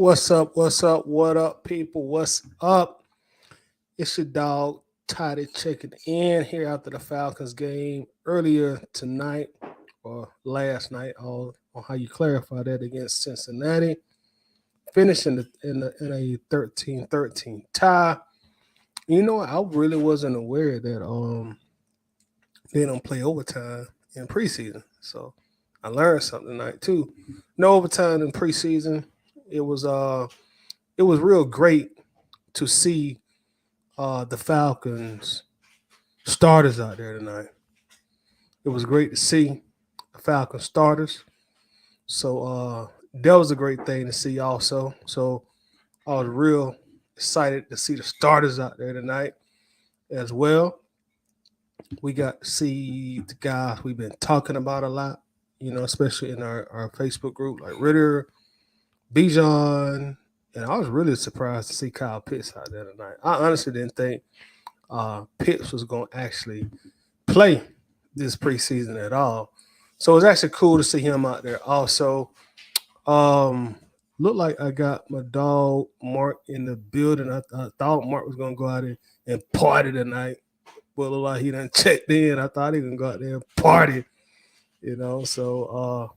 What's up? What's up? What up, people? What's up? It's your dog, Toddy, checking in here after the Falcons game earlier tonight or last night, all on how you clarify that against Cincinnati, finishing in a 13-13 tie. You know, I really wasn't aware that they don't play overtime in preseason, so I learned something tonight too. No overtime in preseason. It was uh it was real great to see the Falcons starters out there tonight. It was great to see the Falcons starters. So that was a great thing to see also. So I was real excited to see the starters out there tonight as well. We got to see the guys we've been talking about a lot, especially in our Facebook group, like Ridder, Bijan, and I was really surprised to see Kyle Pitts out there tonight. I honestly didn't think Pitts was going to actually play this preseason at all. So it was actually cool to see him out there. Also, um, looked like I got my dog Mark in the building. I thought Mark was going to go out and party tonight, but looked like he done checked in. I thought he was going to go out there and party. So,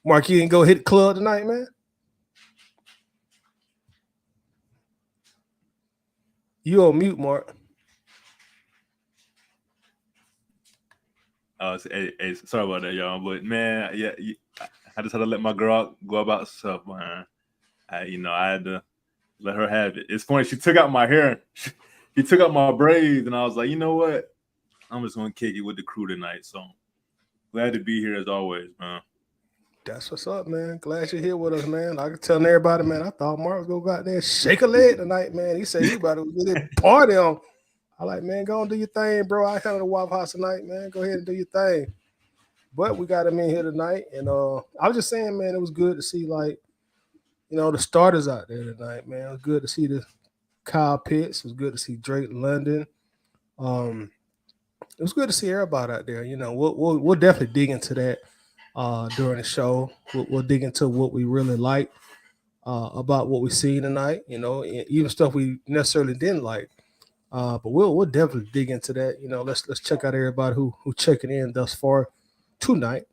Mark, you didn't go hit the club tonight, man? You on mute, Mark. Sorry about that, y'all. But man, yeah, I just had to let my girl go about stuff, man. I had to let her have it. It's funny. She took out my hair. He took out my braids, and I was like, you know what? I'm just gonna kick it with the crew tonight. So glad to be here as always, man. That's what's up, man. Glad you're here with us, man. I can tell everybody, man. I thought Mark was gonna go out there and shake a leg tonight, man. He said he about to get a party on. I like, man, go and do your thing, bro. I come to the Waffle House tonight, man. Go ahead and do your thing. But we got him in here tonight, and I was just saying, man, it was good to see the starters out there tonight, man. It was good to see the Kyle Pitts. It was good to see Drake London. Um, it was good to see everybody out there. We'll definitely dig into that during the show. We'll dig into what we really like about what we see tonight. Even stuff we necessarily didn't like. But we'll definitely dig into that. Let's check out everybody who checking in thus far tonight.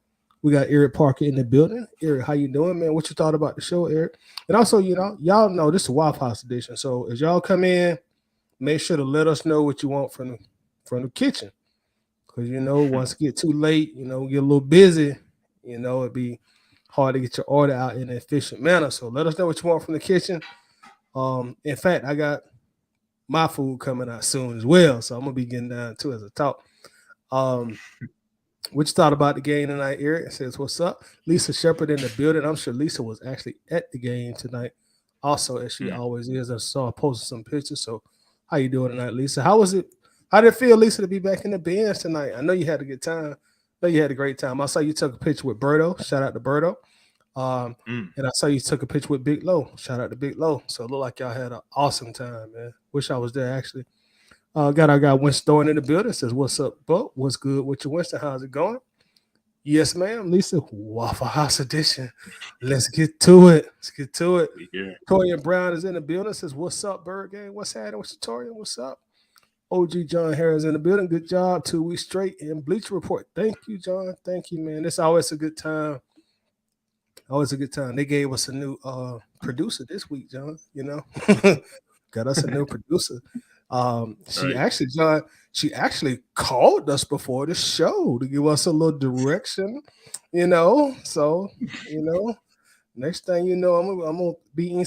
We got Eric Parker in the building. Eric, how you doing, man? What you thought about the show, Eric? And also, y'all know this is Waffle House edition. So as y'all come in, make sure to let us know what you want from the kitchen. Because once it get too late, get a little busy, it'd be hard to get your order out in an efficient manner. So let us know what you want from the kitchen. In fact, I got my food coming out soon as well. So I'm gonna be getting down to it as a talk. What you thought about the game tonight, Eric? Says, what's up? Lisa Shepard in the building. I'm sure Lisa was actually at the game tonight. Also, as she always is. I saw her posting some pictures. So how you doing tonight, Lisa? How was it? How did it feel, Lisa, to be back in the Benz tonight? I know you had a good time. I know you had a great time. I saw you took a picture with Berto. Shout out to Berto. And I saw you took a picture with Big Low. Shout out to Big Low. So it looked like y'all had an awesome time, man. Wish I was there, actually. Got our guy Winston Thorne in the building. Says, what's up, Bo? What's good with you, Winston? How's it going? Yes, ma'am. Lisa, Waffle House edition. Let's get to it. Yeah. Torian Brown is in the building. Says, what's up, Bird Gang? What's happening with you, Torian? What's up? OG John Harris in the building. Good job. 2 weeks straight in Bleacher Report. Thank you, John. Thank you, man. It's always a good time. Always a good time. They gave us a new producer this week, John. Got us a new producer. She actually called us before the show to give us a little direction, So, next thing you know, I'm gonna be eating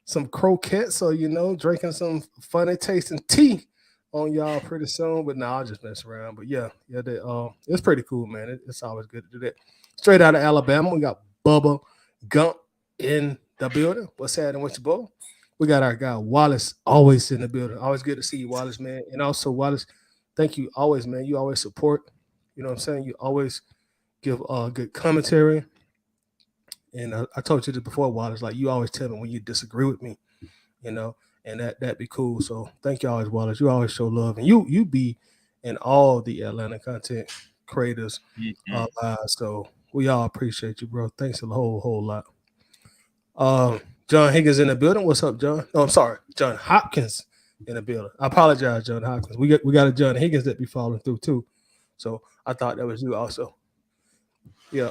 some croquettes or drinking some funny tasting tea on y'all pretty soon. But now I'll just mess around. But yeah, it's pretty cool, man. It's always good to do that. Straight out of Alabama, we got Bubba Gump in the building. What's happening with you, Bubba? We got our guy Wallace always in the building. Always good to see you, Wallace, man. And also, Wallace, thank you always, man. You always support. You know what I'm saying? You always give good commentary. And I told you this before, Wallace. Like you always tell me when you disagree with me, and that'd be cool. So thank you always, Wallace. You always show love, and you be in all the Atlanta content creators lives. So we all appreciate you, bro. Thanks a whole lot. John Higgins in the building. What's up, John? No, I'm sorry, John Hopkins in the building. I apologize, John Hopkins. We got a John Higgins that be falling through too. So I thought that was you also. Yeah.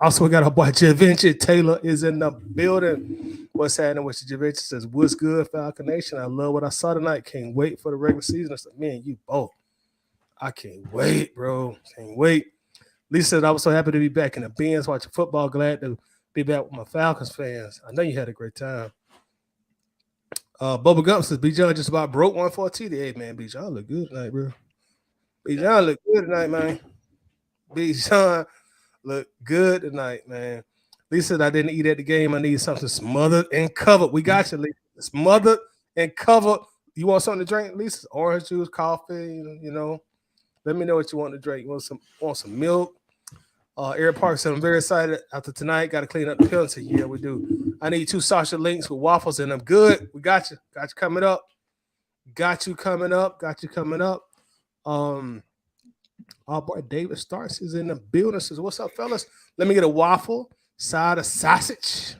Also, we got our boy Javinci Taylor is in the building. What's happening with you, Javinci? Says, what's good, Falcon Nation? I love what I saw tonight. Can't wait for the regular season. I said, man, you both. I can't wait, bro. Can't wait. Lisa said, I was so happy to be back in the bins watching football. Glad to be back with my Falcons fans. I know you had a great time. Bubba Gump says, Bijan just about broke one for a TD. Hey, man, Bijan look good tonight, bro. Bijan look good tonight, man. Bijan look good tonight, man. Lisa said, I didn't eat at the game. I need something smothered and covered. We got you, Lisa. Smothered and covered. You want something to drink, Lisa? Orange juice, coffee, you know. Let me know what you want to drink. You want some milk? Eric Park said, I'm very excited after tonight. Got to clean up the penalty. Yeah, we do. I need 2 sausage links with waffles in them. Good. We got you. Got you coming up. Got you coming up. Got you coming up. Our boy David Starks is in the building. Says, what's up, fellas? Let me get a waffle, side of sausage.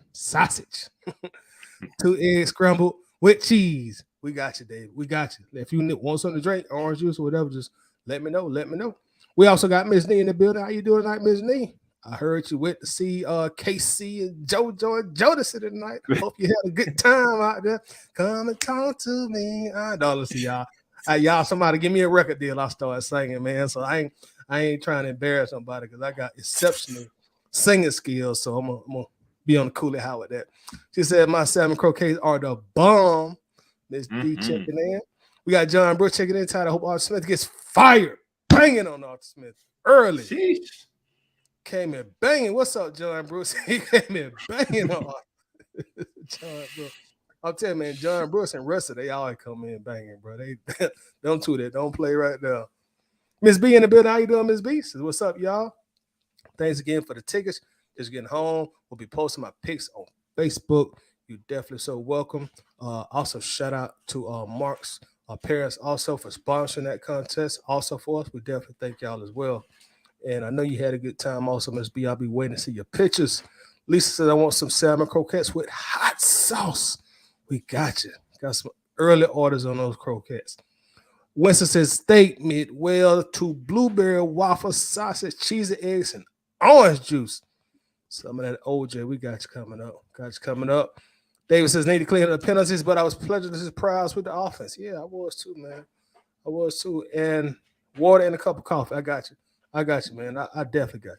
2 eggs scrambled with cheese. We got you, David. We got you. If you want something to drink, orange juice or whatever, just let me know. Let me know. We also got Miss Nee in the building. How you doing tonight, Miss Nee? I heard you went to see KC and JoJo and Jodeci tonight. I hope you had a good time out there. Come and talk to me. Don't listen, y'all. Y'all, somebody give me a record deal. I start singing, man. So I ain't trying to embarrass somebody because I got exceptional singing skills. So I'm gonna be on the coolie how with that. She said my salmon croquets are the bomb. Miss D checking in. We got John Brooks checking in. I hope Arthur Smith gets fired. Banging on Arthur Smith early. Sheesh. Came in banging. What's up, John Brooks? He came in banging on John Brooks. I'm telling you, man, John Brooks and Russell, they always come in banging, bro. They don't do that. Don't play right now. Miss B in the building. How you doing, Miss B? Says, what's up, y'all? Thanks again for the tickets. Just getting home. We'll be posting my pics on Facebook. You definitely so welcome. Also, shout out to Mark's parents also for sponsoring that contest. Also for us, we definitely thank y'all as well. And I know you had a good time also, Miss B. I'll be waiting to see your pictures. Lisa said, I want some salmon croquettes with hot sauce. We got you. Got some early orders on those croquettes. Winston says, steak midwell to blueberry waffle, sausage, cheese, and eggs, and orange juice. Some of that OJ, we got you coming up. Got you coming up. David says, need to clean up the penalties, but I was pleasantly surprised with the offense. Yeah, I was too, man. I was too. And water and a cup of coffee. I got you. I got you, man. I definitely got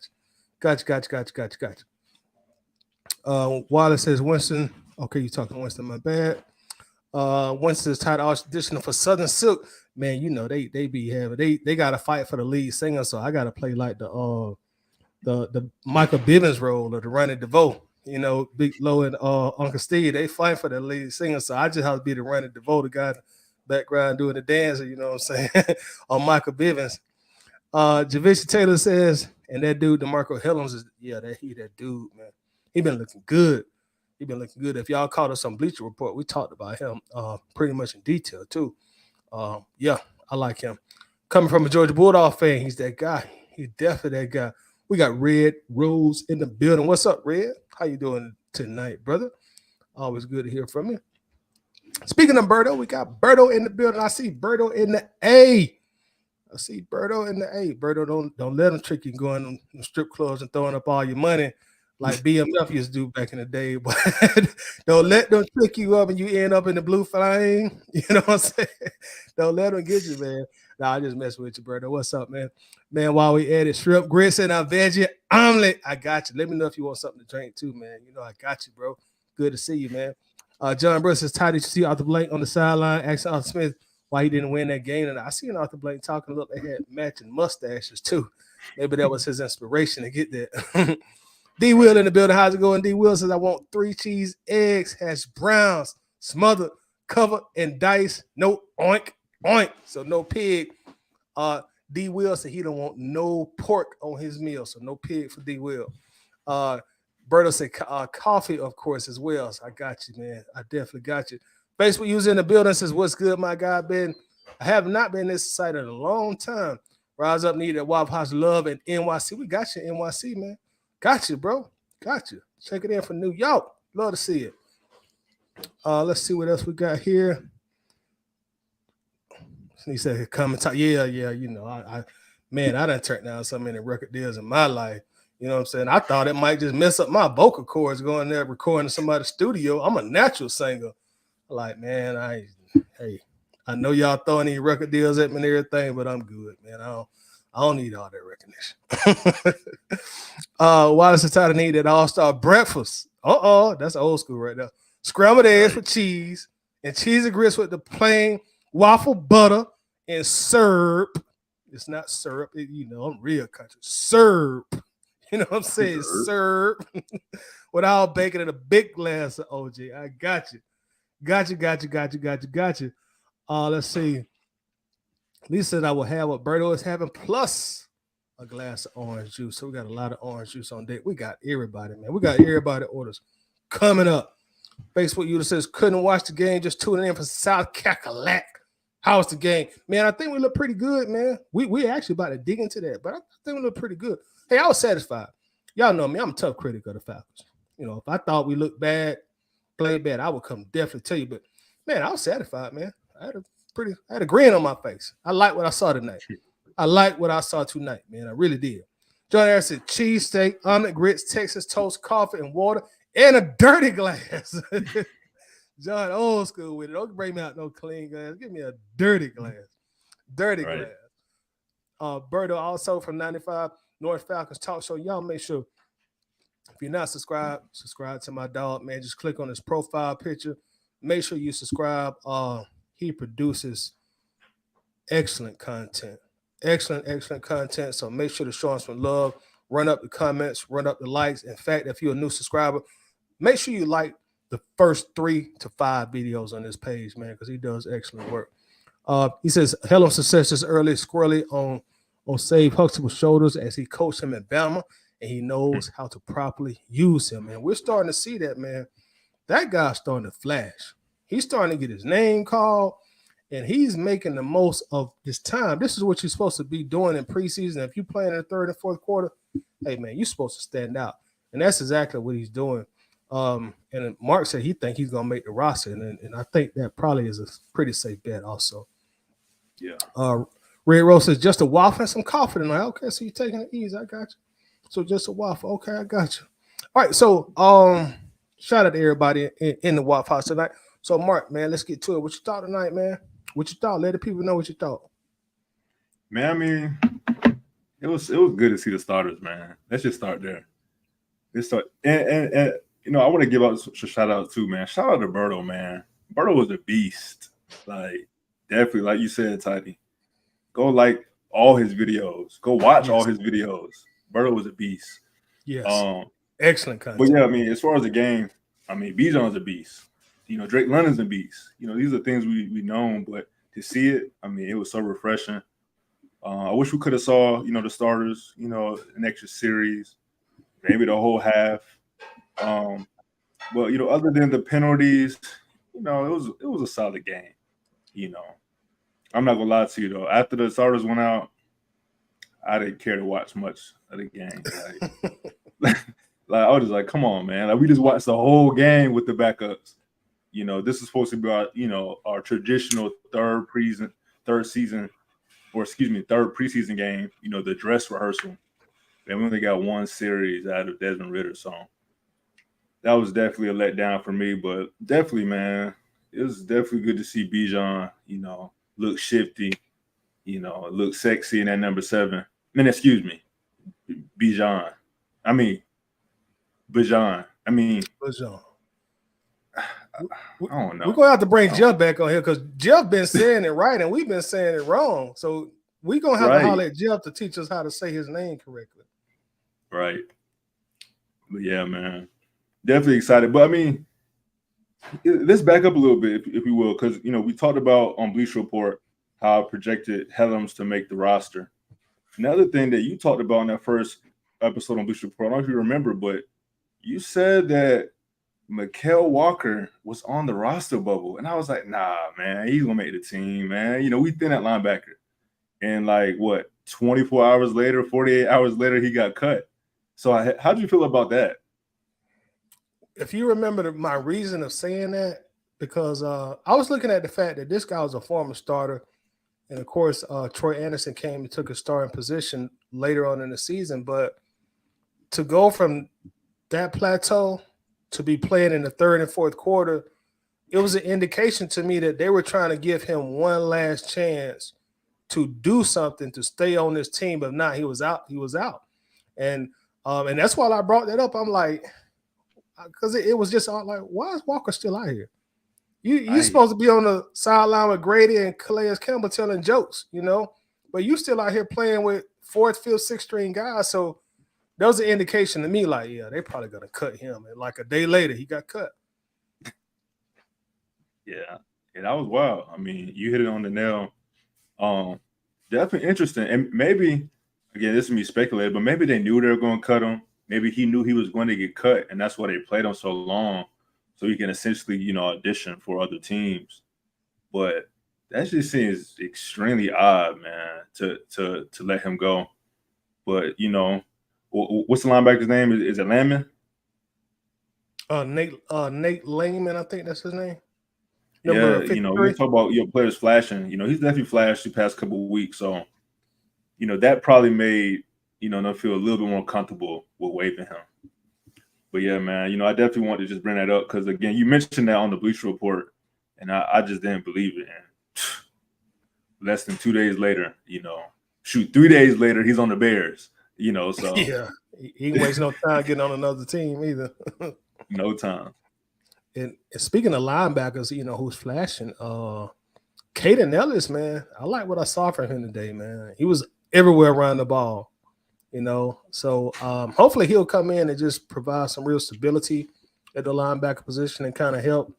you. Got you. Wallace says, Winston. Okay, you talking to Winston, my bad. Winston's title auditioning for Southern Silk. Man, you know, they be having they gotta fight for the lead singer, so I gotta play like the Michael Bivins role or the Ronnie DeVoe. You know, Big Low and Uncle Steve, they fight for the lead singer, so I just have to be the Ronnie DeVoe, the guy in the background doing the dancer, you know what I'm saying? On Michael Bivins. Javicia Taylor says, and that dude, DeMarco Hellams, is that dude, man. He been looking good. If y'all caught us on Bleacher Report, we talked about him pretty much in detail too. Yeah, I like him. Coming from a Georgia Bulldog fan, he's that guy. He's definitely that guy. We got Red Rose in the building. What's up, Red? How you doing tonight, brother? Always good to hear from you. Speaking of Berto, we got Berto in the building. I see Berto in the A. Berto, don't let them trick you going to strip clubs and throwing up all your money like BMF used to do back in the day. But don't let them trick you up and you end up in the blue flame. You know what I'm saying? Don't let them get you, man. Nah, I just mess with you, Berto. What's up, man? Man, while we added shrimp, grits, and a veggie omelet, I got you. Let me know if you want something to drink too, man. You know I got you, bro. Good to see you, man. John Brooks is tired. Did you see Arthur Blank on the sideline asking Arthur Smith why he didn't win that game? And I seen Arthur Blank talking. Look, they had matching mustaches too. Maybe that was his inspiration to get that. D Will in the building. How's it going? D Will says, I want 3 cheese, eggs, hash browns, smothered, covered, and diced. No oink, oink. So no pig. D Will said he don't want no pork on his meal. So no pig for D Will. Berto said coffee, of course, as well. So I got you, man. I definitely got you. Facebook user in the building says, what's good, my guy, Ben? I have not been this excited in a long time. Rise up, needed Waffle House love and NYC. We got you, NYC, man. Got you, bro. Got you. Check it in for New York. Love to see it. Let's see what else we got here. He said, "Come and talk." Yeah, yeah. Man, I done turned down so many record deals in my life. You know what I'm saying? I thought it might just mess up my vocal cords going there recording in somebody's studio. I'm a natural singer. Like, man, I know y'all throwing these record deals at me and everything, but I'm good, man. I don't need all that recognition. Why does the title need that all-star breakfast? That's old school right there. Scrambled eggs with cheese and cheese and grits with the plain waffle butter and syrup. It's not syrup. I'm real country. Syrup. You know what I'm saying? Syrup. Without bacon and a big glass of OJ. I got you. Got you. Let's see. Lisa said I will have what Berto is having plus a glass of orange juice. So we got a lot of orange juice on deck. We got everybody, man. We got everybody orders coming up. Facebook user says couldn't watch the game, just tuning in for South Cackalack. How's the game? Man, I think we look pretty good, man. We actually about to dig into that, but I think we look pretty good. Hey, I was satisfied. Y'all know me. I'm a tough critic of the Falcons. If I thought we looked bad, played bad, I would come definitely tell you. But, man, I was satisfied, man. I had a grin on my face. I like what I saw tonight. I like what I saw tonight, man. I really did. John Harris said cheesesteak, omelet, grits, Texas toast, coffee, and water, and a dirty glass. John, old school with it. Don't bring me out no clean glass. Give me a dirty glass. Dirty glass. Berto also from 95 North Falcons Talk Show. Y'all make sure, if you're not subscribed, subscribe to my dog, man. Just click on his profile picture. Make sure you subscribe. He produces excellent content. Excellent content. So make sure to show us some love. Run up the comments. Run up the likes. In fact, if you're a new subscriber, make sure you like the first 3 to 5 videos on this page, man, because he does excellent work. He says, hello, success is early, squirrely on Save Huxtable's shoulders as he coached him at Bama, and he knows how to properly use him. And we're starting to see that, man. That guy's starting to flash. He's starting to get his name called, and he's making the most of his time. This is what you're supposed to be doing in preseason. If you play in the third and fourth quarter, hey, man, you're supposed to stand out. And that's exactly what he's doing. And Mark said he think he's going to make the roster, and I think that probably is a pretty safe bet also. Yeah. Red Rose says just a waffle and some coffee tonight. Okay, so you're taking it easy. I got you. So just a waffle. Okay, I got you. All right, so shout out to everybody in the Waffle House tonight. So Mark, man, let's get to it. What you thought tonight, man? What you thought? Let the people know what you thought. Man, I mean, it was good to see the starters, man. Let's just start there. Let's start and I want to give out a shout out too, man. Shout out to Berto, man. Berto was a beast. Like, definitely, like you said, Tiny. Go like all his videos. Go watch all his videos. Berto was a beast. Yes. Excellent content. But yeah, I mean, as far as the game, I mean, Bijan's a beast. Drake London's a beast. These are things we know, but to see it, I mean, it was so refreshing. I wish we could have saw, the starters, an extra series, maybe the whole half. But other than the penalties, it was a solid game. I'm not gonna lie to you though. After the starters went out, I didn't care to watch much of the game. Like I was just like, come on, man. Like, we just watched the whole game with the backups. This is supposed to be our traditional third preseason game. The dress rehearsal. And we only got one series out of Desmond Ridder, so that was definitely a letdown for me. But definitely, man, it was definitely good to see Bijan, look shifty, look sexy in that number 7. Bijan. Bijan. I don't know. We're going to have to bring Jeff back on here because Jeff been saying it right and we've been saying it wrong. So we're going to have to holler at Jeff to teach us how to say his name correctly. Right. But yeah, man. Definitely excited. But I mean, let's back up a little bit, if we will, because, we talked about on Bleacher Report how I projected Helms to make the roster. Another thing that you talked about in that first episode on Bleacher Report, I don't know if you remember, but you said that Mykal Walker was on the roster bubble. And I was like, nah, man, he's going to make the team, man. We thin that linebacker. And 24 hours later, 48 hours later, he got cut. So how'd you feel about that? if you remember my reason of saying that, because I was looking at the fact that this guy was a former starter, and of course, Troy Anderson came and took a starting position later on in the season. But to go from that plateau to be playing in the third and fourth quarter, it was an indication to me that they were trying to give him one last chance to do something to stay on this team. But not, he was out. He was out, and that's why I brought that up. I'm like, because it was just all like, why is Walker still out here? You supposed to be on the sideline with Grady and Calais Campbell telling jokes, but you still out here playing with fourth, fifth, sixth string guys. So that was an indication to me, like, yeah, they probably gonna cut him. And like a day later, he got cut. Yeah, that was wild. I mean, you hit it on the nail. Definitely interesting. And maybe, again, this is me speculating, but maybe they knew they were going to cut him. Maybe he knew he was going to get cut, and that's why they played him so long, so he can essentially, audition for other teams. But that just seems extremely odd, man, to let him go. But what's the linebacker's name? Is it Landman? Nate Langman, I think that's his name. Number 53. You talk about players flashing. He's definitely flashed the past couple of weeks, so that probably made them feel a little bit more comfortable with waiving him. But yeah, man, I definitely want to just bring that up because again, you mentioned that on the Bleacher Report, and I just didn't believe it. And less than 2 days later, 3 days later, he's on the Bears. So yeah, he ain't wasting no time getting on another team either. No time. And speaking of linebackers, who's flashing, Caden Ellis, man, I like what I saw from him today, man. He was everywhere around the ball, So hopefully he'll come in and just provide some real stability at the linebacker position and kind of help,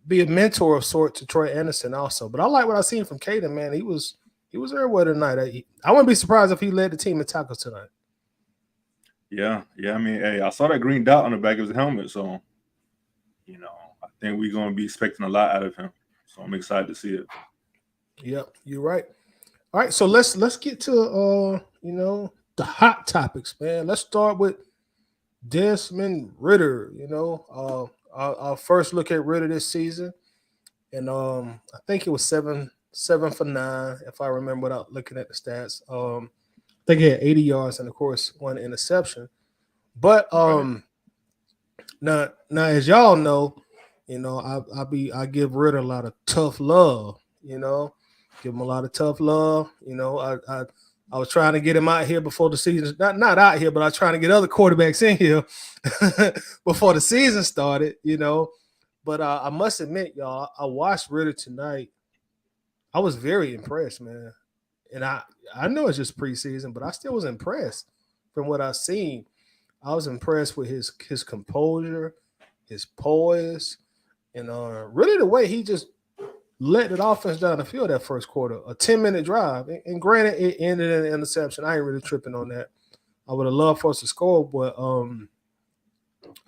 be a mentor of sort to Troy Anderson also. But I like what I seen from Caden, man. He was everywhere tonight. I wouldn't be surprised if he led the team in tackles tonight. Yeah. I mean, hey, I saw that green dot on the back of his helmet, so I think we're going to be expecting a lot out of him. So I'm excited to see it. Yep, you're right. All right, so let's get to the hot topics, man. Let's start with Desmond Ridder. Our first look at Ridder this season, and I think it was 7 for 9, if I remember without looking at the stats. I think he had 80 yards and of course 1 interception. But now as y'all know, I give Ridder a lot of tough love. Give him a lot of tough love. I was trying to get him out here before the season. Not out here, but I was trying to get other quarterbacks in here before the season started. But I must admit, y'all, I watched Ridder tonight. I was very impressed, man. And I know it's just preseason, but I still was impressed from what I've seen. I was impressed with his composure, his poise, and really the way he just let the offense down the field that first quarter. A 10-minute drive. And granted, it ended in an interception. I ain't really tripping on that. I would have loved for us to score, but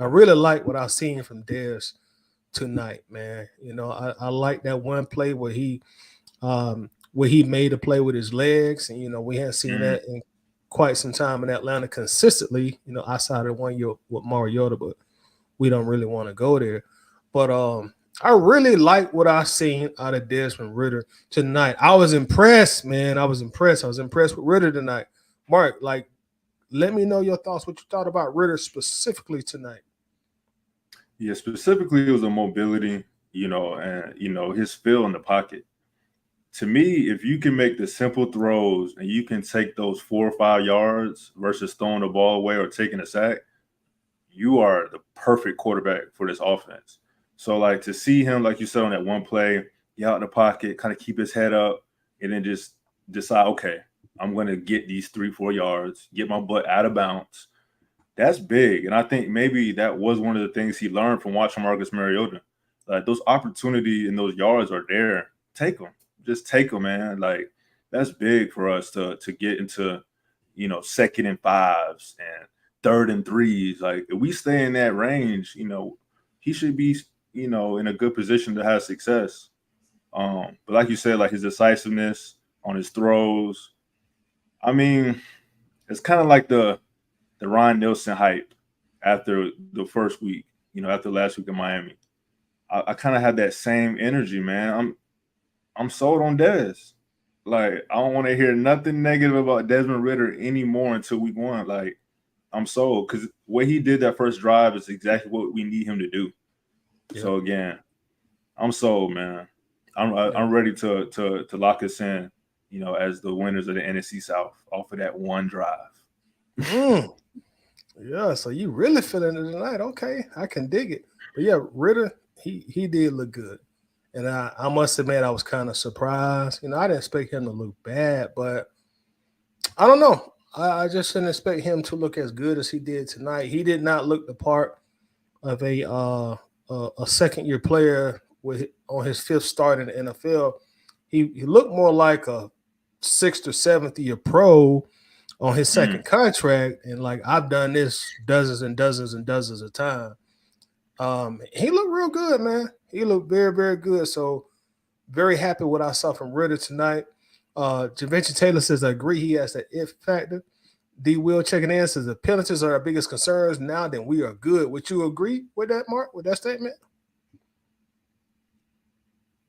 I really like what I've seen from Dez tonight, man. I like that one play where he made a play with his legs, and we hadn't seen that in quite some time in Atlanta consistently, outside of 1 year with Mariota, but we don't really want to go there. But I really like what I seen out of Desmond Ridder tonight. I was impressed, man. I was impressed with Ridder tonight. Mark, let me know your thoughts, what you thought about Ridder specifically tonight. Yeah, specifically it was a mobility, and his feel in the pocket. To me, if you can make the simple throws and you can take those 4 or 5 yards versus throwing the ball away or taking a sack, you are the perfect quarterback for this offense. So, to see him, like you said, on that one play, get out in the pocket, kind of keep his head up, and then just decide, okay, I'm going to get these 3-4 yards, get my butt out of bounds. That's big. And I think maybe that was one of the things he learned from watching Marcus Mariota. Those opportunities and those yards are there. Take them. Just take them, man. That's big for us to get into, 2nd and 5s and 3rd and 3s. If we stay in that range, he should be, in a good position to have success. But like you said, his decisiveness on his throws, I mean, it's kind of like the Ryan Nielsen hype after the first week. after last week in Miami. I kind of had that same energy, man. I'm sold on Dez. Like, I don't want to hear nothing negative about Desmond Ridder anymore until week 1. Like, I'm sold because what he did that first drive is exactly what we need him to do. Yeah. So again, I'm sold, man. I'm ready to lock us in, as the winners of the NFC South off of that one drive. Yeah, so you really feeling it tonight. Okay, I can dig it. But yeah, Ritter, he did look good. And I must admit I was kind of surprised. I didn't expect him to look bad, but I don't know. I just didn't expect him to look as good as he did tonight. He did not look the part of a second year player on his fifth start in the NFL. He looked more like a sixth or seventh year pro on his second contract, and like I've done this dozens and dozens and dozens of times. He looked real good, man. He looked very, very good. So very happy what I saw from Ritter tonight. Javenture Taylor says I agree he has the if factor. D Will checking in says the penalties are our biggest concerns now, then we are good. Would you agree with that, Mark, with that statement?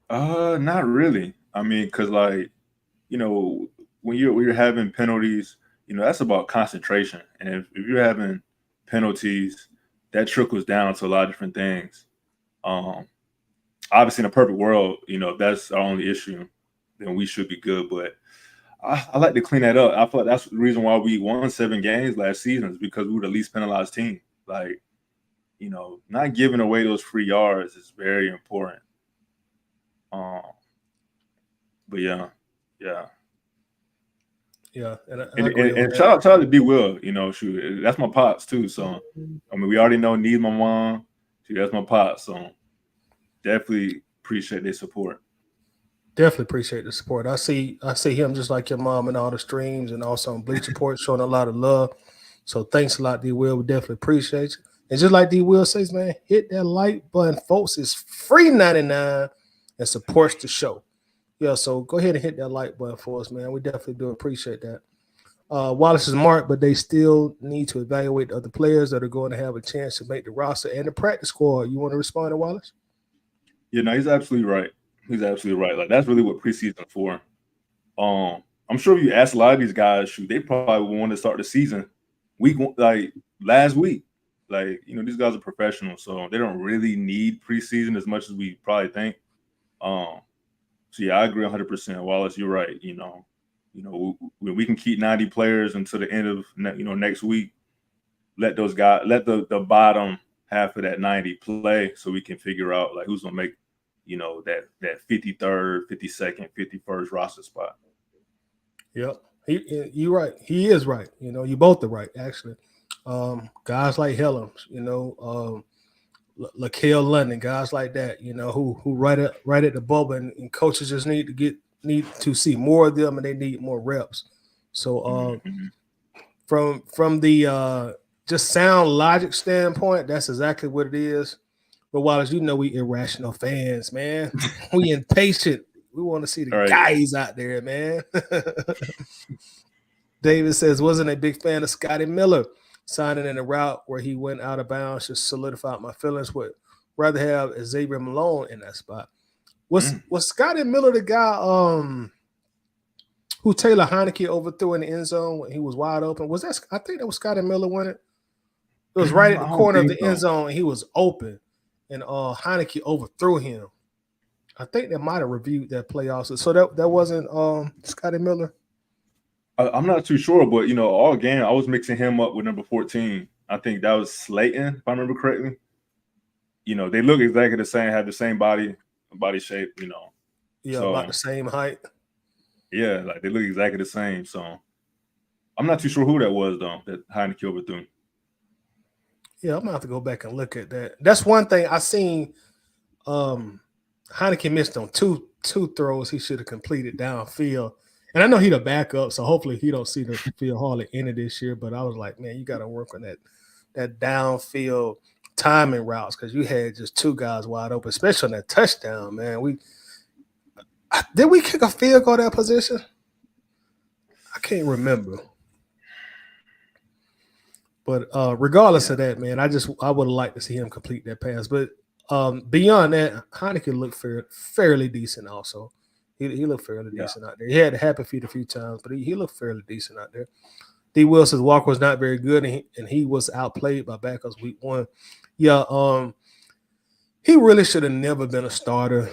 Not really. I mean, because when you're having penalties, that's about concentration. And if you're having penalties, that trickles down to a lot of different things. Obviously, in a perfect world, if that's our only issue, then we should be good. But I like to clean that up. I thought that's the reason why we won 7 games last season is because we were the least penalized team. Like, not giving away those free yards is very important. But yeah. Yeah, and I agree And shout out to D Will, shoot, that's my pops too. So I mean, we already know need my mom. Shoot, that's my pops. So definitely appreciate their support. Definitely appreciate the support. I see him just like your mom in all the streams and also on Bleach Report showing a lot of love. So thanks a lot, D Will. We definitely appreciate you. And just like D Will says, man, hit that like button, folks. It's free 99 and supports the show. Yeah, so go ahead and hit that like button for us, man. We definitely do appreciate that. Wallace is marked, but they still need to evaluate the other players that are going to have a chance to make the roster and the practice squad. You want to respond to Wallace? Yeah, no, he's absolutely right. He's absolutely right. Like, that's really what preseason for. I'm sure if you ask a lot of these guys, shoot, they probably want to start the season last week. Like, these guys are professionals, so they don't really need preseason as much as we probably think. So yeah, I agree 100%. Wallace, you're right. We can keep 90 players until the end of next week. Let those guys, let the bottom half of that 90 play, so we can figure out like who's gonna make that 53rd, 52nd, 51st roster spot. Yep, you're right. He is right. You both are right actually. Guys like Helms, LaKale London, guys like that, who right at the bubble, and coaches just need to see more of them, and they need more reps. So from the just sound logic standpoint, that's exactly what it is. But Wallace, we irrational fans, man. We impatient. We want to see the guys out there, man. David says, wasn't a big fan of Scotty Miller signing in a route where he went out of bounds. Just solidified my feelings. Would rather have Xavier Malone in that spot. Was Scotty Miller the guy who Taylor Heineke overthrew in the end zone when he was wide open? Was that? I think that was Scotty Miller, wasn't it? It was right at the corner of the end zone, and he was open, and Heineke overthrew him. I think they might have reviewed that play also. So that wasn't Scotty Miller. I'm not too sure, but all game I was mixing him up with number 14. I think that was Slayton, if I remember correctly. They look exactly the same, have the same body shape. Yeah, so, about the same height. Yeah, like they look exactly the same. So I'm not too sure who that was though that Heineke overthrew. Yeah, I'm gonna have to go back and look at that. That's one thing I seen. Heineke missed on two throws he should have completed downfield. And I know he's a backup, so hopefully he don't see the field hardly any this year. But I was like, man, you got to work on that downfield timing routes because you had just 2 guys wide open, especially on that touchdown, man. Did we kick a field goal that position? I can't remember. But regardless Yeah. of that, man, I would have liked to see him complete that pass. But beyond that, Heineken looked fairly decent also. He looked fairly Yeah. decent out there. He had the happy feet a few times, but he looked fairly decent out there. D. Wilson's Walker was not very good, and he was outplayed by Backups week one. Yeah, he really should have never been a starter,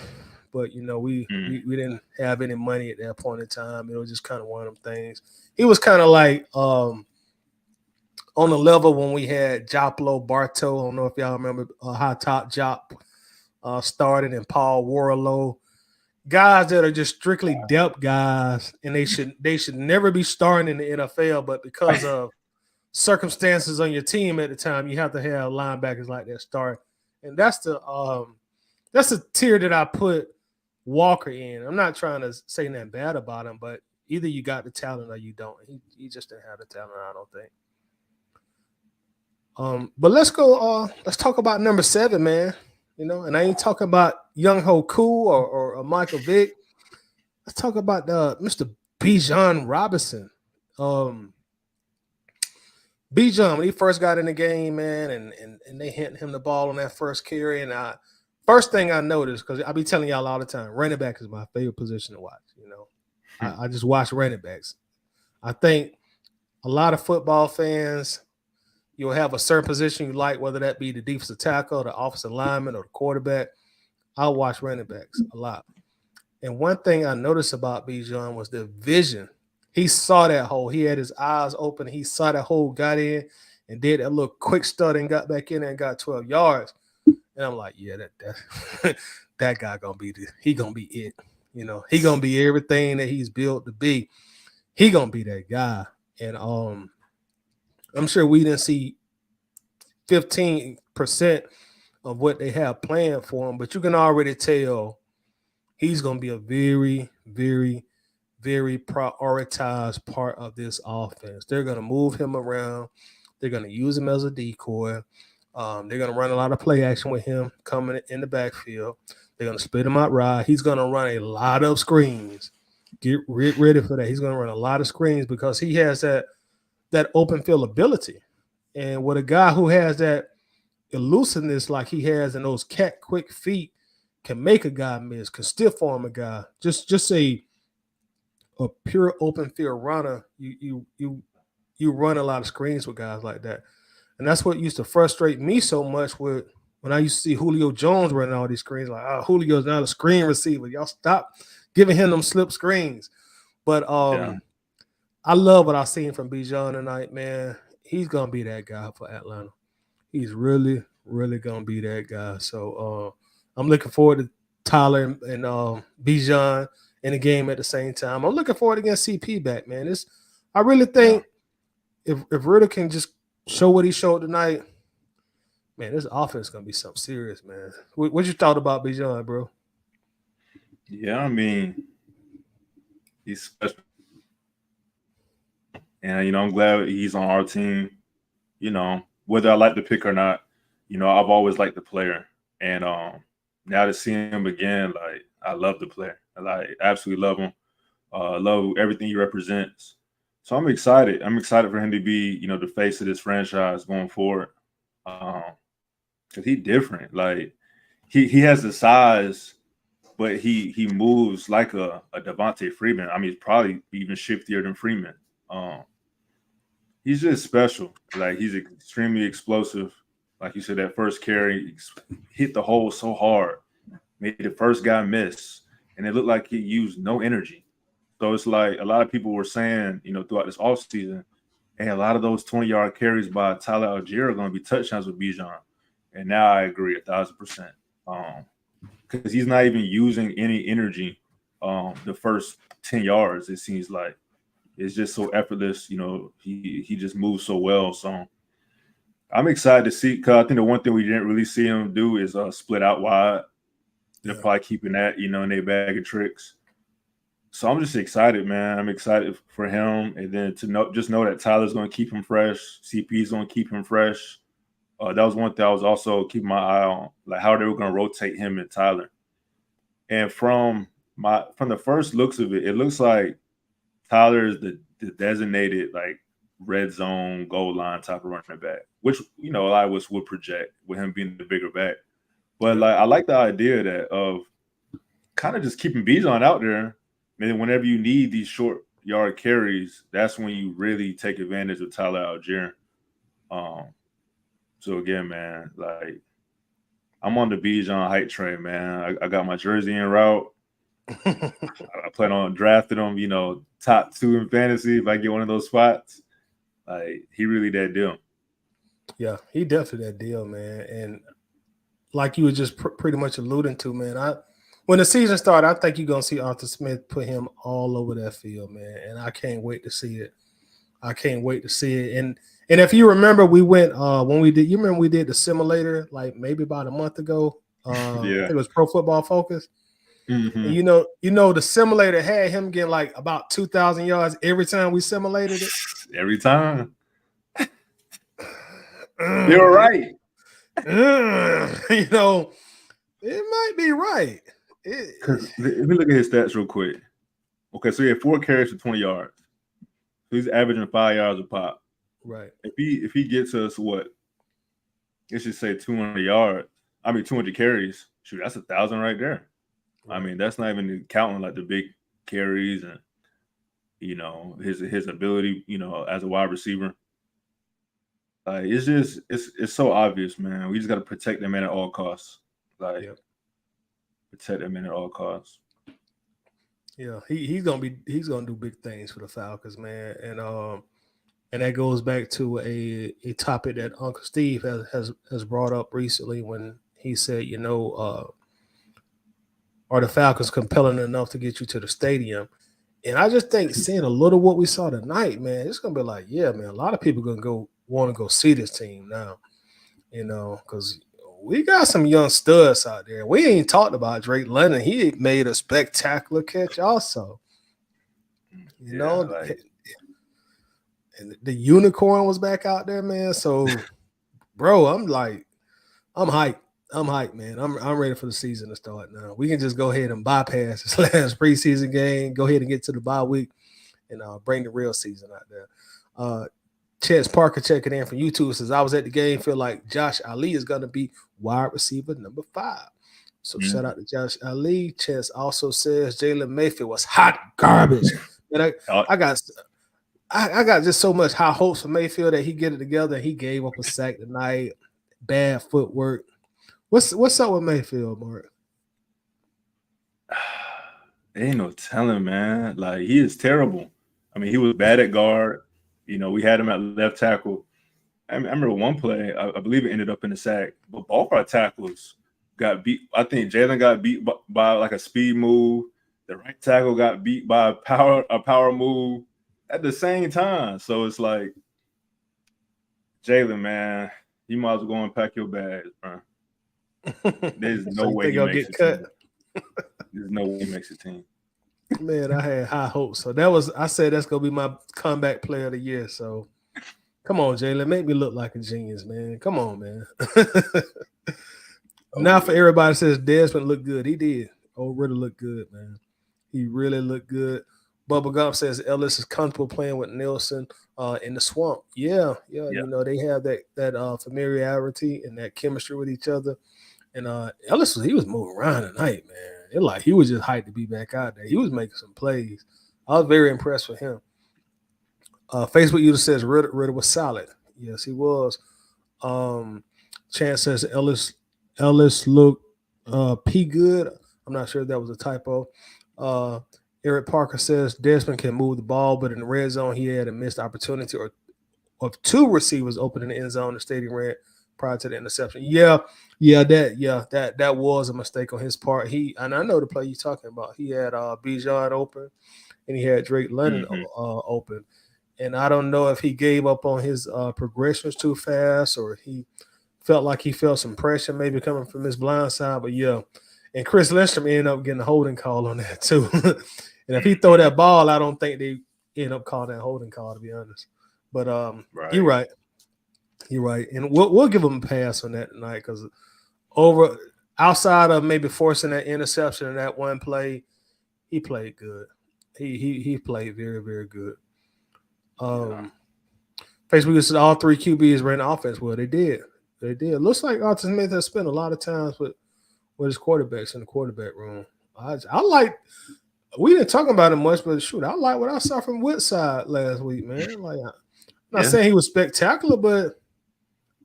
but we didn't have any money at that point in time. It was just kind of one of them things. He was kind of like on the level when we had Joplo Bartow. I don't know if y'all remember how Top Jop started, and Paul Warlow. Guys that are just strictly depth guys, and they should never be starting in the NFL, but because of circumstances on your team at the time, you have to have linebackers like that start. And that's the tier that I put Walker in. I'm not trying to say nothing bad about him, but either you got the talent or you don't. He just didn't have the talent, I don't think. But let's go. Let's talk about number 7, man. And I ain't talking about Young Ho Koo or Michael Vick. Let's talk about Mr. Bijan Robinson. Bijan, when he first got in the game, man, and they hit him the ball on that first carry, and first thing I noticed, because I be telling y'all all the time, running back is my favorite position to watch. I just watch running backs. I think a lot of football fans, you'll have a certain position you like, whether that be the defensive tackle, the offensive lineman, or the quarterback. I'll watch running backs a lot. And one thing I noticed about Bijan was the vision. He saw that hole. He had his eyes open. He saw that hole, got in, and did a little quick start and got back in there and got 12 yards. And I'm like, yeah, that guy gonna be he gonna be it. He gonna be everything that he's built to be. He gonna be that guy. And I'm sure we didn't see 15% of what they have planned for him, but you can already tell he's going to be a very, very, very prioritized part of this offense. They're going to move him around. They're going to use him as a decoy. They're going to run a lot of play action with him coming in the backfield. They're going to split him out right. He's going to run a lot of screens. Get ready for that. He's going to run a lot of screens because he has that open field ability. And with a guy who has that elusiveness like he has in those cat quick feet, can make a guy miss, can stiff arm a guy. Just a pure open field runner. You run a lot of screens with guys like that. And that's what used to frustrate me so much when I used to see Julio Jones running all these screens. Like, Julio's not a screen receiver. Y'all stop giving him them slip screens. But I love what I've seen from Bijan tonight, man. He's gonna be that guy for Atlanta. He's really, really gonna be that guy. So I'm looking forward to Tyler and Bijan in the game at the same time. I'm looking forward to getting CP back, man. I really think if Ridder can just show what he showed tonight, man, this offense is gonna be something serious, man. What you thought about Bijan, bro? Yeah, I mean, he's special. And, I'm glad he's on our team. Whether I like the pick or not, I've always liked the player. And now to see him again, like, I love the player. I absolutely love him. Love everything he represents. So I'm excited. I'm excited for him to be, the face of this franchise going forward. Because he's different. Like, he has the size, but he moves like a Devontae Freeman. I mean, he's probably even shiftier than Freeman. He's just special. Like, he's extremely explosive. Like you said, that first carry hit the hole so hard, made the first guy miss, and it looked like he used no energy. So it's like a lot of people were saying, throughout this offseason, hey, a lot of those 20-yard carries by Tyler Algier are going to be touchdowns with Bijan. And now I agree 1,000%. Because he's not even using any energy the first 10 yards, it seems like. It's just so effortless. He just moves so well. So I'm excited to see, because I think the one thing we didn't really see him do is split out wide. They're probably keeping that, in their bag of tricks. So I'm just excited, man. I'm excited for him. And then to know that Tyler's going to keep him fresh. CP's going to keep him fresh. That was one thing I was also keeping my eye on, like how they were going to rotate him and Tyler. And from the first looks of it, it looks like Tyler is the designated, like, red zone, goal line type of running back, which a lot of us would project with him being the bigger back. But like I like the idea that of kind of just keeping Bijan out there, and whenever you need these short yard carries, that's when you really take advantage of Tyler Algier. So again, man, like I'm on the Bijan hype train, man. I got my jersey en route. I plan on drafting him, top 2 in fantasy if I get one of those spots. Like he really that deal. Yeah, he definitely that deal, man. And like you were just pretty much alluding to, man. When the season started, I think you're gonna see Arthur Smith put him all over that field, man. And I can't wait to see it. I can't wait to see it. And if you remember, we went when we did. You remember we did the simulator like maybe about a month ago. I think it was Pro Football Focus. Mm-hmm. And you know, the simulator had him getting like about 2,000 yards every time we simulated it. Every time. You're right. You know, it might be right. Because let me look at his stats real quick. Okay, so he had 4 carries for 20 yards. So he's averaging 5 yards a pop. Right. If he gets us what? Let's just say 200 yards. 200 carries. Shoot, that's 1,000 right there. Right. I mean, that's not even counting like the big carries and his ability, as a wide receiver. It's so obvious, man. We just got to protect that man at all costs. Protect that man at all costs. Yeah, he's gonna do big things for the Falcons, man. And that goes back to a topic that Uncle Steve has brought up recently when he said, are the Falcons compelling enough to get you to the stadium? And I just think seeing a little what we saw tonight, man, it's gonna be like, yeah, man, a lot of people gonna want to go see this team now, because we got some young studs out there. We ain't talked about Drake London. He made a spectacular catch also. And the unicorn was back out there, man. So, bro, I'm hyped. I'm hyped, man. I'm ready for the season to start now. We can just go ahead and bypass this last preseason game, go ahead and get to the bye week, and bring the real season out there. Chance Parker checking in from YouTube says, I was at the game, feel like Josh Ali is going to be wide receiver number 5. So shout out to Josh Ali. Chance also says Jalen Mayfield was hot garbage. And I got just so much high hopes for Mayfield that he get it together. And he gave up a sack tonight. Bad footwork. What's up with Mayfield, Mark? Ain't no telling, man. Like, he is terrible. I mean, he was bad at guard. We had him at left tackle. I remember one play, I believe it ended up in a sack, but both our tackles got beat. I think Jalen got beat by like a speed move. The right tackle got beat by a power move at the same time. So it's like, Jalen, man, you might as well go and pack your bags, bro. There's no way he makes the team. There's no way he makes the team. Man, I had high hopes. So I said that's gonna be my comeback player of the year. So come on, Jalen, make me look like a genius, man. Come on, man. Now for everybody says Desmond looked good. He did. Really looked good, man. He really looked good. Bubba Gump says Ellis is comfortable playing with Nelson in the swamp. Yeah. They have that familiarity and that chemistry with each other. And Ellis he was moving around tonight, man. He was just hyped to be back out there. He was making some plays. I was very impressed with him. Facebook user says Ridder was solid. Yes, he was. Chance says Ellis looked P good. I'm not sure if that was a typo. Eric Parker says Desmond can move the ball, but in the red zone he had a missed opportunity of 2 receivers open in the end zone. The stadium red prior to the interception. That was a mistake on his part. And I know the play you're talking about. He had Bijan open, and he had Drake London open. And I don't know if he gave up on his progressions too fast, or he felt like he felt some pressure maybe coming from his blind side. But yeah, and Chris Lindstrom ended up getting a holding call on that too. And if he throw that ball, I don't think they end up calling that holding call, to be honest. But right. You're right. You're right, and we'll give him a pass on that tonight because outside of maybe forcing that interception in that one play, he played good. He played very, very good. Facebook said all three QBs ran offense. Well, they did. They did. Looks like Arthur Smith has spent a lot of times with his quarterbacks in the quarterback room. I like. We didn't talk about it much, but shoot, I like what I saw from Woodside last week, man. Like, I'm not saying he was spectacular, but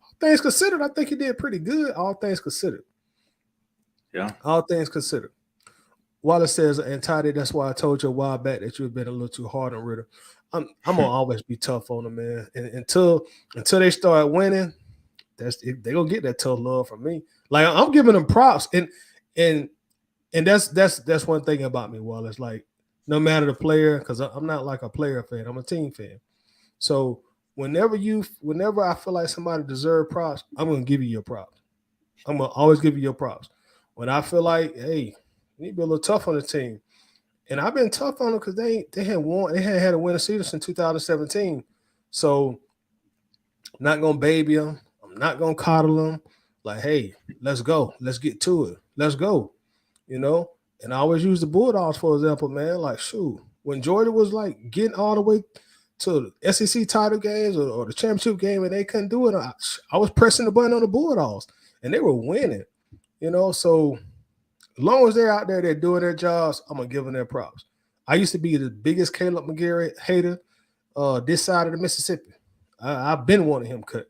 all things considered, I think he did pretty good. All things considered. Yeah. All things considered. Wallace says, and Toddy, that's why I told you a while back that you've been a little too hard on Ridder. I'm gonna always be tough on him, man. And until they start winning, they gonna get that tough love from me. Like I'm giving them props, and that's one thing about me, Wallace. Like no matter the player, because I'm not like a player fan, I'm a team fan. So whenever I feel like somebody deserves props, I'm gonna give you your props. I'm gonna always give you your props. When I feel like, hey, you need to be a little tough on the team. And I've been tough on them because they hadn't had a winning season since 2017. So I'm not gonna baby them. I'm not gonna coddle them. Like, hey, let's go. Let's get to it. Let's go. You know? And I always use the Bulldogs, for example, man. Like, shoot, when Georgia was like getting all the way to the SEC title games or the championship game and they couldn't do it, I was pressing the button on the Bulldogs and they were winning. You know, so as long as they're out there, they're doing their jobs, I'm going to give them their props. I used to be the biggest Caleb McGarry hater this side of the Mississippi. I've been wanting him cut.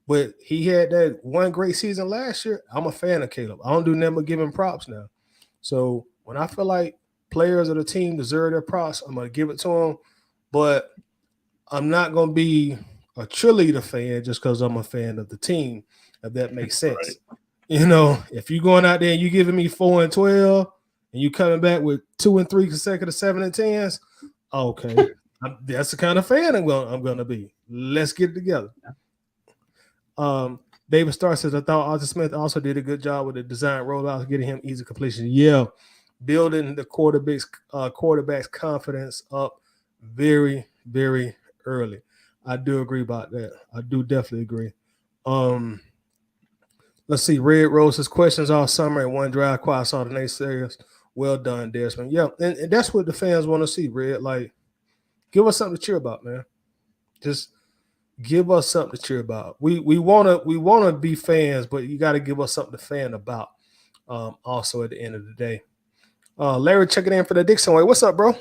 But he had that one great season last year. I'm a fan of Caleb. I don't do nothing but give him props now. So when I feel like players of the team deserve their props, I'm going to give it to them. But I'm not going to be a cheerleader fan just because I'm a fan of the team, if that makes sense. Right. You know, if you're going out there and you giving me 4-12 and you coming back with 2 and 3 consecutive 7 and 10s, okay, that's the kind of fan I'm gonna be. Let's get it together. David Starr says, I thought Arthur Smith also did a good job with the design rollouts, getting him easy completion. Yeah, building the quarterback's confidence up very, very early. I do agree about that. I do definitely agree. Let's see. Red Rose's questions all summer and one drive quiet saw the naysayers. Well done, Desmond. Yeah, and that's what the fans want to see, Red. Like, give us something to cheer about, man. Just give us something to cheer about. We wanna be fans, but you got to give us something to fan about. Also at the end of the day. Larry checking in for the Dixon Way. What's up, bro?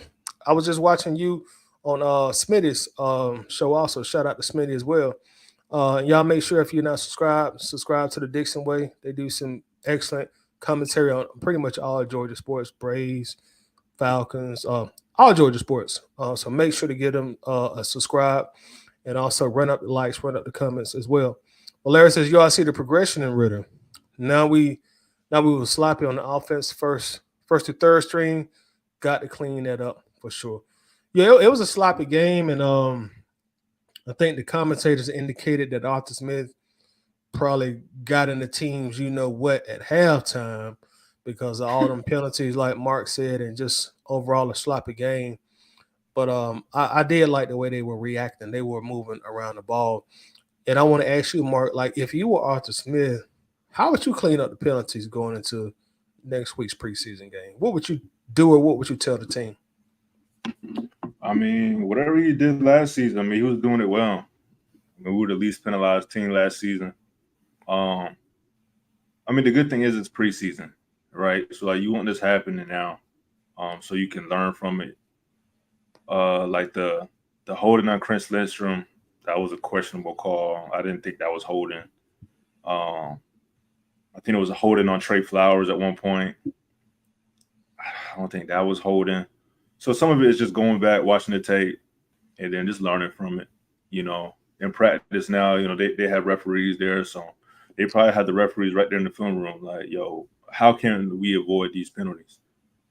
I was just watching you on Smitty's show also. Shout out to Smitty as well. Y'all make sure if you're not subscribe to the Dixon Way. They do some excellent commentary on pretty much all Georgia sports, Braves, Falcons, all Georgia sports. So make sure to give them a subscribe and also run up the likes, run up the comments as well. Well, Larry says, y'all see the progression in Ridder. Now we were sloppy on the offense first to third string. Got to clean that up for sure. Yeah, it was a sloppy game, and I think the commentators indicated that Arthur Smith probably got in the teams, you know what, at halftime because of all them penalties, like Mark said, and just overall a sloppy game. But I did like the way they were reacting. They were moving around the ball. And I want to ask you, Mark, like if you were Arthur Smith, how would you clean up the penalties going into next week's preseason game? What would you do or what would you tell the team? I mean, whatever he did last season, I mean, he was doing it well. I mean, we were the least penalized team last season. I mean, the good thing is it's preseason, right? So, like, you want this happening now so you can learn from it. Like the holding on Chris Lindstrom, that was a questionable call. I didn't think that was holding. I think it was a holding on Trey Flowers at one point. I don't think that was holding. So some of it is just going back, watching the tape, and then just learning from it. You know, in practice now, you know, they have referees there, so they probably have the referees right there in the film room. Like, yo, how can we avoid these penalties?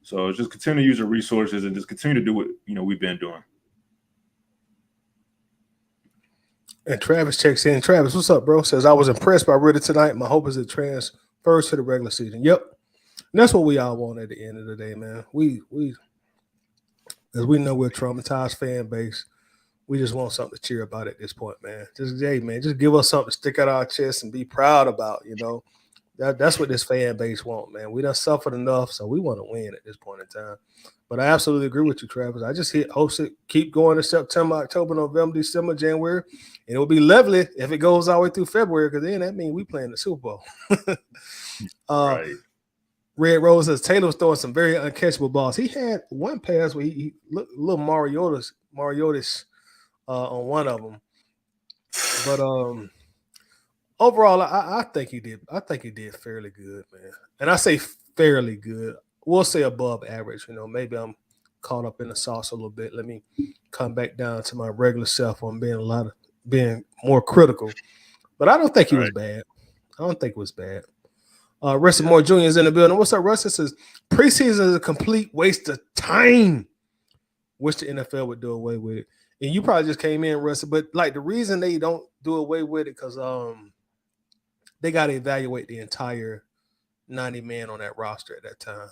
So just continue to use your resources and just continue to do what, you know, we've been doing. And Travis checks in. Travis, what's up, bro? Says, I was impressed by Ridder tonight. My hope is it transfers to the regular season. Yep. And that's what we all want at the end of the day, man. We as we know, we're a traumatized fan base. We just want something to cheer about at this point, man. Just, hey, man, just give us something to stick out our chest and be proud about, you know. That's what this fan base want, man. We done suffered enough, so we want to win at this point in time. But I absolutely agree with you, Travis. I just hopes it keep going to September, October, November, December, January. And it'll be lovely if it goes all the way through February, because then that means we playing the Super Bowl. Right. Red Rose says Taylor was throwing some very uncatchable balls. He had one pass where he looked a little Mariotis on one of them. But overall, I think he did. I think he did fairly good, man. And I say fairly good. We'll say above average. Maybe I'm caught up in the sauce a little bit. Let me come back down to my regular self on being more critical. But I don't think he was bad. I don't think it was bad. Rusty Moore Jr. is in the building. What's up, Rusty? Says preseason is a complete waste of time. Wish the NFL would do away with it. And you probably just came in, Rusty. But like the reason they don't do away with it because they got to evaluate the entire 90 man on that roster at that time.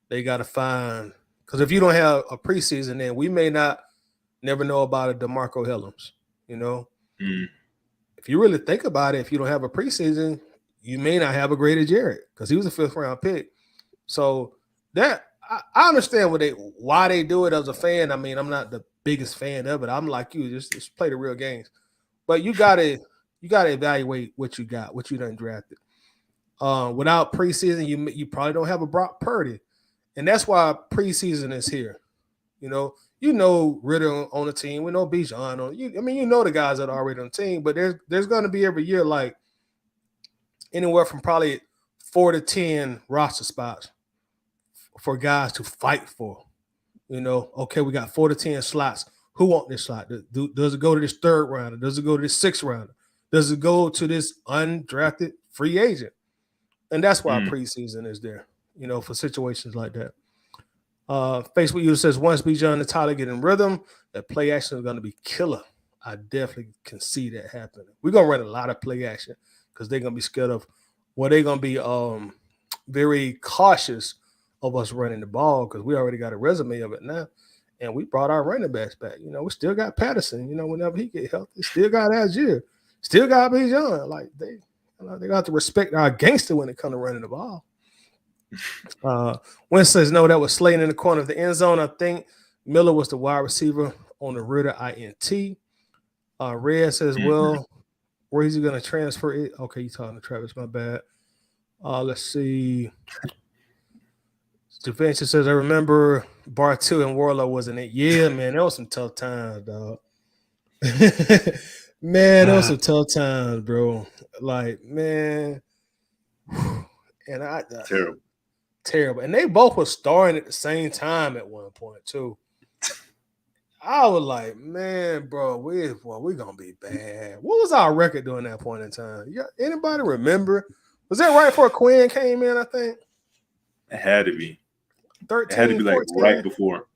They got to find because if you don't have a preseason, then we may never know about a DeMarco Hellams. If you really think about it, if you don't have a preseason, you may not have a Grady Jarrett because he was a 5th round pick. So that I understand why they do it as a fan. I mean, I'm not the biggest fan of it. I'm like you, just play the real games. But you gotta evaluate what you got, what you done drafted. Without preseason, you probably don't have a Brock Purdy, and that's why preseason is here. Ridder on the team. We know Bijan on. You know the guys that are already on the team, but there's going to be every year like anywhere from probably 4 to 10 roster spots for guys to fight for. Okay, we got 4 to 10 slots. Who want this slot? Does it go to this 3rd rounder? Does it go to this 6th rounder? Does it go to this undrafted free agent? And that's why preseason is there, for situations like that. Facebook user says once Bijan and Tyler get in rhythm, that play action is going to be killer. I definitely can see that happening. We're going to run a lot of play action because they're going to be scared of they're going to be very cautious of us running the ball because we already got a resume of it now. And we brought our running backs back. We still got Patterson, whenever he get healthy. Still got Algier. Still got Bijan. Like, they got to respect our gangster when it comes to running the ball. Wentz says, no, that was Slayton in the corner of the end zone. I think Miller was the wide receiver on the Ridder INT. Red says, well, where is he going to transfer it? Okay, you talking to Travis, my bad. Let's see. Javanci says, I remember Bartu and Warlow wasn't it. Yeah, man, that was some tough times, dog. Man, that was some tough times, bro. Like, man. And terrible. And they both were starting at the same time at one point, too. I was like, man, bro, we're going to be bad. What was our record during that point in time? Anybody remember? Was that right before Quinn came in, I think? It had to be. 13, it had to be 14. Like right before.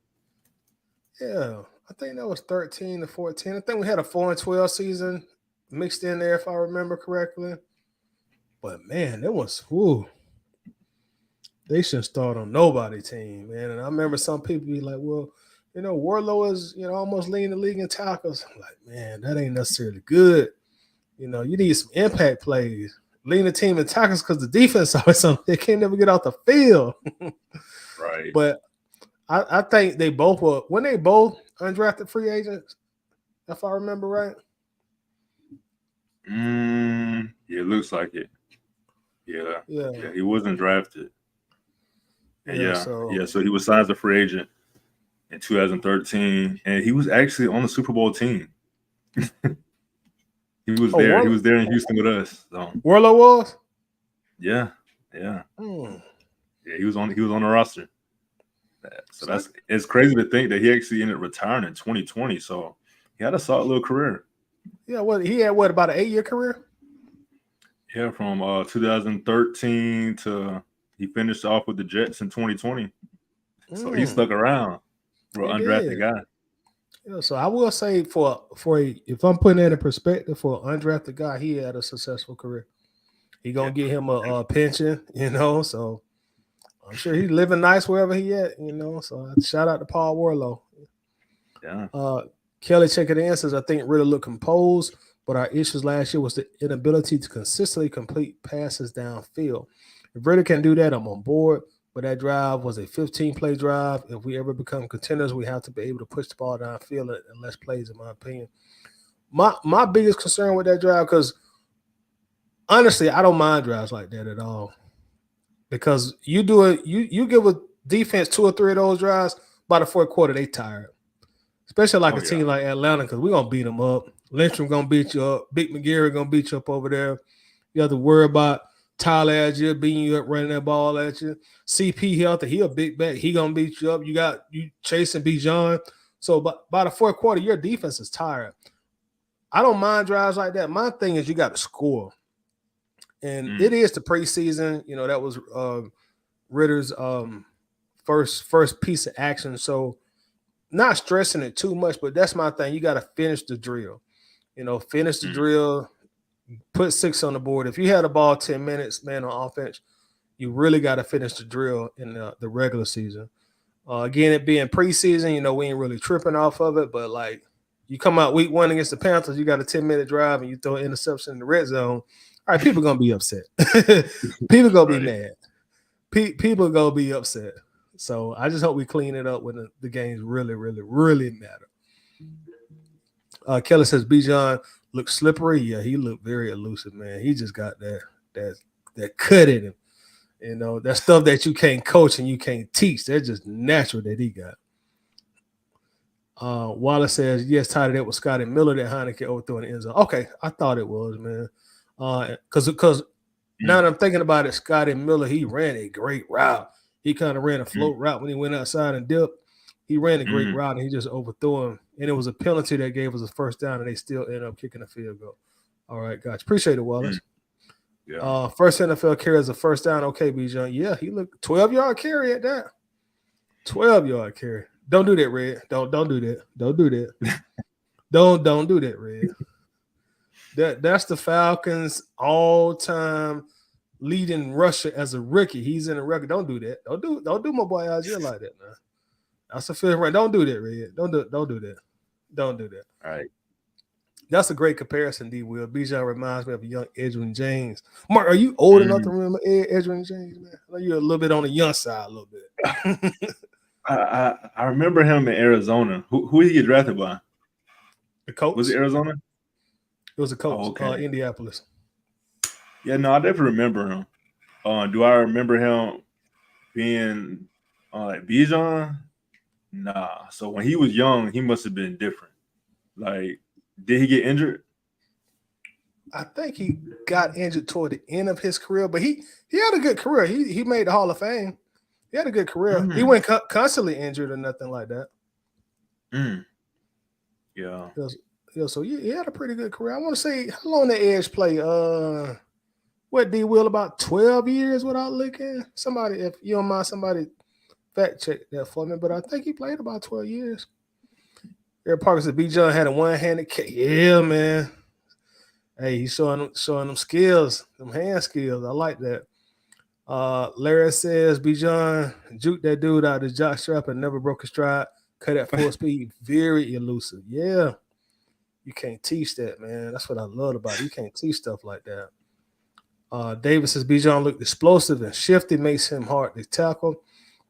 Yeah, I think that was 13 to 14. I think we had a 4-12 season mixed in there, if I remember correctly. But, man, it was, they shouldn't start on nobody's team, man. And I remember some people be like, well, Warlow is, almost leading the league in tackles. I'm like, man, that ain't necessarily good. You need some impact plays. Leading the team in tackles because the defense always something. They can't never get off the field. Right. But I think they both were, when they both undrafted free agents, if I remember right. Yeah, it looks like it. Yeah, he wasn't drafted. And so he was signed as a free agent in 2013, and he was actually on the Super Bowl team. He was there. He was there in Houston with us. So. Warlow was? Yeah. Yeah, he was on the roster. So it's crazy to think that he actually ended up retiring in 2020. So he had a solid little career. Yeah, he had about an 8-year career? Yeah, from 2013 to he finished off with the Jets in 2020. So he stuck around for an undrafted guy. Yeah, so I will say if I'm putting that in perspective, for an undrafted guy, he had a successful career. He gonna get him a pension, so I'm sure he's living nice wherever he at, So shout out to Paul Warlow. Yeah. Kelly checking the answers. I think Ridder looked composed, but our issues last year was the inability to consistently complete passes downfield. If Ridder can do that, I'm on board. but that drive was a 15-play drive. If we ever become contenders, we have to be able to push the ball downfield in less plays, in my opinion. My biggest concern with that drive, because honestly, I don't mind drives like that at all. Because you do it, you give a defense 2 or 3 of those drives, by the fourth quarter, they tired. Especially like a team like Atlanta, because we're going to beat them up. Lindstrom going to beat you up. Big McGarry going to beat you up over there. You have to worry about Tyler Algier beating you up, running that ball at you. CP healthy, he a big back. He going to beat you up. You got you chasing Bijan. So by the fourth quarter, your defense is tired. I don't mind drives like that. My thing is you got to score. And it is the preseason. You know, that was Ridder's first piece of action. So not stressing it too much, but that's my thing. You got to finish the drill. You know, finish the drill, put 6 on the board. If you had a ball 10 minutes, man, on offense, you really got to finish the drill in the regular season. Again, it being preseason, you know, we ain't really tripping off of it, but like you come out week 1 against the Panthers, you got a 10-minute drive and you throw an interception in the red zone. All right, people going to be upset. People going to be mad. People going to be upset. So I just hope we clean it up when the games really, really, really matter. Kelly says Bijan looks slippery. Yeah, he looked very elusive, man. He just got that cut in him. You know, that stuff that you can't coach and you can't teach. That's just natural that he got. Wallace says, yes, tied it up with Scotty Miller that Heineke overthrew in the end zone. Okay, I thought it was, man. Because now that I'm thinking about it, Scotty Miller, he ran a great route. He kind of ran a float route when he went outside and dipped. He ran a great route, and he just overthrew him. And it was a penalty that gave us a first down, and they still ended up kicking a field goal. All right, gotcha. Appreciate it, Wallace. Yeah. First NFL carry as a first down. Okay, Bijan. Yeah, he looked 12-yard carry at that. 12-yard carry. Don't do that, Red. Don't do that. Don't do that. don't do that, Red. That's the Falcons' all-time leading rusher as a rookie. He's in a record. Don't do that. Don't do my boy Algier like that, man. That's a fifth round. Don't do that, Red. Don't do that. Don't do that. All right. That's a great comparison, D. Will. Bijan reminds me of a young Edwin James. Mark, are you old enough to remember Edwin James, man? I know you're a little bit on the young side, a little bit. I remember him in Arizona. Who did he get drafted by? The coach. Was it Arizona? It was a coach. Indianapolis. Yeah, no, I definitely remember him. Do I remember him being like Bijan? Nah. So when he was young, he must have been different. Like, did he get injured? I think he got injured toward the end of his career, but he had a good career. He made the Hall of Fame. He had a good career. He wasn't constantly injured or nothing like that. Yeah. So he had a pretty good career. I want to say, how long did Edge play? What, D. Will, about 12 years without looking? Somebody, if you don't mind, somebody fact check that for me. But I think he played about 12 years. Eric Parker said Bijan had a one-handed kick. Yeah, man. Hey, he's showing them skills, them hand skills. I like that. Larry says Bijan juked that dude out of the jock strap and never broke his stride. Cut at full speed. Very elusive. Yeah. You can't teach that, man. That's what I love about it. You can't teach stuff like that. Davis says Bijan looked explosive and shifty, makes him hard to tackle.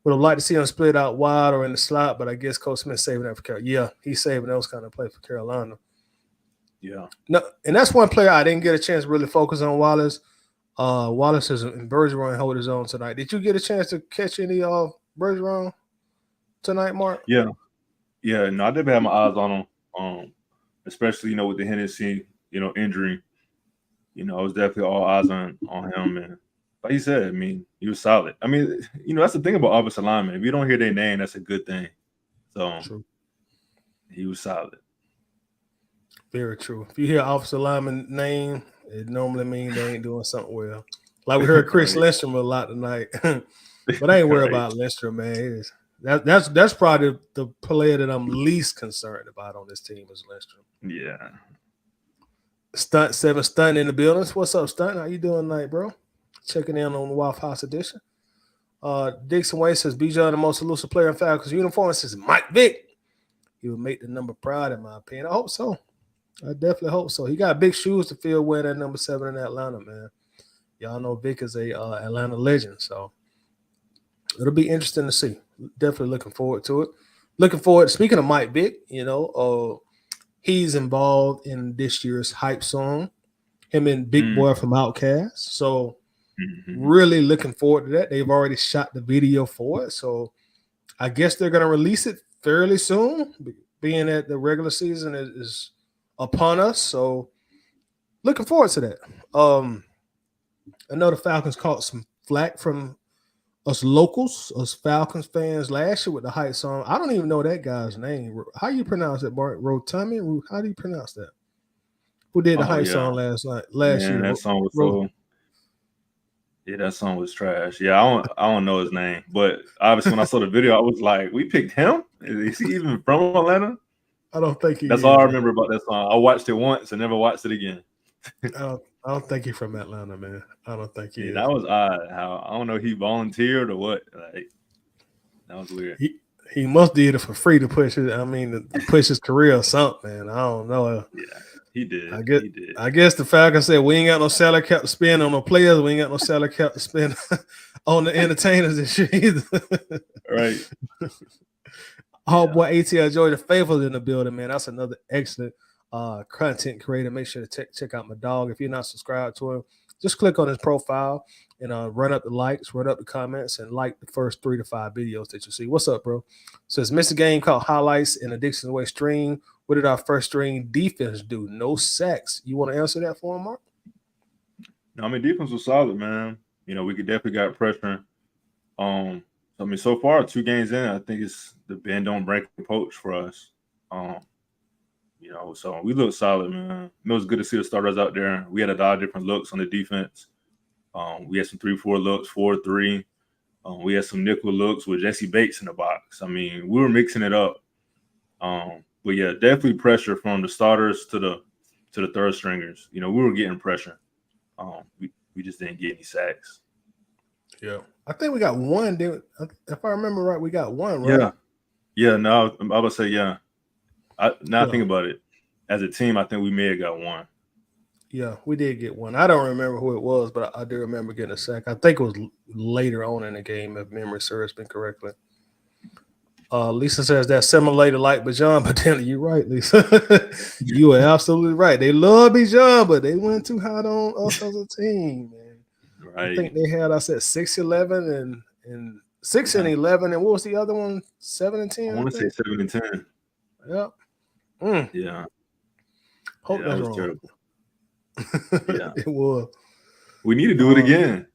Would have liked to see him split out wide or in the slot, but I guess Coach Smith saving that for Carolina. Yeah, he's saving those kind of play for Carolina. Yeah. No, and that's one player I didn't get a chance to really focus on, Wallace. Wallace is in Bergeron hold his own tonight. Did you get a chance to catch any Bergeron tonight, Mark? Yeah. Yeah, no, I did have my eyes on him. Especially, with the Hennessy, injury. I was definitely all eyes on him. And like you said, I mean, he was solid. I mean, that's the thing about offensive linemen. If you don't hear their name, that's a good thing. So True. He was solid. Very true. If you hear offensive lineman name, it normally means they ain't doing something well. Like we heard Chris Lindstrom a lot tonight. But I ain't worried about Lindstrom, man. That's probably the player that I'm least concerned about on this team is Lindstrom. Yeah. Stunt in the buildings. What's up, Stunt? How you doing tonight, bro? Checking in on the Waffle House edition. Dixon Way says Bijan the most elusive player in Falcons uniform. Says Mike Vick. He would make the number proud, in my opinion. I hope so. I definitely hope so. He got big shoes to fill wearing that number 7 in Atlanta, man. Y'all know Vick is a Atlanta legend. So It'll be interesting to see. Definitely looking forward to it. Looking forward. Speaking of Mike Vick, he's involved in this year's hype song. Him and Big Mm, Boy from Outkast. So mhm. really looking forward to that. They've already shot the video for it, so I guess they're going to release it fairly soon, being that the regular season is upon us. So looking forward to that. I know the Falcons caught some flack from us locals, us Falcons fans last year with the hype song. I don't even know that guy's name. How you pronounce it, Bart? Rotami? How do you pronounce that? Who did the Oh hype yeah, song last man, year? that song was so. Yeah, that song was trash. Yeah, I don't know his name, but obviously when I saw the video, I was like, "We picked him? Is he even from Atlanta?" I don't think he That's all I is, man. remember about that song. I watched it once and never watched it again. I don't think he's from Atlanta, man. I don't think he Yeah, is. that was odd. How I don't know he volunteered or what. Like that was weird. He must did it for free to push it. I mean, to push his career or something, man. I don't know. Yeah, he did. I guess He did. I guess the Falcons said we ain't got no salary cap to spend on no players. We ain't got no salary cap to spend on the entertainers this year either. Right. Oh Yeah. boy, ATL Georgia Faithful in the building, man. That's another excellent content creator. Make sure to check out my dog. If you're not subscribed to him, just click on his profile and run up the likes, run up the comments, and like the first 3 to 5 videos that you see. What's up, bro? Says missed a game called highlights in a Dixon Way stream. What did our first string defense do? No sacks. You want to answer that for him, Mark? No, I mean defense was solid, man. We could definitely got pressure. I mean, so far 2 games in, I think it's the bend don't break approach for us. Um, so we look solid, man. It was good to see the starters out there. We had a lot of different looks on the defense. We had some 3-4 looks, 4-3. We had some nickel looks with Jesse Bates in the box. I mean, we were mixing it up. But yeah, definitely pressure from the starters to the third stringers. We were getting pressure. We just didn't get any sacks. Yeah. I think we got one. If I remember right, we got one, right? Yeah. Yeah, no, I would say yeah. I Yeah. think about it. As a team, I think we may have got one. Yeah, we did get one. I don't remember who it was, but I do remember getting a sack. I think it was later on in the game, if memory serves me correctly. Lisa says that similar to like Bijan, but then you're right, Lisa. You are absolutely right. They love Bijan, but they went too hot on us as a team, man. I Right. think they had us at 6-11 and 6 and Yeah. 11, and what was the other one? 7 and 10. I want to say 7-10. Yep. Yeah. Hope That that's was wrong. terrible. Yeah. It was. We need to do it again.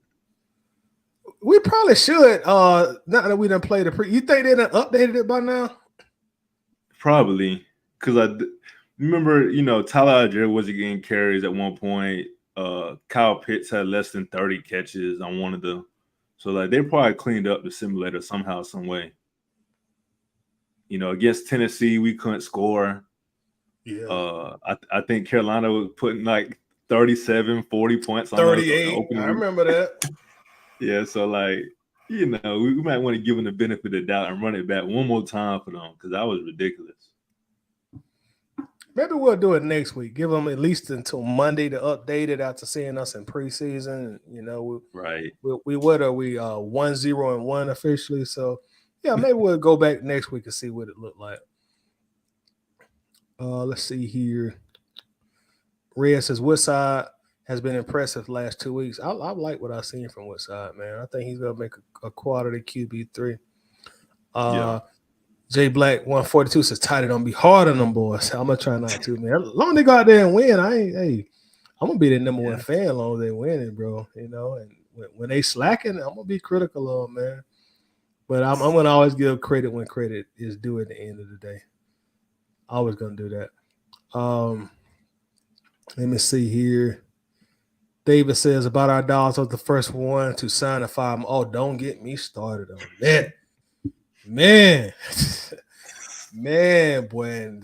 We probably should. Now that we done played you think they done updated it by now? Probably. Because remember, Tyler Algier wasn't getting carries at one point. Kyle Pitts had less than 30 catches on one of them. So, they probably cleaned up the simulator somehow, some way. Against Tennessee, we couldn't score. Yeah. I think Carolina was putting 37, 40 points on 38. I remember that. Yeah, so we might want to give them the benefit of the doubt and run it back one more time for them because that was ridiculous. Maybe we'll do it next week. Give them at least until Monday to update it after seeing us in preseason. Right. We 1-0-1 officially. So yeah, maybe we'll go back next week and see what it looked like. Let's see here. Red says Woodside has been impressive the last 2 weeks. I like what I've seen from Woodside, man. I think he's gonna make a quality QB3. Jay Black 142 says tight don't be hard on them boys. I'm gonna try not to, man. As long as they go out there and win, I'm gonna be the number one fan as long as they winning, bro. And when they slacking, I'm gonna be critical of them, man. But I'm gonna always give credit when credit is due at the end of the day. Always gonna do that. Let me see here. David says about our dogs was the first one to sign a 5. Oh, don't get me started on that. Man, boy.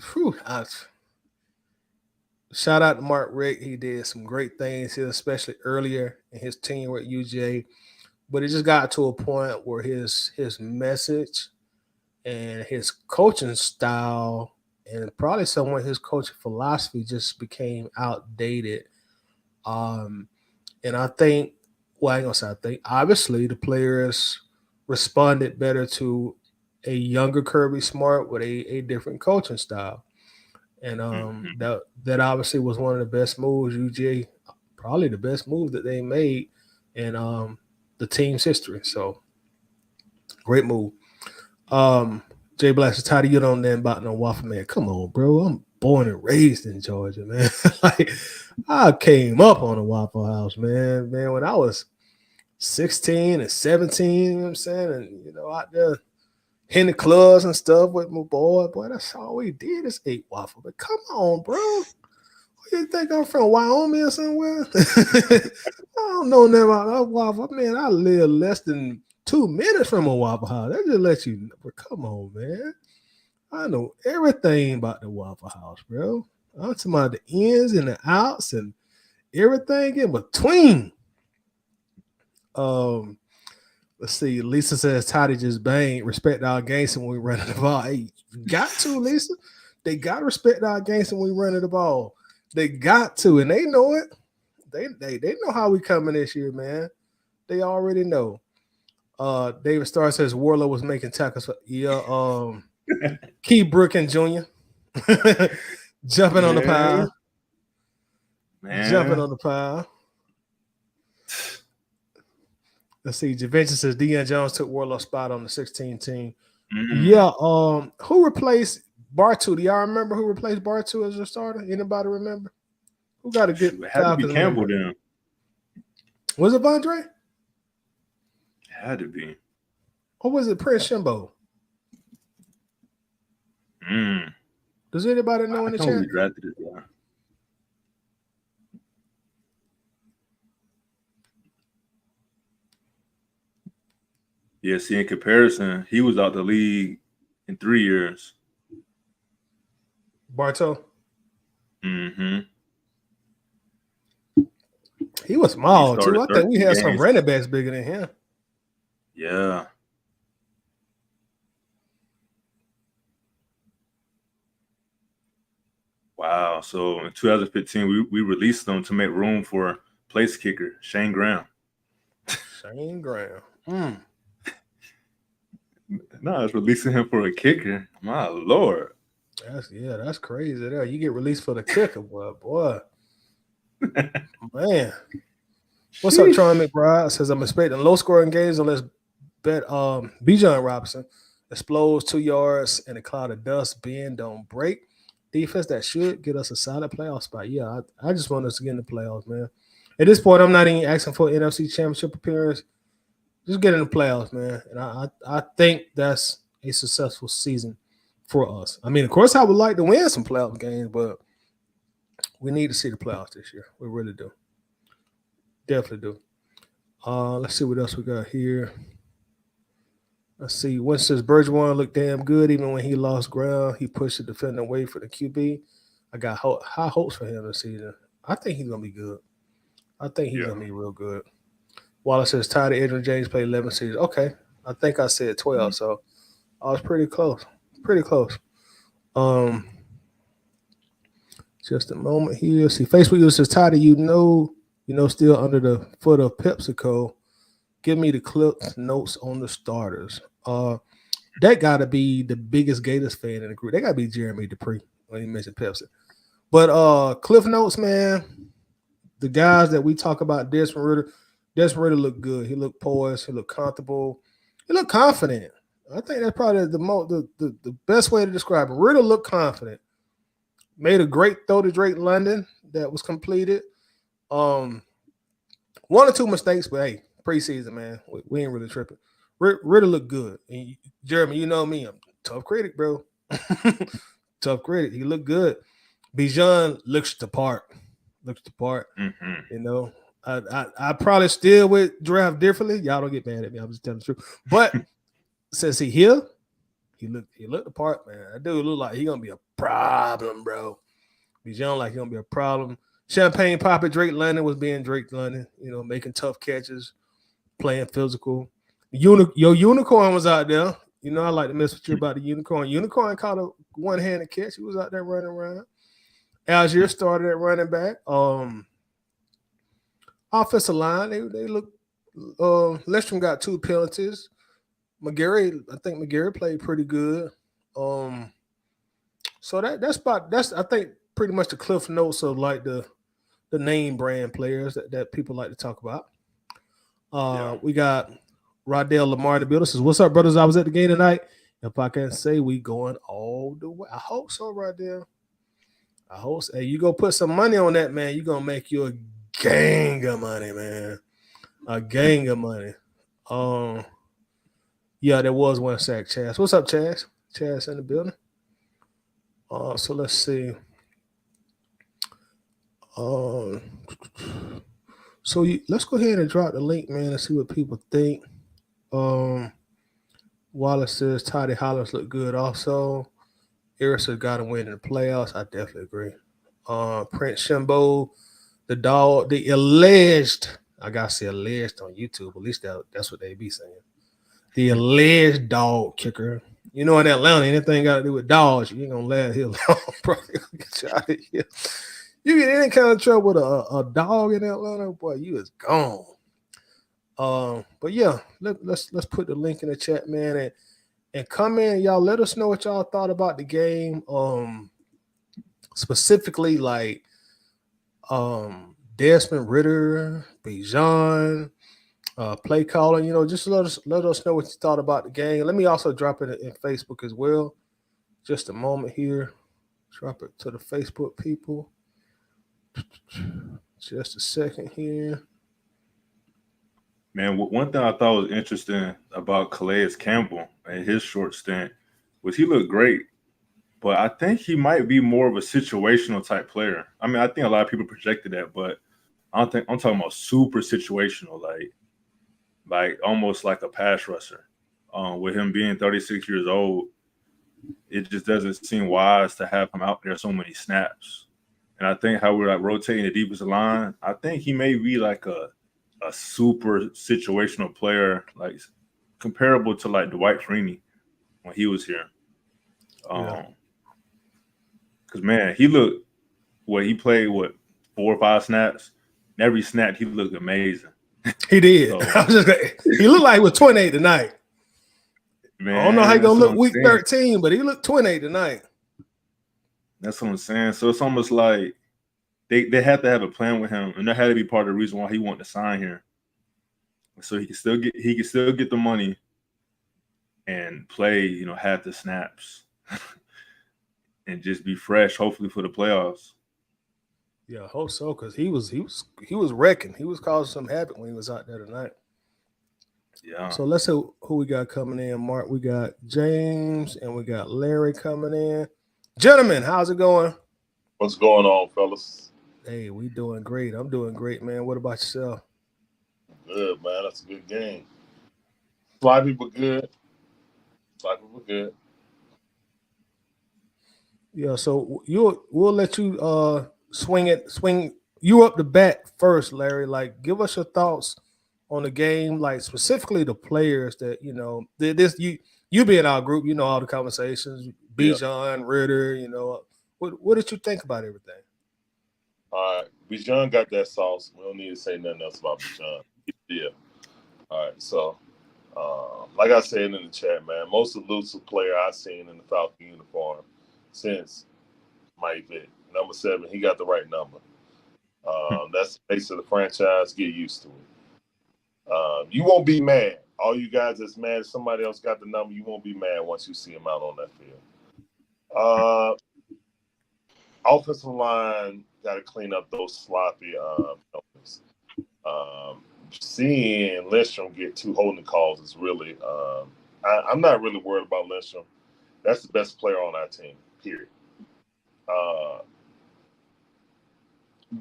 Shout out to Mark Rick. He did some great things here, especially earlier in his tenure at UJ. But it just got to a point where his message and his coaching style and probably somewhat his coaching philosophy just became outdated. And I think, well, I ain't gonna say I think, obviously the players responded better to a younger Kirby Smart with a different coaching style. And Mhm. that obviously was one of the best moves, UJ, probably the best move that they made in the team's history. So great move. Um, Jay Black says, "How do you don't know about no Waffle Man? Come on, bro. I'm born and raised in Georgia, man. Like I came up on a Waffle House, man. Man, when I was 16 and 17, you know what I'm saying? And out there in the clubs and stuff with my boy, that's all we did is eat waffle. But come on, bro. You think I'm from Wyoming or somewhere? I don't know nothing about that waffle. Man, I live less than 2 minutes from a Waffle House. That just let you know. But come on, man. I know everything about the Waffle House, bro. I'm talking about the ins and the outs and everything in between. Um, let's see. Lisa says Toddy just bang. Respect our gangster when we run the ball. Hey, you got to, Lisa. They got to respect our gangster when we run the ball. They got to, and they know it. They know how we coming this year, man. They already know. David Starr says Warlow was making tackles for Key Brook and Jr. jumping on the Man, pile. Jumping man. on the pile. Let's see. Javentus says Deion Jones took Warlow's spot on the 16 team. Mm. Yeah. Who replaced Bartu? Do y'all remember who replaced Bartu as a starter? Anybody remember? Who got a good Shoot, it had to be Falcons Campbell memory? then. Was it Vondre? It had to be. Or was it Prince Shimbo? Mm. Does anybody know I in the can't chat? believe we drafted this guy. Yeah, see, in comparison, he was out the league in 3 years. Bartow? Mm-hmm. He was He small too. started I think we 13 had some games. running backs bigger than him. Yeah. Wow. So in 2015, we released him to make room for place kicker Shane Graham. Shane Graham. No, it's releasing him for a kicker. My lord. That's crazy. There, you get released for the kicker, boy. Man. What's up, Troy Sheesh. McBride? Says I'm expecting low scoring games unless bet Bijan Robinson explodes 2 yards in a cloud of dust, bend, don't break. Defense that should get us a solid playoff spot. Yeah, I just want us to get in the playoffs, man. At this point, I'm not even asking for NFC championship appearance. Just get in the playoffs, man. And I think that's a successful season for us. I mean, of course, I would like to win some playoff games, but we need to see the playoffs this year. We really do. Definitely do. Let's see what else we got here. Let's see. Winston's Bergeron looked damn good even when he lost ground. He pushed the defender away for the QB. I got high hopes for him this season. I think he's gonna be good. I think he's Yeah. gonna be real good. Wallace says Tyler Edwin James played 11 seasons. Okay, I think I said 12, so I was pretty close. Pretty close. Um, just a moment here. See, Facebook user says Tyler, still under the foot of PepsiCo. Give me the clip notes on the starters. That got to be the biggest Gators fan in the group. They got to be Jeremy Dupree when he mentioned Pepsi. But Cliff Notes, man, the guys that we talk about, Desmond Ridder looked good. He looked poised. He looked comfortable. He looked confident. I think that's probably the best way to describe him. Ridder looked confident. Made a great throw to Drake London that was completed. One or two mistakes, but hey, preseason, man, we ain't really tripping. Ridder looked good. And Jeremy, you know me, I'm a tough critic, bro. Tough critic. He looked good. Bijan looks the part. Looks the part. Mm-hmm. You know, I probably still would draft differently. Y'all don't get mad at me. I'm just telling the truth. But since he here, he looked the part, man. That dude look like he gonna be a problem, bro. Bijan like he gonna be a problem. Champagne Papa Drake London was being Drake London, making tough catches, playing physical. Your unicorn was out there. I like to mess with you about the unicorn. Unicorn caught a one-handed catch. He was out there running around. Algier started at running back. Offensive line, they look. Lestrom got 2 penalties. McGarry, I think McGarry played pretty good. So that's I think pretty much the cliff notes of like the name brand players that people like to talk about. Yeah. We got Rodell Lamar in the building. Says, "What's up, brothers? I was at the game tonight. If I can say we going all the way, I hope so, Rodell. I hope so. Hey, you go put some money on that, man. You gonna make you a gang of money, man. A gang of money. Um, yeah, there was one sack, Chaz. What's up, Chaz? Chaz in the building. So let's see. Um, let's go ahead and drop the link, man, and see what people think. Um, Wallace says Toddy Hollers look good. Also, Erisa got to win in the playoffs. I definitely agree. Prince Shimbo, the dog, the alleged. I gotta say alleged on YouTube. At least that's what they be saying. The alleged dog kicker. You know, in Atlanta, anything got to do with dogs, you ain't gonna let him alone, bro. Get you out of here. You get any kind of trouble with a dog in Atlanta, boy, you is gone. But yeah, let's put the link in the chat, man, and come in, y'all. Let us know what y'all thought about the game. Specifically like Desmond Ridder, Bijan, play calling. You know, just let us know what you thought about the game. Let me also drop it in Facebook as well. Just a moment here. Drop it to the Facebook people. Just a second here. Man, one thing I thought was interesting about Calais Campbell and his short stint was he looked great, but I think he might be more of a situational type player. I mean, I think a lot of people projected that, but I don't think I'm talking about super situational, like almost like a pass rusher. With him being 36 years old, it just doesn't seem wise to have him out there so many snaps. And I think how we're like rotating the defensive line, I think he may be like a super situational player, like comparable to like Dwight Freeney when he was here. Yeah. Because man, he looked he played 4 or 5 snaps. And every snap he looked amazing. He did. So He looked like he was 28 tonight. I don't know how he man, gonna that's what look I'm week saying. 13, but he looked 28 tonight. That's what I'm saying. So it's almost like they had to have a plan with him, and that had to be part of the reason why he wanted to sign here. So he can still get the money and play, half the snaps and just be fresh, hopefully for the playoffs. Yeah, I hope so, because he was wrecking. He was causing some havoc when he was out there tonight. Yeah. So let's see who we got coming in. Mark, we got James and we got Larry coming in. Gentlemen, how's it going? What's going on, fellas? Hey, we doing great. I'm doing great, man. What about yourself? Good, man. That's a good game. A lot of people good. A lot of people good. Yeah, so we'll let you swing you up the bat first, Larry. Like, give us your thoughts on the game, like specifically the players that you be in our group, you know all the conversations, Yeah. Bijan, Ridder, what did you think about everything? All right. Bijan got that sauce. We don't need to say nothing else about Bijan. Yeah. All right. So, like I said in the chat, man, most elusive player I've seen in the Falcon uniform since Mike Vick. Number 7, he got the right number. That's the face of the franchise. Get used to it. You won't be mad. All you guys that's mad if somebody else got the number, you won't be mad once you see him out on that field. Offensive line got to clean up those sloppy penalties. Seeing Lindstrom get 2 holding calls is really I'm not really worried about Lindstrom. That's the best player on our team, period.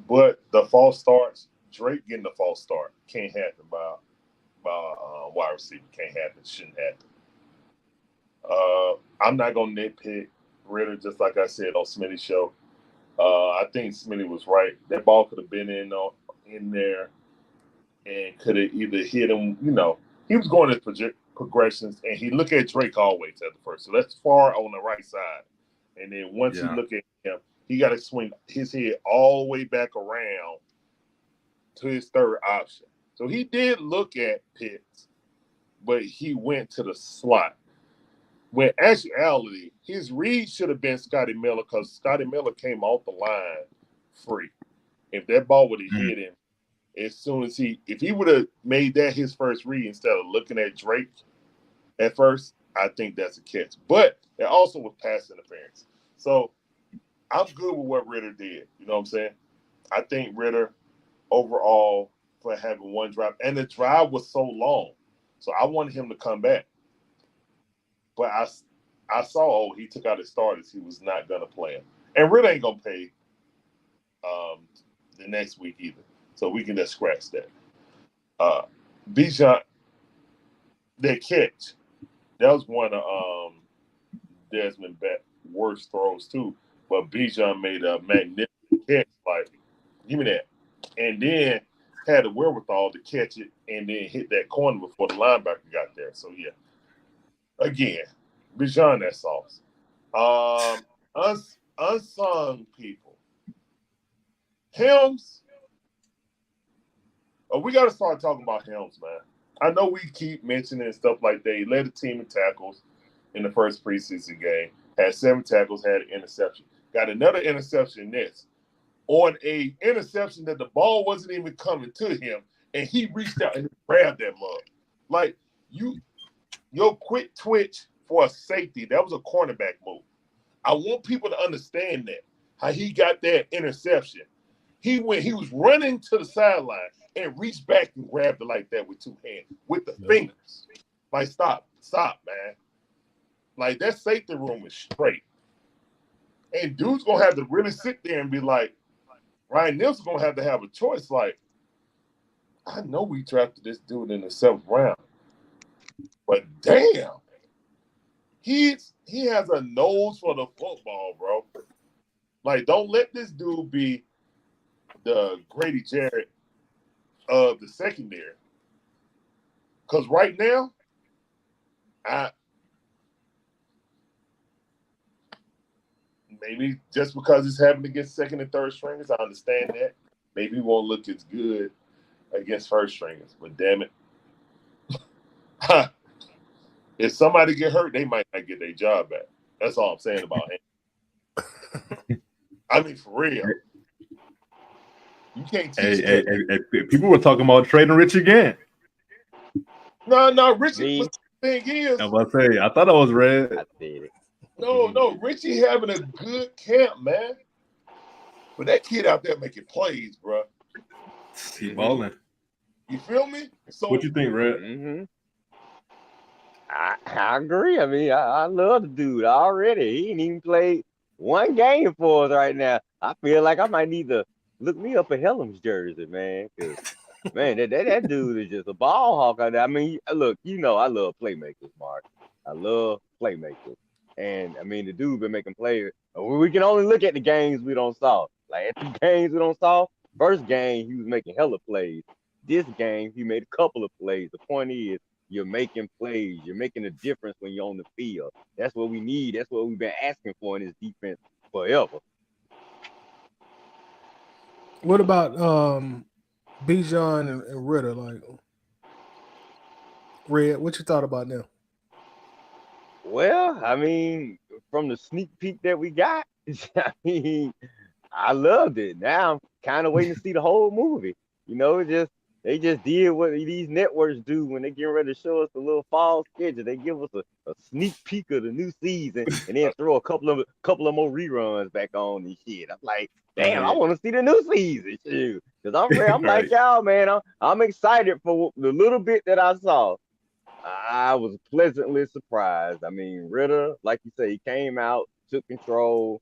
But the false starts, Drake getting the false start can't happen by wide receiver. Can't happen. Shouldn't happen. I'm not gonna nitpick Ridder, just like I said on Smitty's show. I think Smitty was right. That ball could have been in there and could have either hit him. He was going his progressions, and he looked at Drake always at the first. So that's far on the right side. And then once he look at him, he got to swing his head all the way back around to his third option. So he did look at Pitts, but he went to the slot. When actuality, his read should have been Scotty Miller because Scotty Miller came off the line free. If that ball would have hit him, as soon as if he would have made that his first read instead of looking at Drake at first, I think that's a catch. But it also was pass interference. So I'm good with what Ridder did. You know what I'm saying? I think Ridder overall for having one drive, and the drive was so long. So I wanted him to come back. But I saw, he took out his starters. He was not going to play him. And Ridder ain't going to play the next week either. So we can just scratch that. Bijan, that catch, that was one of Desmond's worst throws too. But Bijan made a magnificent catch. Like, give me that. And then had the wherewithal to catch it and then hit that corner before the linebacker got there. So, yeah. Again, Bijan, that sauce. Unsung people. Helms. We got to start talking about Helms, man. I know we keep mentioning stuff like that. He led the team in tackles in the first preseason game. Had 7 tackles, had an interception. Got another interception next. On a interception that the ball wasn't even coming to him, and he reached out and grabbed that mug. Like, your quick twitch for a safety, that was a cornerback move. I want people to understand that, how he got that interception. He was running to the sideline and reached back and grabbed it like that with 2 hands, with the fingers. Like, stop, man. Like, that safety room is straight. And dude's going to have to really sit there and be like, Ryan Nelson's going to have a choice. Like, I know we drafted this dude in the 7th round, but damn, he has a nose for the football, bro. Like, don't let this dude be the Grady Jarrett of the secondary. Because right now, maybe just because it's happening against second and third stringers, I understand that. Maybe he won't look as good against first stringers, but damn it. If somebody get hurt, they might not get their job back. That's all I'm saying about him. I mean, for real. You can't teach hey, people were talking about trading Rich again. No, Richie. The thing is, I was about to say, I thought I was red. I did it. No, Richie having a good camp, man. But that kid out there making plays, bro. He balling. You feel me? So what you think, Red? Mm-hmm. I agree. I mean, I love the dude already. He ain't even played one game for us right now. I feel like I might need to look me up a Helms jersey, man. Cause man, that dude is just a ball hawk out there. I mean, look, I love playmakers, Mark. I love playmakers. And I mean, the dude been making plays. We can only look at the games we don't saw. Like at the games we don't saw, first game he was making hella plays. This game he made a couple of plays. The point is, you're making plays. You're making a difference when you're on the field. That's what we need. That's what we've been asking for in this defense forever. What about Bijan and Ridder? Like, Red, what you thought about them? Well, I mean, from the sneak peek that we got, I mean, I loved it. Now I'm kind of waiting to see the whole movie. They just did what these networks do when they get ready to show us the little fall schedule. They give us a sneak peek of the new season and then throw a couple of more reruns back on and shit. I'm like, damn, I want to see the new season, too. Because I'm like y'all, man. I'm excited for the little bit that I saw. I was pleasantly surprised. I mean, Ridder, like you say, he came out, took control.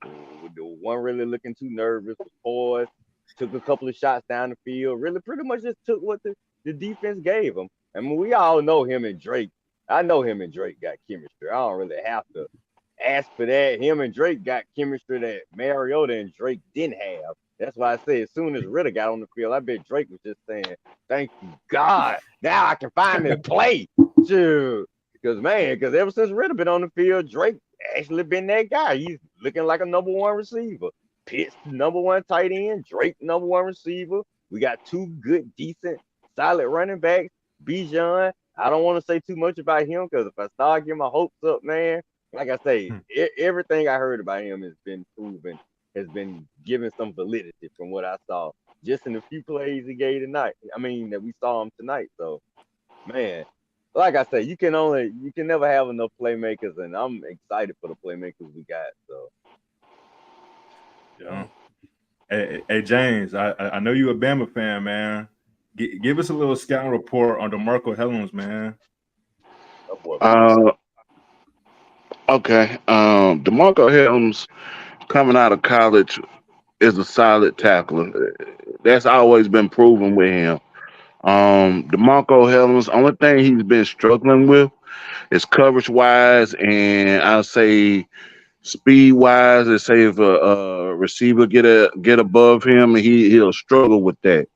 Wasn't really looking too nervous, was poised. Took a couple of shots down the field. Really pretty much just took what the defense gave him. I mean, we all know him and Drake. I know him and Drake got chemistry. I don't really have to ask for that. Him and Drake got chemistry that Mariota and Drake didn't have. That's why I say as soon as Ridder got on the field, I bet Drake was just saying, thank you, God. Now I can finally play. Shoot. Because ever since Ridder been on the field, Drake actually been that guy. He's looking like a number 1 receiver. Pitts, number 1 tight end. Drake, number 1 receiver. We got 2 good, decent, solid running backs. Bijan, I don't want to say too much about him because if I start getting my hopes up, man, like I say, everything I heard about him has been proven, has been given some validity from what I saw just in the few plays he gave tonight. I mean, that we saw him tonight. So, man, like I say, you can never have enough playmakers, and I'm excited for the playmakers we got. So, Yeah. Hey James, I know you're a Bama fan, man. Give us a little scouting report on DeMarco Hellams, man. Okay. DeMarco Helms coming out of college is a solid tackler. That's always been proven with him. DeMarco Helms, only thing he's been struggling with is coverage wise, and I'll say speed wise. Let's say if a receiver get above him, he'll struggle with that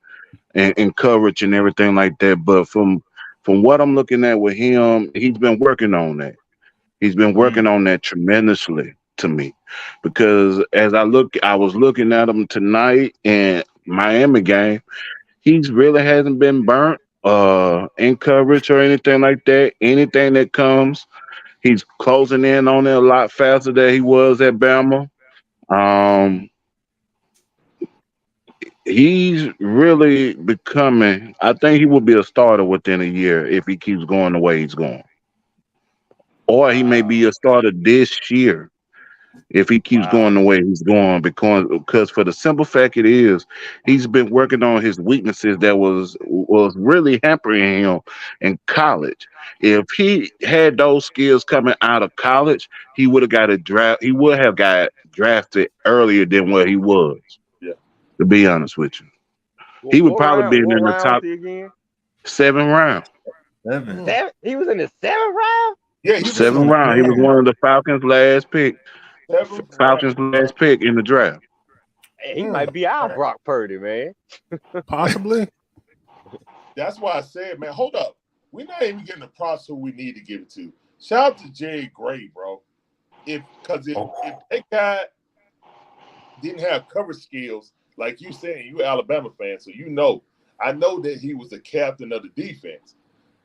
and coverage and everything like that. But from what I'm looking at with him, he's been working on that. He's been working on that tremendously to me, because as I was looking at him tonight in Miami game. He's really hasn't been burnt in coverage or anything like that. Anything that comes, he's closing in on it a lot faster than he was at Bama. Um, he's really becoming. I think he will be a starter within a year if he keeps going the way he's going, or he may be a starter this year if he keeps going the way he's going, because for the simple fact it is, he's been working on his weaknesses that was really hampering him in college. If he had those skills coming out of college, he would have got a draft. He would have got drafted earlier than what he was. Yeah. To be honest with you, he would probably be in what the round top was he again? 7th round. Seven? He was in the 7th round? Yeah, he was 7th round. He was one of the Falcons' last pick. Falcons' last pick in the draft. Hey, he might be our Brock Purdy, man. Possibly. That's why I said, man, hold up. We're not even getting the props who we need to give it to. Shout out to Jay Gray, bro. If that guy didn't have cover skills, like you saying, you Alabama fan, so you know. I know that he was the captain of the defense,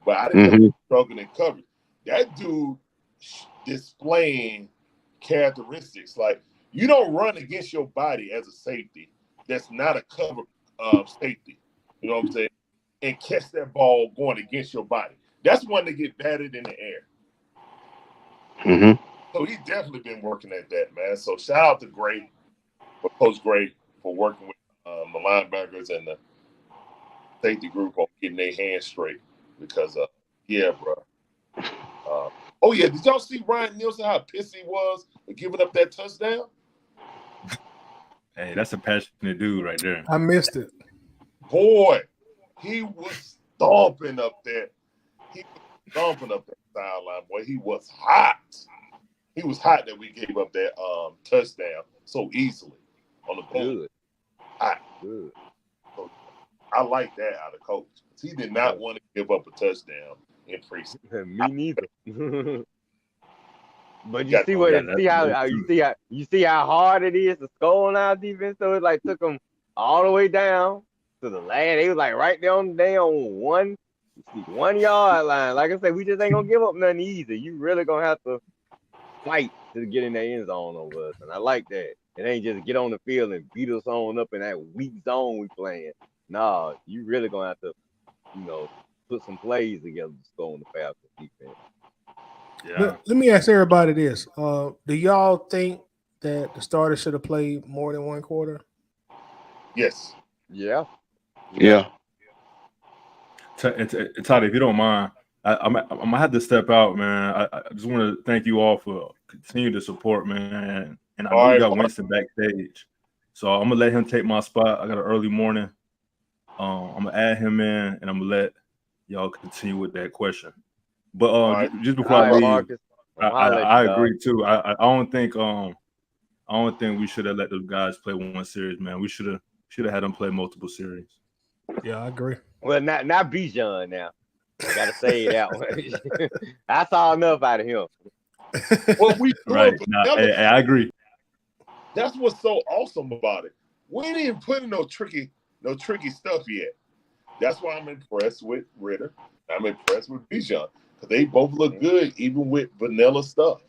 but I didn't know he was struggling in coverage. That dude displaying characteristics like you don't run against your body as a safety that's not a cover safety, you know what I'm saying, and catch that ball going against your body. That's one that get batted in the air. So he's definitely been working at that, man. So shout out to Coach Gray for working with the linebackers and the safety group on getting their hands straight, because yeah, bro. Oh, yeah. Did y'all see Ryan Nielsen, how pissed he was for giving up that touchdown? Hey, that's a passionate dude right there. I missed it. Boy, he was stomping up there. He was stomping up that sideline, boy. He was hot. He was hot that we gave up that touchdown so easily on the goal. Good. Hot. Good. So I like that out of coach. He did not want to give up a touchdown in preseason. Me neither. But you see how hard it is to score on our defense. So it like took them all the way down to the land. They was like right there on the 1 yard line. Like I said, we just ain't gonna give up nothing easy. You really gonna have to fight to get in the end zone over us, and I like that. It ain't just get on the field and beat us on up in that weak zone we playing. Nah, you really gonna have to, put some plays together to score on the Falcons defense. Yeah. Let me ask everybody this: do y'all think that the starter should have played more than one quarter? Yes. Yeah. Todd, if you don't mind, I'm gonna have to step out, man. I just want to thank you all for continuing to support, man. And I know we got Winston backstage, so I'm gonna let him take my spot. I got an early morning. I'm gonna add him in, and I'm gonna let y'all continue with that question. But just before I leave, Marcus, I agree too. I don't think we should have let those guys play one series, man. We should have had them play multiple series. Yeah, I agree. Well, not Bijan now. I gotta say that one. I saw enough out of him. Well, right. I agree. That's what's so awesome about it. We didn't put in no tricky stuff yet. That's why I'm impressed with Ridder. I'm impressed with Bijan because they both look good, even with vanilla stuff.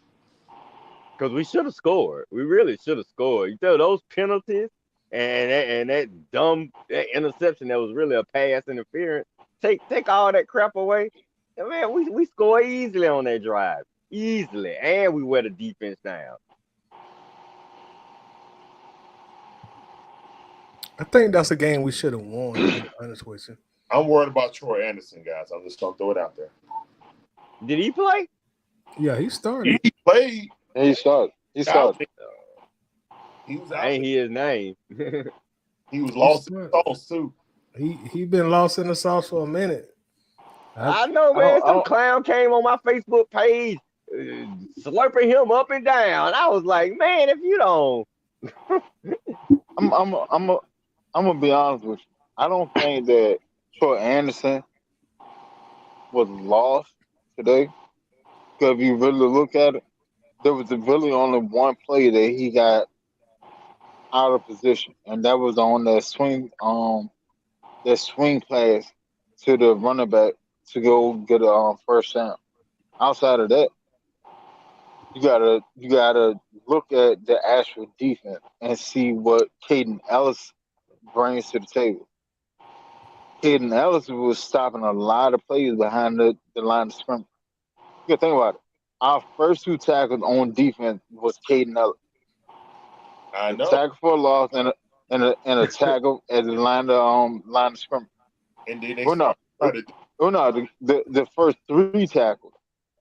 Because we should have scored. We really should have scored. You know, those penalties and that dumb interception that was really a pass interference. Take all that crap away. And man, we score easily on that drive. Easily. And we wear the defense down. I think that's a game we should have won, to be honest with you. I'm worried about Troy Anderson, guys. I'm just gonna throw it out there. Did he play? Yeah, he started. He played. He started. He started. He was out I ain't there. hear his name. He was lost in the sauce too. He been lost in the sauce for a minute. I know, man. I Some don't- clown came on my Facebook page, slurping him up and down. I was like, man, if you don't, I'm gonna be honest with you. I don't think that Troy Anderson was lost today. Because if you really look at it, there was really only one play that he got out of position, and that was on that swing pass to the running back to go get a first down. Outside of that, you gotta look at the actual defense and see what Caden Ellis brings to the table. Caden Ellis was stopping a lot of plays behind the line of scrimmage. You gotta think about it. Our first two tackles on defense was Caden Ellis. I A know. tackle for a loss and a tackle at the line of scrimmage. And then they Well, no, started. the first three tackles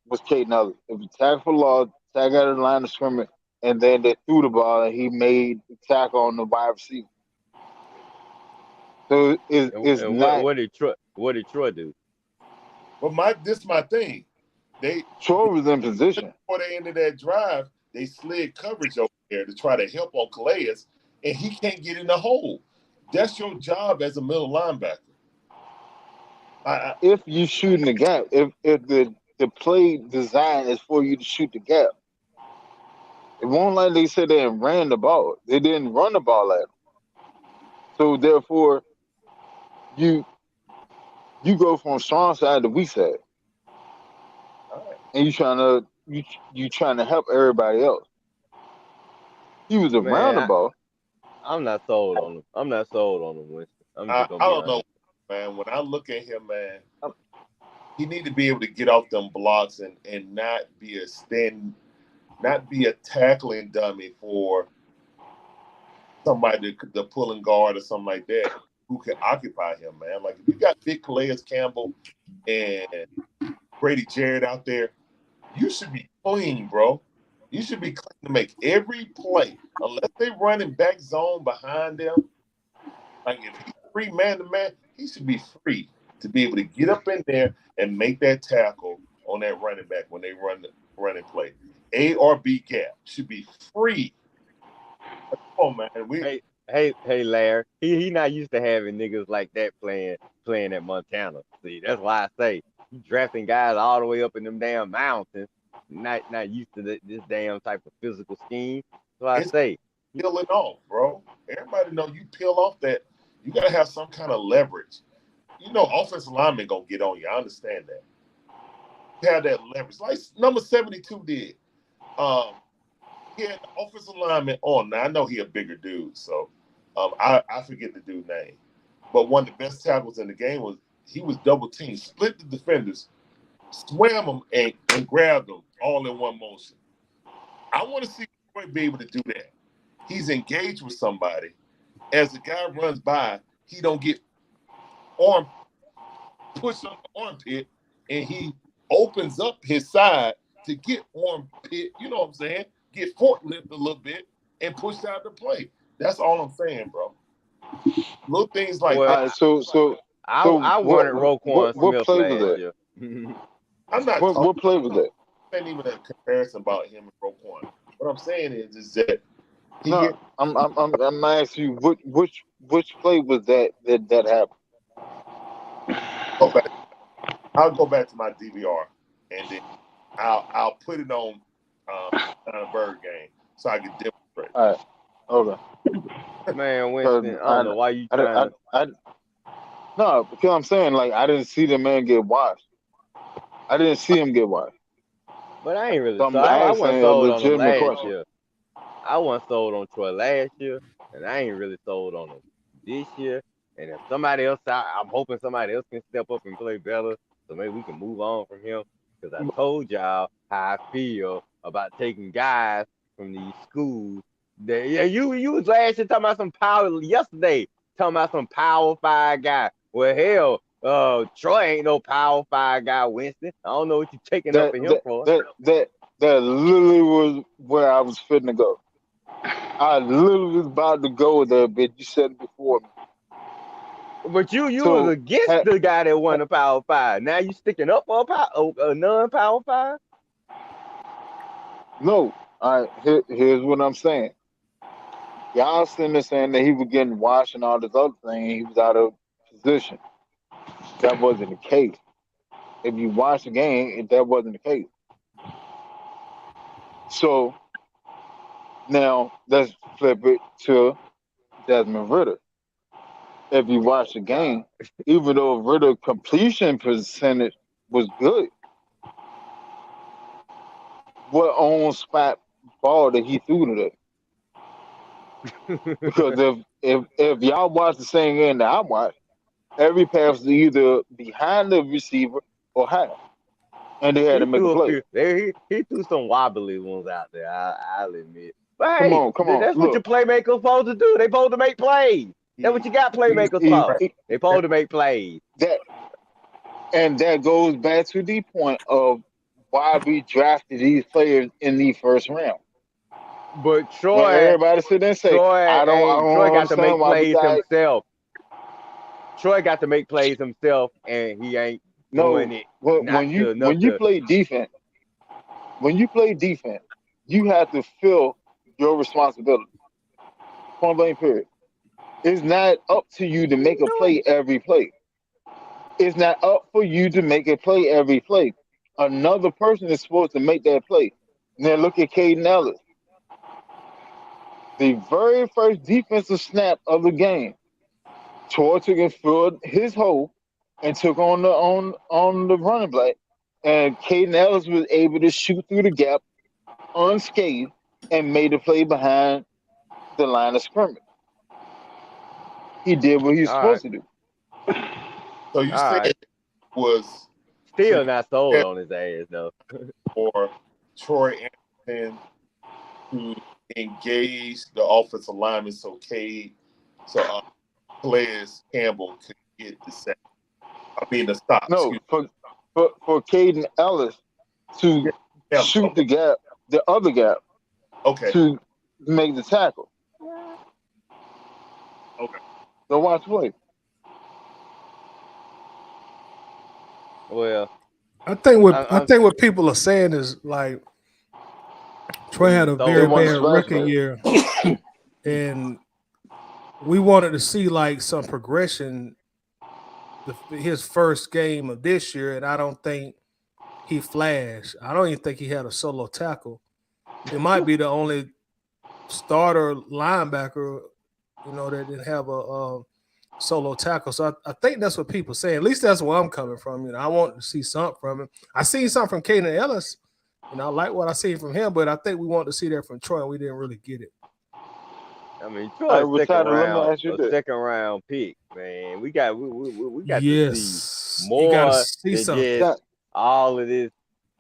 was Caden Ellis. It was a tackle for loss, tackle at the line of scrimmage, and then they threw the ball and he made the tackle on the wide receiver. So it's and not. what did Troy do? But this is my thing. They Troy was in position. before they ended that drive, they slid coverage over there to try to help on Calais, and he can't get in the hole. That's your job as a middle linebacker. If you shooting the gap, if the play design is for you to shoot the gap, it won't like they said they ran the ball. They didn't run the ball at them. So therefore, you go from strong side to weak side, and you trying to help everybody else. He was around the ball. I'm not sold on him. I'm not sold on him, Winston. I'm I just gonna be don't know, honest. man. When I look at him, man, he need to be able to get off them blocks and not be a tackling dummy for somebody to pull and guard or something like that who can occupy him, man. Like if you got big Calais Campbell and Brady Jarrett out there, you should be clean, bro. You should be clean to make every play. Unless they running back zone behind them, like if he's free man to man, he should be free to be able to get up in there and make that tackle on that running back when they run the running play. A or B gap should be free. Come on, man. Hey, Larry. He not used to having niggas like that playing at Montana. See, that's why I say he drafting guys all the way up in them damn mountains. Not used to this damn type of physical scheme. So I say peeling off, bro. Everybody know you peel off that. You gotta have some kind of leverage. You know, offensive linemen gonna get on you. I understand that. You have that leverage, like number 72 did. He had the offensive lineman on. Now I know he a bigger dude, so I forget the dude's name. But one of the best tackles in the game was he was double teamed, split the defenders, swam them and grabbed them all in one motion. I want to see Troy be able to do that. He's engaged with somebody. As the guy runs by, he don't get pushed on the armpit, and he opens up his side to get armpit, you know what I'm saying? Get forklift a little bit and push out the play. That's all I'm saying, bro. Little things like Well, that. I wanted Roquan what Smith play was last that? year. I'm not What play was that? ain't even a comparison about him and Roquan. What I'm saying is that he No, I'm asking you which play was that happened? go back. I'll go back to my DVR and then I'll put it on a bird game so I can demonstrate. All right, okay. Man, Winston, I don't know why you trying to. No, because I'm saying like I didn't see the man get washed. I didn't see him get washed. But I ain't really So sold. I'm I wasn't asking a sold on him legitimate last question. year. I wasn't sold on Troy last year, and I ain't really sold on him this year. And if somebody else, I'm hoping somebody else can step up and play better, so maybe we can move on from him. Because I told y'all how I feel about taking guys from these schools. Yeah, you was last year talking about some power. Yesterday talking about some Power 5 guy. Well, hell, Troy ain't no Power 5 guy, Winston. I don't know what you taking up That for him that for. that that that literally was where I was fitting to go. I literally was about to go there, but you said it before me. But you was So against the guy that won the Power 5. Now you sticking up for a non-Power 5? no, here's what I'm saying. Y'all sitting there saying that he was getting washed and all this other thing, he was out of position. That wasn't the case. If you watch the game, that wasn't the case. So now let's flip it to Desmond Ridder. If you watch the game, even though Ridder completion percentage was good, what on spot ball that he threw today? Because if y'all watch the same game that I watched, every pass was either behind the receiver or high, and they had He to make a threw a play. few. He threw some wobbly ones out there. I'll admit. But Come hey, on, that's what your look. playmakers supposed to do. They supposed to make plays. That's what you got playmakers for. They supposed to make plays. That goes back to the point of why we drafted these players in the first round. But When everybody sit there and say, I don't Troy got to make understand why we plays got himself. Troy got to make plays himself, and he ain't doing it. when you play defense, you have to feel your responsibility. Point blank period. It's not up to you to make a play every play. It's not up for you to make a play every play. Another person is supposed to make that play. Now look at Caden Ellis. The very first defensive snap of the game, Troy took and filled his hole and took on the running back, and Caden Ellis was able to shoot through the gap unscathed and made a play behind the line of scrimmage. He did what he was supposed to do. So you said was still not sold on his ass though. For Troy Anderson to engage the offensive lineman so Players Campbell could get the sack. I mean the stop. No, for Caden Ellis to shoot the gap, the other gap, to make the tackle. Okay. Go watch play. Well, I think what people are saying is like Troy had a very bad rookie year, and we wanted to see like some progression his first game of this year, and I don't think he flashed. I don't even think he had a solo tackle. He might be the only starter linebacker, that didn't have a solo tackle. So I think that's what people say. At least that's where I'm coming from. I want to see something from him. I seen something from Caden Ellis. I like what I seen from him, but I think we want to see that from Troy, and we didn't really get it. I mean, Troy's second round pick, man. We got to see more than just all of this.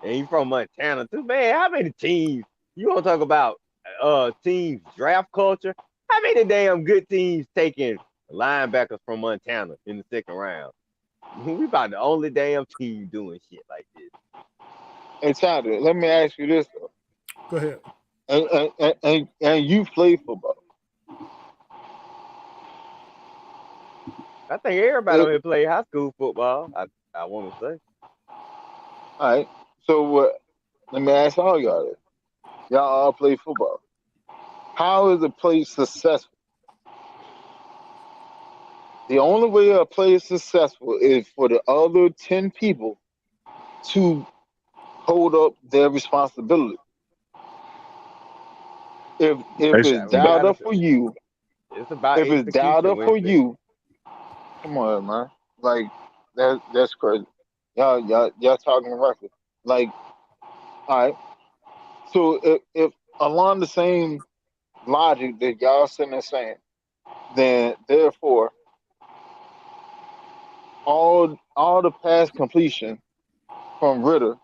And he's from Montana too, man. How many teams? You want to talk about teams draft culture? How many damn good teams taking linebackers from Montana in the second round? We about the only damn team doing shit like this. Hey, Tyler, let me ask you this though. Go ahead. And you play football. I think everybody on here play high school football. I want to say. All right. So let me ask all y'all this. Y'all all play football. How is a play successful? The only way a play is successful is for the other 10 people to hold up their responsibility. If it's dialed up for you, come on, man. Like that's crazy. Y'all talking record. Like, all right. So if along the same logic that y'all sitting there saying, then therefore all the pass completion from Ridder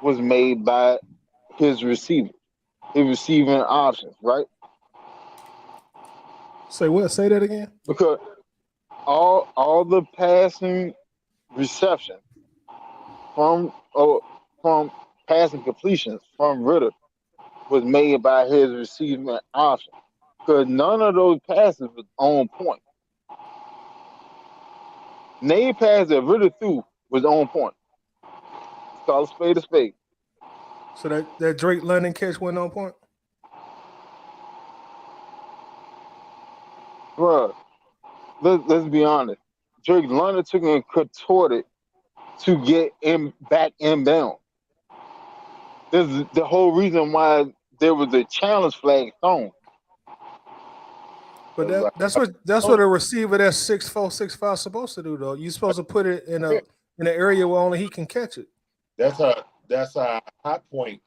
was made by his receiver, his receiving options, right? Say what? Say that again. Because all the passing reception from passing completions from Ridder was made by his receiving option. Because none of those passes was on point. Name pass that Ridder threw was on point. Call a spade a spade. So that Drake London catch went on point. Bruh, let's be honest. Drake London took and contorted to get back inbound. This is the whole reason why there was a challenge flag thrown. But that's what a receiver that's 6'4", 6'5" is supposed to do, though. You're supposed to put it in an area where only he can catch it. That's a high point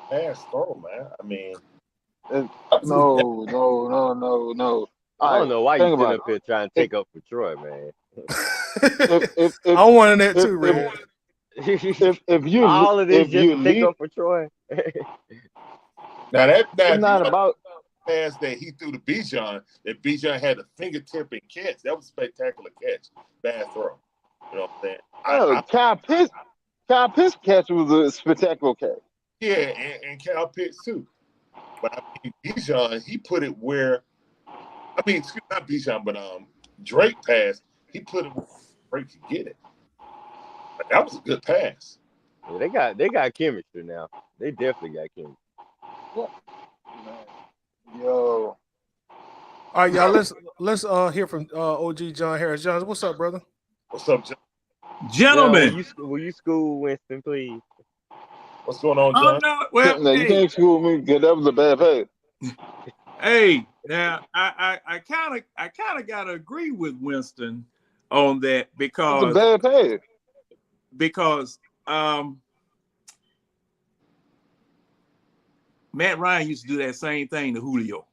pass throw, man. I mean, no. I don't know why you think sit about up here trying to take up for Troy, man. if I wanted that too, Red. if you All of this if just you to take leave, up for Troy. now it's not if you about. pass that he threw to Bijan, that Bijan had a fingertip and catch. That was a spectacular catch. Bad throw. You know what I'm saying? Kyle Pitts catch was a spectacular catch. Yeah, and Cal Pitts too. But I mean, Bijan, he put it where, I mean, excuse not Bijan, but Drake passed. He put it where Drake could get it. But that was a good pass. Yeah, they got chemistry now. They definitely got chemistry. Yo, All right, y'all. Let's hear from OG John Harris. John, what's up, brother? What's up, John? Gentlemen. Will you school Winston, please? What's going on, John? No, well, no, you can't school me because that was a bad pass. hey, now I kind of gotta agree with Winston on that It's a because bad pass. Matt Ryan used to do that same thing to Julio.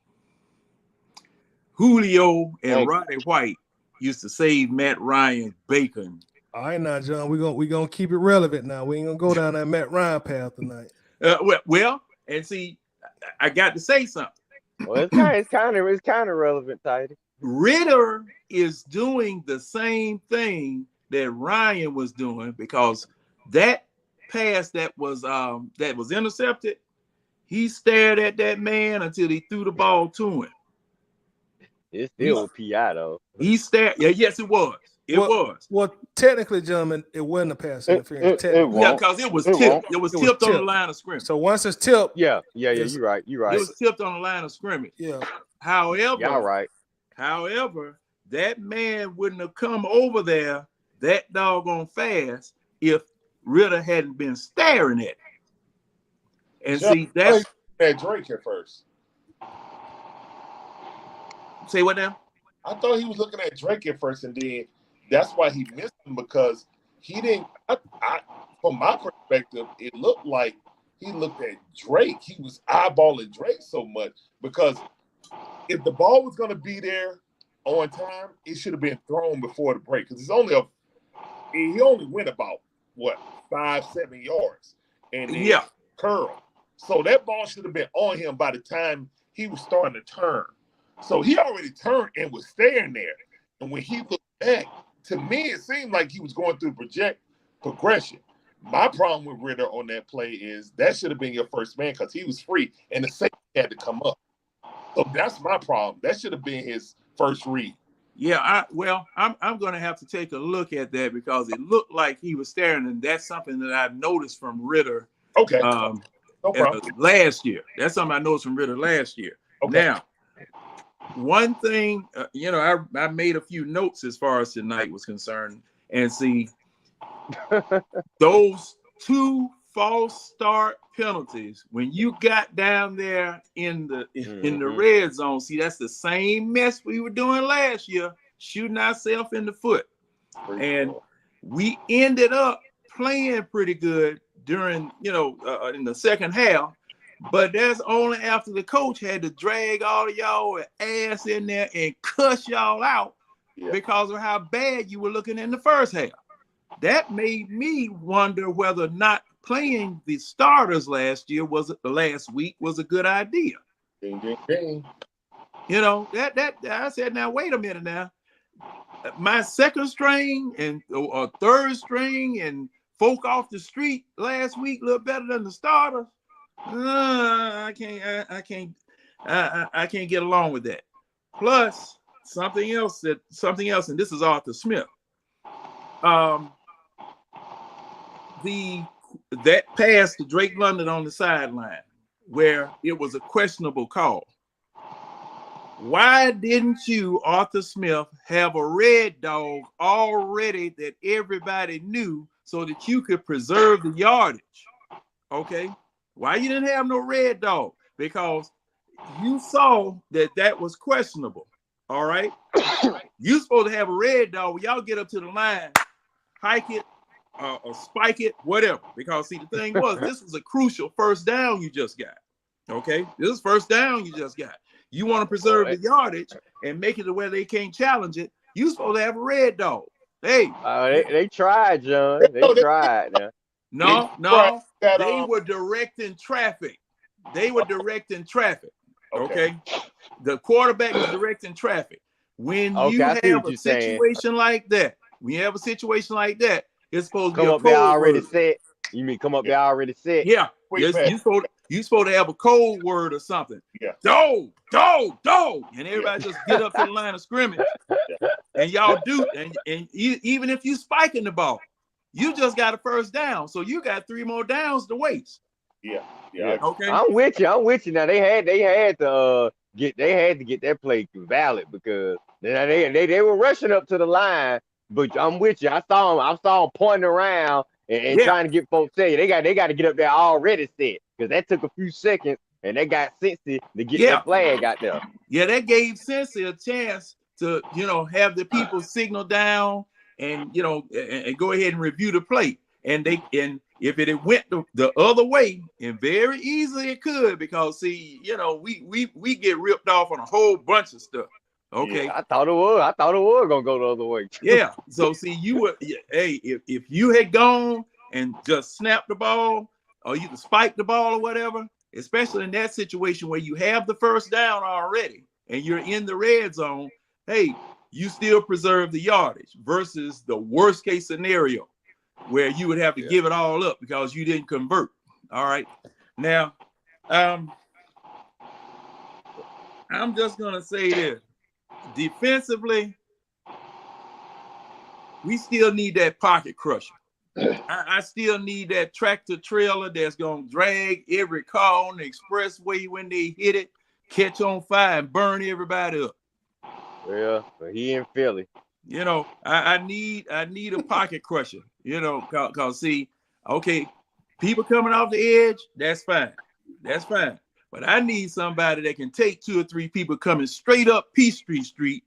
Julio and Roddy White used to save Matt Ryan's bacon. All right, now, John, we gonna keep it relevant. Now we ain't gonna go down that Matt Ryan path tonight. Well, and see, I got to say something. Well, it's kind of relevant, Tidy. Ridder is doing the same thing that Ryan was doing because that pass that was intercepted, he stared at that man until he threw the ball to him. It's still PI though. He stared. Yeah, yes, it was. It was. Well, technically, gentlemen, it wasn't a pass interference. Yeah, because it was tipped. It was tipped on the line of scrimmage. So once it's tipped, yeah, you're right. It was tipped on the line of scrimmage. Yeah. However, y'all right. However, that man wouldn't have come over there that doggone fast if Ridder hadn't been staring at it. And John, see, that's that Drake here first. Say what now? I thought he was looking at Drake at first, and then that's why he missed him because he didn't. From my perspective, it looked like he looked at Drake. He was eyeballing Drake so much because if the ball was going to be there on time, it should have been thrown before the break because he only went about 5-7 yards and then curl. So that ball should have been on him by the time he was starting to turn. So he already turned and was staring there. And when he looked back, to me, it seemed like he was going through progression. My problem with Ridder on that play is that should have been your first man because he was free and the safety had to come up. So that's my problem. That should have been his first read. Yeah, I'm going to have to take a look at that because it looked like he was staring, and that's something that I've noticed from Ridder. Okay. No problem. Last year. That's something I noticed from Ridder last year. Okay. Now, one thing, I made a few notes as far as tonight was concerned, and see those 2 false start penalties when you got down there in the red zone. See, that's the same mess we were doing last year, shooting ourselves in the foot. And we ended up playing pretty good during, in the second half. But that's only after the coach had to drag all of y'all ass in there and cuss y'all out because of how bad you were looking in the first half. That made me wonder whether or not playing the starters last week was a good idea. Ding, ding, ding. That I said, now wait a minute now. My second string and or third string and folk off the street last week look better than the starters. I can't get along with that. Plus something else, and this is Arthur Smith. That pass to Drake London on the sideline where it was a questionable call. Why didn't you, Arthur Smith, have a red dog already that everybody knew so that you could preserve the yardage? Okay. Why you didn't have no red dog? Because you saw that was questionable. All right. You supposed to have a red dog when y'all get up to the line, hike it, or spike it, whatever. Because see, the thing was, this was a crucial first down you just got. Okay. This is first down you just got. You want to preserve the yardage and make it to where they can't challenge it. You supposed to have a red dog. Hey. They tried, John. They tried. No. They were directing traffic. Okay. The quarterback was directing traffic. When you have a situation like that, it's supposed to be a code already word. set. You mean come up there already set? Yeah. You supposed to have a code word or something. Yeah. Do. And everybody just get up to the line of scrimmage. And y'all do. And even if you spiking the ball, you just got a first down. So you got 3 more downs to waste. Yeah. Okay. I'm with you. Now they had to get that play valid because they were rushing up to the line. But I'm with you. I saw them pointing around and trying to get folks to you. They got to get up there already set because that took a few seconds and they got Cincy to get that flag out there. Yeah, that gave Cincy a chance to have the people signal down and and go ahead and review the play. And if it went the other way, and very easily it could, because see, we get ripped off on a whole bunch of stuff. Okay. Yeah, I thought it was gonna go the other way. Yeah. So see, if you had gone and just snapped the ball, or you spiked the ball or whatever, especially in that situation where you have the first down already and you're in the red zone, hey, you still preserve the yardage versus the worst case scenario where you would have to give it all up because you didn't convert. All right. Now, I'm just gonna say this. Defensively, we still need that pocket crusher. I still need that tractor trailer that's going to drag every car on the expressway when they hit it, catch on fire, and burn everybody up. Yeah, but he in Philly. I need a pocket crusher, because see, okay, people coming off the edge, that's fine. But I need somebody that can take 2 or 3 people coming straight up Peachtree Street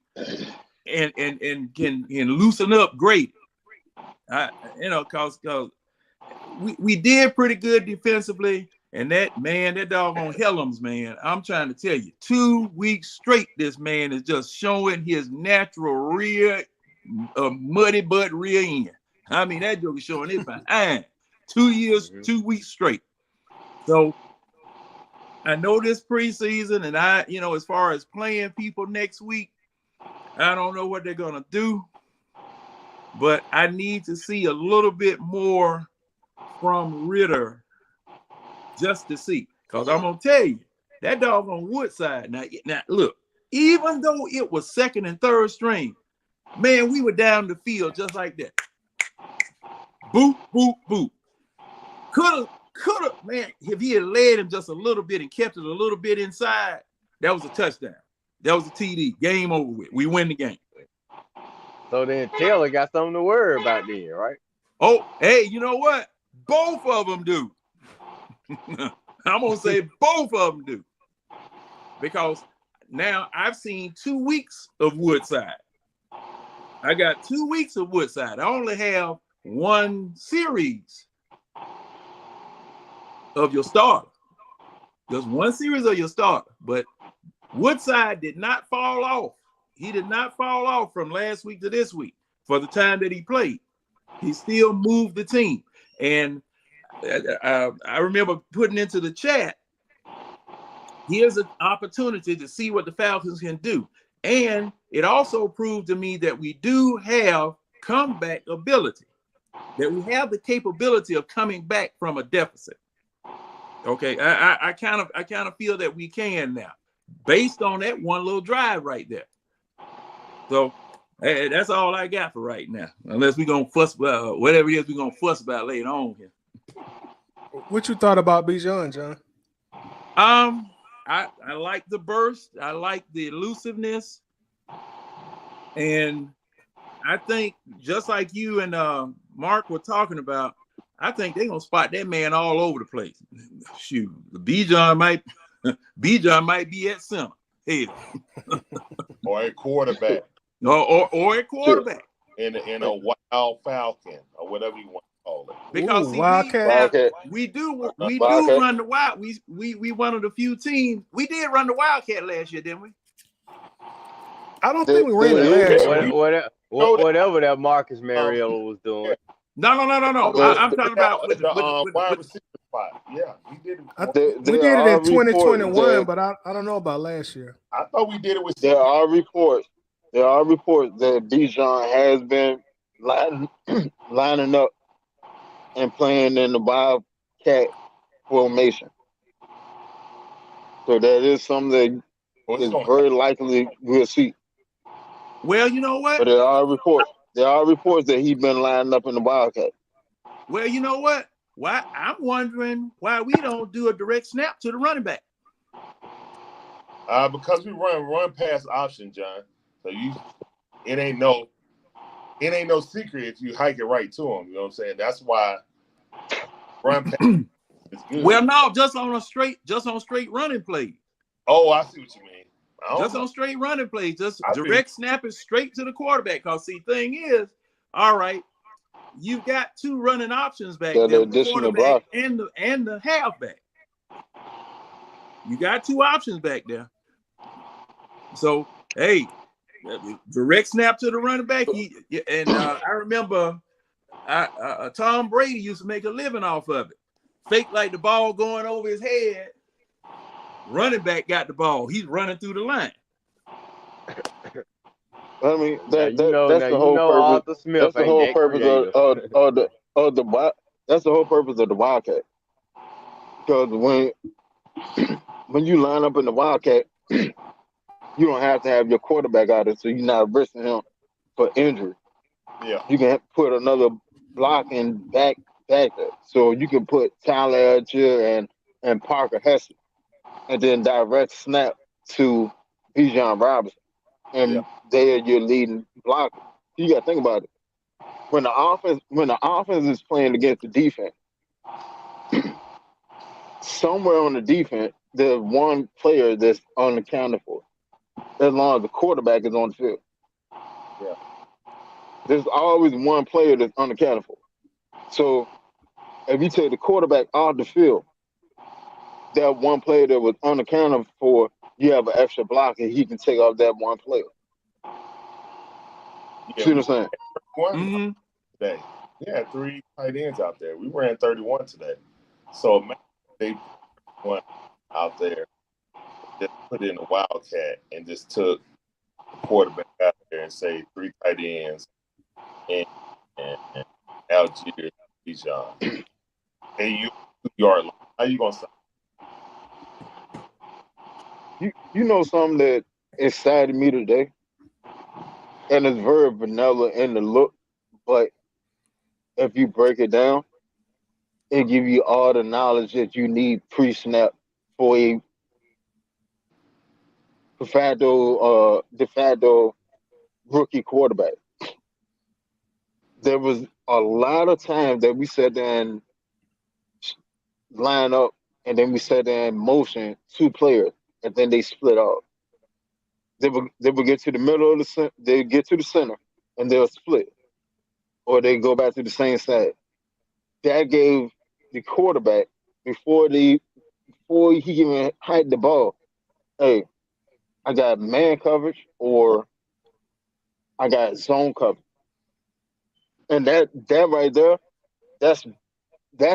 and can loosen up great. Cause we did pretty good defensively, and that doggone Helms, man, I'm trying to tell you, 2 weeks straight, this man is just showing his natural rear, muddy butt rear end. I mean, that joke is showing it behind 2 years, 2 weeks straight. So I know this preseason, and as far as playing people next week, I don't know what they're gonna do, but I need to see a little bit more from Ridder just to see. Because I'm gonna tell you, that dog on Woodside. Now look, even though it was second and third string, man, we were down the field just like that. Boop, boop, boop. Could have, man, if he had led him just a little bit and kept it a little bit inside, that was a touchdown. That was a TD. Game over with. We win the game. So then Taylor got something to worry about then, right? Oh, hey, you know what? Both of them do. I'm going to say both of them do. Because now I've seen 2 weeks of Woodside. I got 2 weeks of Woodside. I only have one series of your starter. Just one series of your starter. But Woodside did not fall off. He did not fall off from last week to this week for the time that he played. He still moved the team. And I remember putting into the chat, here's an opportunity to see what the Falcons can do. And it also proved to me that we do have comeback ability, that we have the capability of coming back from a deficit. Okay, I kind of feel that we can now, based on that one little drive right there. So that's all I got for right now. Unless we're gonna fuss about whatever it is we're gonna fuss about later on here. What you thought about Bijan, John? I like the burst. I like the elusiveness, and I think just like you and Mark were talking about, I think they're gonna spot that man all over the place. Shoot, Bijan might be at center, or a quarterback, or a quarterback, in a wild Falcon or whatever you want to call it. Because Ooh, Wildcat. we do Wildcat. run the wild. We one of the few teams. We did run the Wildcat last year, didn't we? I don't think we ran it last year. Whatever that Marcus Mariota was doing. No. I'm talking about with wide receiver spot. Yeah, we did it. We did it in 2021, but I don't know about last year. I thought we did it with. There are reports that Bijan has been lining up and playing in the Wildcat formation. So that is something that is very likely we'll see. Well, you know what? But there are reports that he's been lining up in the Wildcat. Well, you know what? Why I'm wondering why we don't do a direct snap to the running back. Because we run pass option, John. So it ain't no secret if you hike it right to him. You know what I'm saying? That's why run pass is good. Well, no, just on straight running plays. Oh, I see what you mean. Just on straight running plays, just direct snap it straight to the quarterback. Because see, thing is, all right, you've got two running options back there, the quarterback and the halfback. You got two options back there. So, hey, direct snap to the running back. I remember Tom Brady used to make a living off of it. Fake like the ball going over his head. Running back got the ball. He's running through the line. I mean, that's the whole purpose. That's the whole purpose of the that's the whole purpose of the Wildcat. Because when you line up in the Wildcat, you don't have to have your quarterback out there, so you're not risking him for injury. Yeah, you can put another block and back there, so you can put Tyler Algier and Parker Hesse, and then direct snap to Bijan Robinson, and they're your leading blocker. You got to think about it. When the offense is playing against the defense, somewhere on the defense, there's one player that's unaccounted for, as long as the quarterback is on the field. Yeah. There's always one player that's unaccounted for. So if you take the quarterback off the field, that one player that was unaccounted for, you have an extra block and he can take off that one player. Yeah, see what I'm saying? Mm-hmm. Today. We had 3 tight ends out there. We ran 31 today. So they went out there, just put in a Wildcat and just took the quarterback out there and say 3 tight ends and Algier, Bijan. And you 2-yard line. How you gonna stop? You know something that excited me today, and it's very vanilla in the look, but if you break it down, it give you all the knowledge that you need pre-snap for a de facto rookie quarterback. There was a lot of times that we sat there and line up, and then we sat there and motion 2 players, and then they split off. They would get to the middle of the center. They get to the center, and they'll split, or they go back to the same side. That gave the quarterback before he even hiked the ball. Hey, I got man coverage or I got zone coverage, and that right there, that's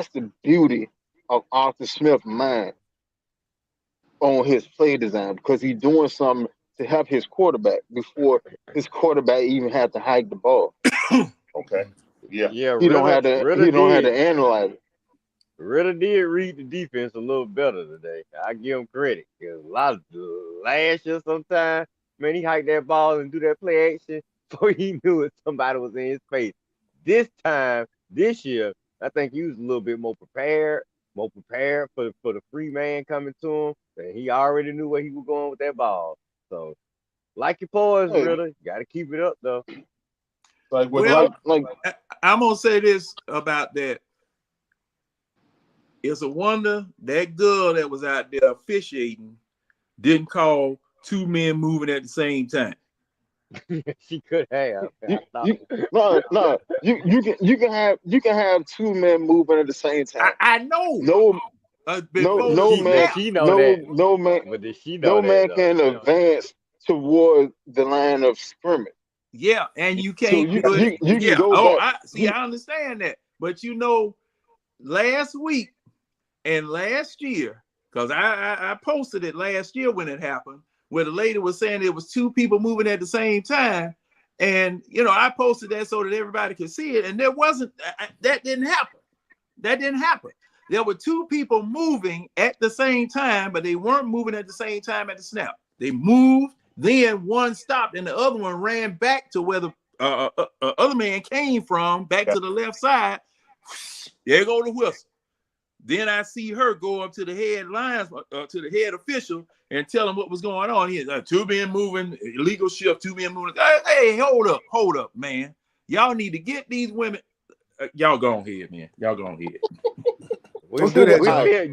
the beauty of Arthur Smith's mind on his play design because he's doing something to help his quarterback before his quarterback even had to hike the ball. Okay. Yeah. Yeah, He don't have to analyze it. Ridder did read the defense a little better today. I give him credit. Because a lot of last year sometime, man, he hiked that ball and do that play action before he knew it, somebody was in his face. This year, I think he was a little bit more prepared for the free man coming to him. And he already knew where he was going with that ball. So, like your poise, Hey. Ridder, got to keep it up, though. Like with Well, Like I'm gonna say this about that. It's a wonder that girl that was out there officiating didn't call two men moving at the same time. She could have. you can have two men moving at the same time. I know. No Before no the man snap. no man But did she know no that, man though? can advance toward the line of scrimmage. Yeah, and you So can't you do it. can Yeah. go back. I understand that. But last week and last year, because I posted it last year when it happened, where the lady was saying there was two people moving at the same time. And, I posted that so that everybody could see it. And there wasn't, that didn't happen. That didn't happen. There were two people moving at the same time, but they weren't moving at the same time at the snap. They moved, then one stopped, and the other one ran back to where the other man came from, back to the left side. There go the whistle. Then I see her go up to the head lines, to the head official, and tell him what was going on. He two men moving, illegal shift, two men moving. Hey, hold up, man. Y'all need to get these women. Y'all go ahead, man. Y'all go ahead. Don't do that,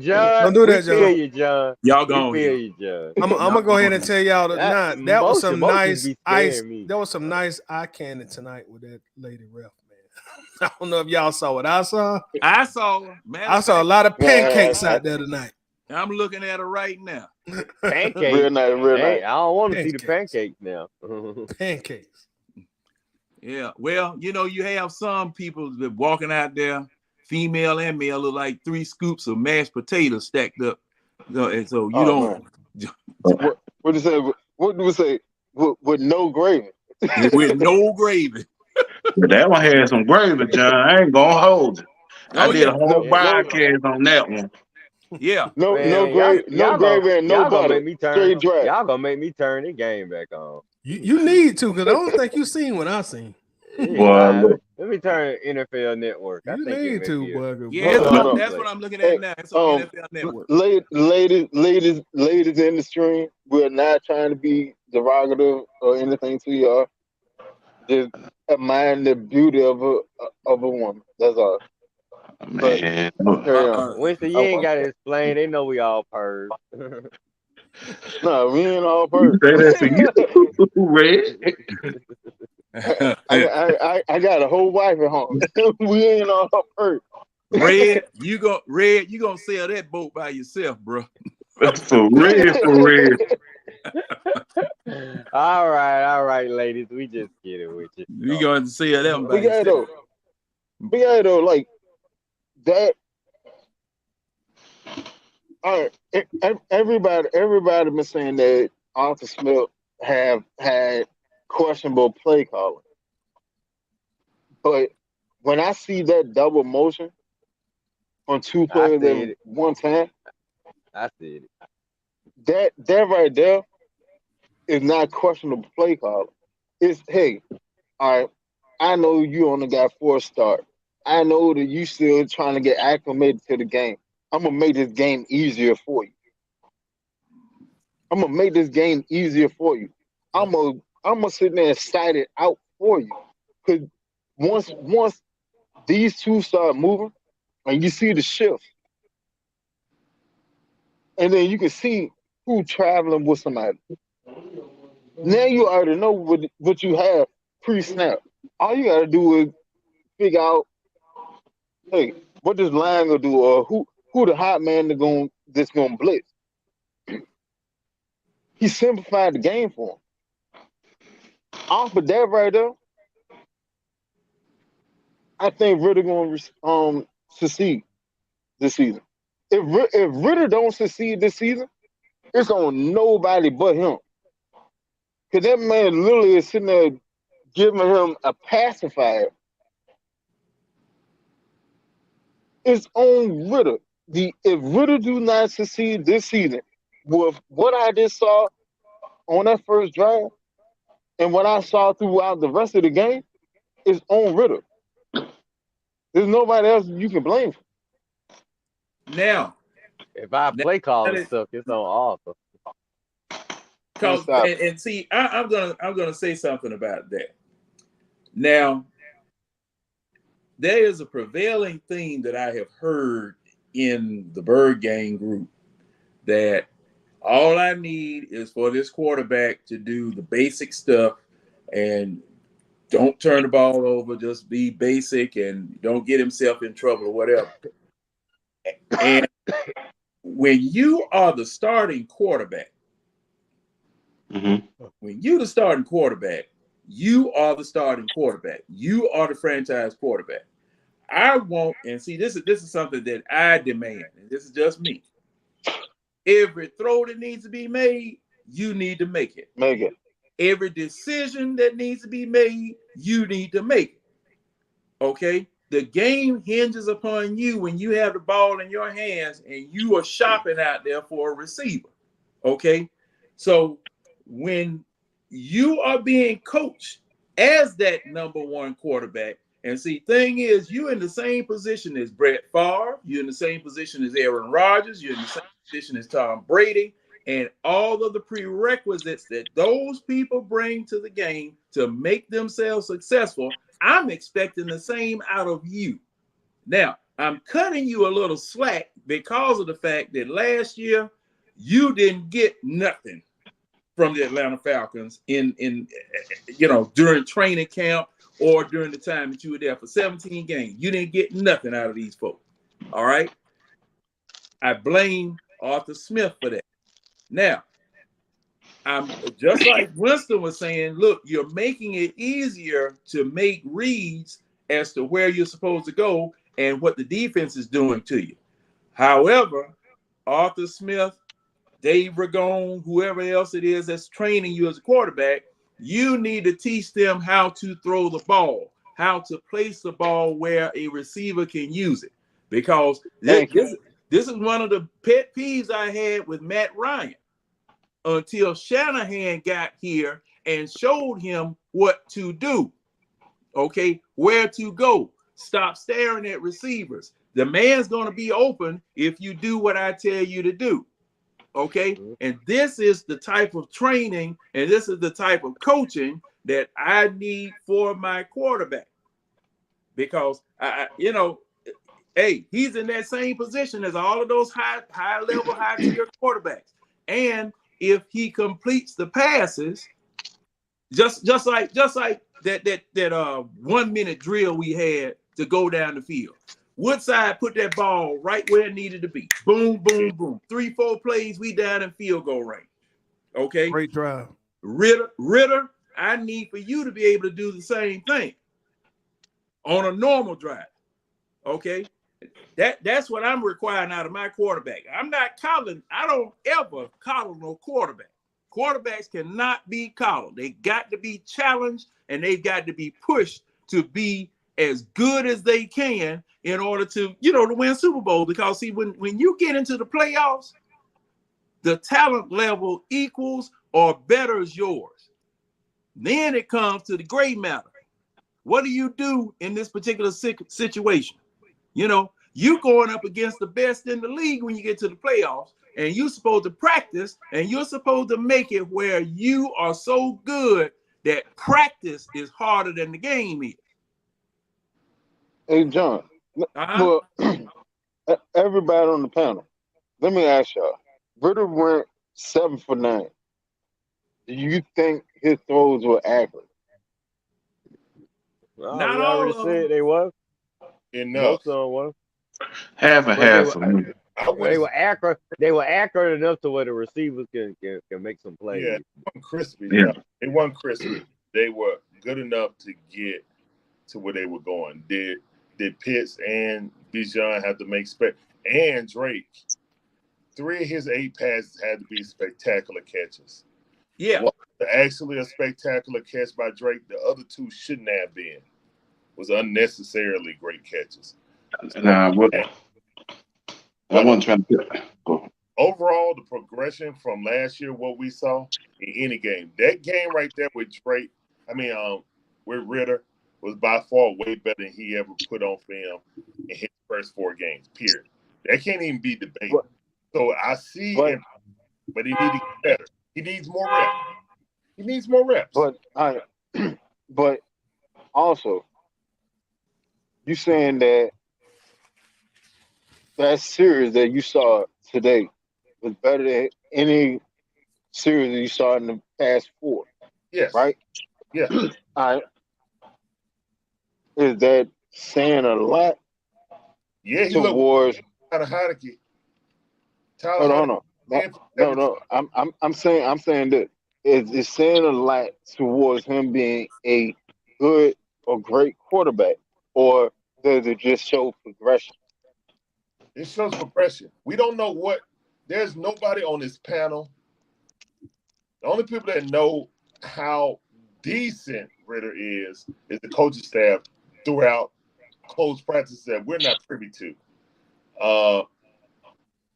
John. Don't do that, John. We feel you, John. Y'all go We feel ahead. you, John. I'm gonna go ahead and tell y'all that that was some nice ice. Me. That was some nice eye candy tonight with that lady ref, man. I don't know if y'all saw what I saw. I saw her. I saw a lot of pancakes out there tonight. I'm looking at her right now. Pancakes. Real nice. I don't want to see the pancakes now. Pancakes. Yeah. Well, you have some people that walking out there, female and male, look like 3 scoops of mashed potatoes stacked up. And so you don't. What do you say? What do we say? With no gravy. With no gravy. That one had some gravy, John. I ain't gonna hold it. I did a whole podcast on that one. Yeah. No gravy and no butter. Straight dry. Y'all gonna make me turn the game back on. You need to, because I don't think you seen what I seen. Let me turn NFL Network. You need to, boy. Yeah, that's what I'm looking at now. It's on NFL Network. Ladies in the stream, we're not trying to be derogative or anything to y'all. Just admire the beauty of a woman. That's all. Man, Winston, you ain't gotta explain. They know we all pervs. No, we ain't all pervs. I got a whole wife at home. We ain't all pervs. Red, you gonna sail that boat by yourself, bro. For real. All right, ladies. We just kidding with you. We gonna sail them by yourself. though, like that. All right, everybody been saying that Arthur Smith have had questionable play calling, but when I see that double motion on two players at one time, I see it. That right there is not questionable play calling. It's hey, all right. I know you only got 4 starts. I know that you still trying to get acclimated to the game. I'm gonna make this game easier for you. I'm gonna sit there and sight it out for you. Because once these two start moving and you see the shift, and then you can see who traveling with somebody. Now you already know what you have pre-snap. All you gotta do is figure out, hey, what this line gonna do, or who the hot man that's gonna blitz. He simplified the game for him. Off of that right there, I think Ritter gonna succeed this season. If Ritter don't succeed this season, it's on nobody but him. Cause that man literally is sitting there giving him a pacifier. It's on Ritter. If Ritter do not succeed this season with what I just saw on that first drive and what I saw throughout the rest of the game, it's on Ritter. There's nobody else you can blame for. Now, If I play call and it- stuff, it's on Arthur. and see, I'm gonna say something about that. Now, there is a prevailing theme that I have heard in the Bird Gang group that all I need is for this quarterback to do the basic stuff and don't turn the ball over, just be basic and don't get himself in trouble or whatever. And when you are the starting quarterback, when you're the starting quarterback, you are the starting quarterback. You are the franchise quarterback. I want, and see, this is something that I demand, and this is just me. Every throw that needs to be made, you need to make it. Make it. Every decision that needs to be made, you need to make it. Okay? The game hinges upon you when you have the ball in your hands and you are shopping out there for a receiver. Okay? So when you are being coached as that number one quarterback, and see, thing is, you're in the same position as Brett Favre, you're in the same position as Aaron Rodgers, you're in the same position as Tom Brady, and all of the prerequisites that those people bring to the game to make themselves successful, I'm expecting the same out of you. Now, I'm cutting you a little slack because of the fact that last year you didn't get nothing from the Atlanta Falcons in during training camp or during the time that you were there for 17 games. You didn't get nothing out of these folks. All right. I blame Arthur Smith for that. Now, I'm just like Winston was saying, look, you're making it easier to make reads as to where you're supposed to go and what the defense is doing to you. However, Arthur Smith, Dave Ragone, whoever else it is that's training you as a quarterback, you need to teach them how to throw the ball, how to place the ball where a receiver can use it. Because this is one of the pet peeves I had with Matt Ryan until Shanahan got here and showed him what to do. Okay, where to go. Stop staring at receivers. The man's going to be open if you do what I tell you to do. Okay, and this is the type of training and this is the type of coaching that I need for my quarterback, because hey, he's in that same position as all of those high level, high tier quarterbacks. And if he completes the passes, just like that 1 minute drill we had to go down the field. Woodside put that ball right where it needed to be. Boom, boom, boom. 3-4 plays, we down in field goal range. Okay. Great drive. Ridder, I need for you to be able to do the same thing on a normal drive. Okay. That's what I'm requiring out of my quarterback. I'm not coddling. I don't ever coddle no quarterback. Quarterbacks cannot be coddled. They got to be challenged and they've got to be pushed to be as good as they can in order to win Super Bowl. Because see, when you get into the playoffs, the talent level equals or betters yours. Then it comes to the gray matter. What do you do in this particular situation? You going up against the best in the league when you get to the playoffs, and you're supposed to practice, and you're supposed to make it where you are so good that practice is harder than the game is. Hey, John, well, everybody on the panel, let me ask y'all. Ritter went 7 for 9. Do you think his throws were accurate? Well, Not we all already of them. said they was. Enough. Most of them was. Half and But they half were for me. I they wouldn't. were accurate. They were accurate enough to where the receivers can make some plays. Yeah, they weren't crispy. Yeah. No, they weren't crispy. They were good enough to get to where they were going. Did Pitts and Bijan have to make and Drake? 3 of his 8 passes had to be spectacular catches. Yeah. One was actually a spectacular catch by Drake. The other 2 shouldn't have been. Was unnecessarily great catches. Nah, what I But wasn't trying to go. overall, the progression from last year, what we saw in any game, that game right there with Drake, with Ridder, was by far way better than he ever put on film in his first 4 games. Period. That can't even be debated. But- So I see, but- but he needs to get better. He needs more reps. He needs more reps. But also, you saying that series that you saw today was better than any series that you saw in the past 4, yes, right? Yeah. All right. Is that saying a lot Yeah, he looked towards? kind of Heineke. Hold Tyler on. Heineke. No. I'm saying that it's saying a lot towards him being a good or great quarterback, or does it just show progression? It shows progression. We don't know what. There's nobody on this panel. The only people that know how decent Ridder is the coaching staff throughout close practice that we're not privy to.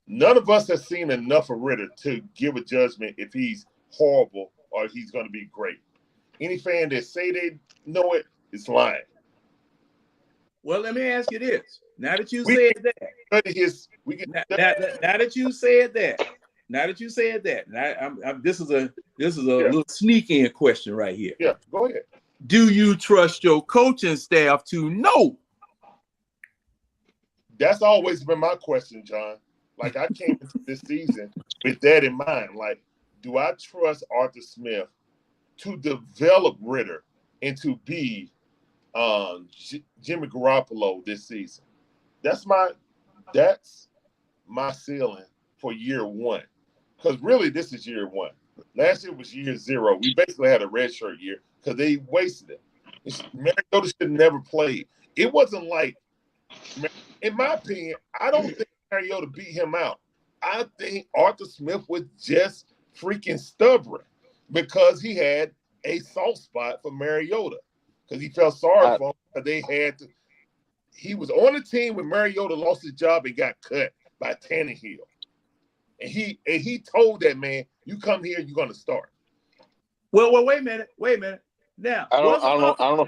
None of us have seen enough of Ridder to give a judgment if he's horrible or if he's going to be great. Any fan that say they know it is lying. Well, let me ask you this. Now that you We said that, Now that you said that, this is a little sneak in question right here. Yeah, go ahead. Do you trust your coaching staff to know? That's always been my question, John. Like, I came into this season with that in mind. Like, do I trust Arthur Smith to develop Ridder and to be Jimmy Garoppolo this season? That's my ceiling for year 1. Because really, this is year 1. Last year was year 0. We basically had a redshirt year because they wasted it. Mariota should have never played. It wasn't like, in my opinion, I don't think Mariota beat him out. I think Arthur Smith was just freaking stubborn because he had a soft spot for Mariota because he felt sorry for him because they had to. He was on the team when Mariota lost his job and got cut by Tannehill. And he told that man, you come here, you're going to start. Well, wait a minute. Now, I don't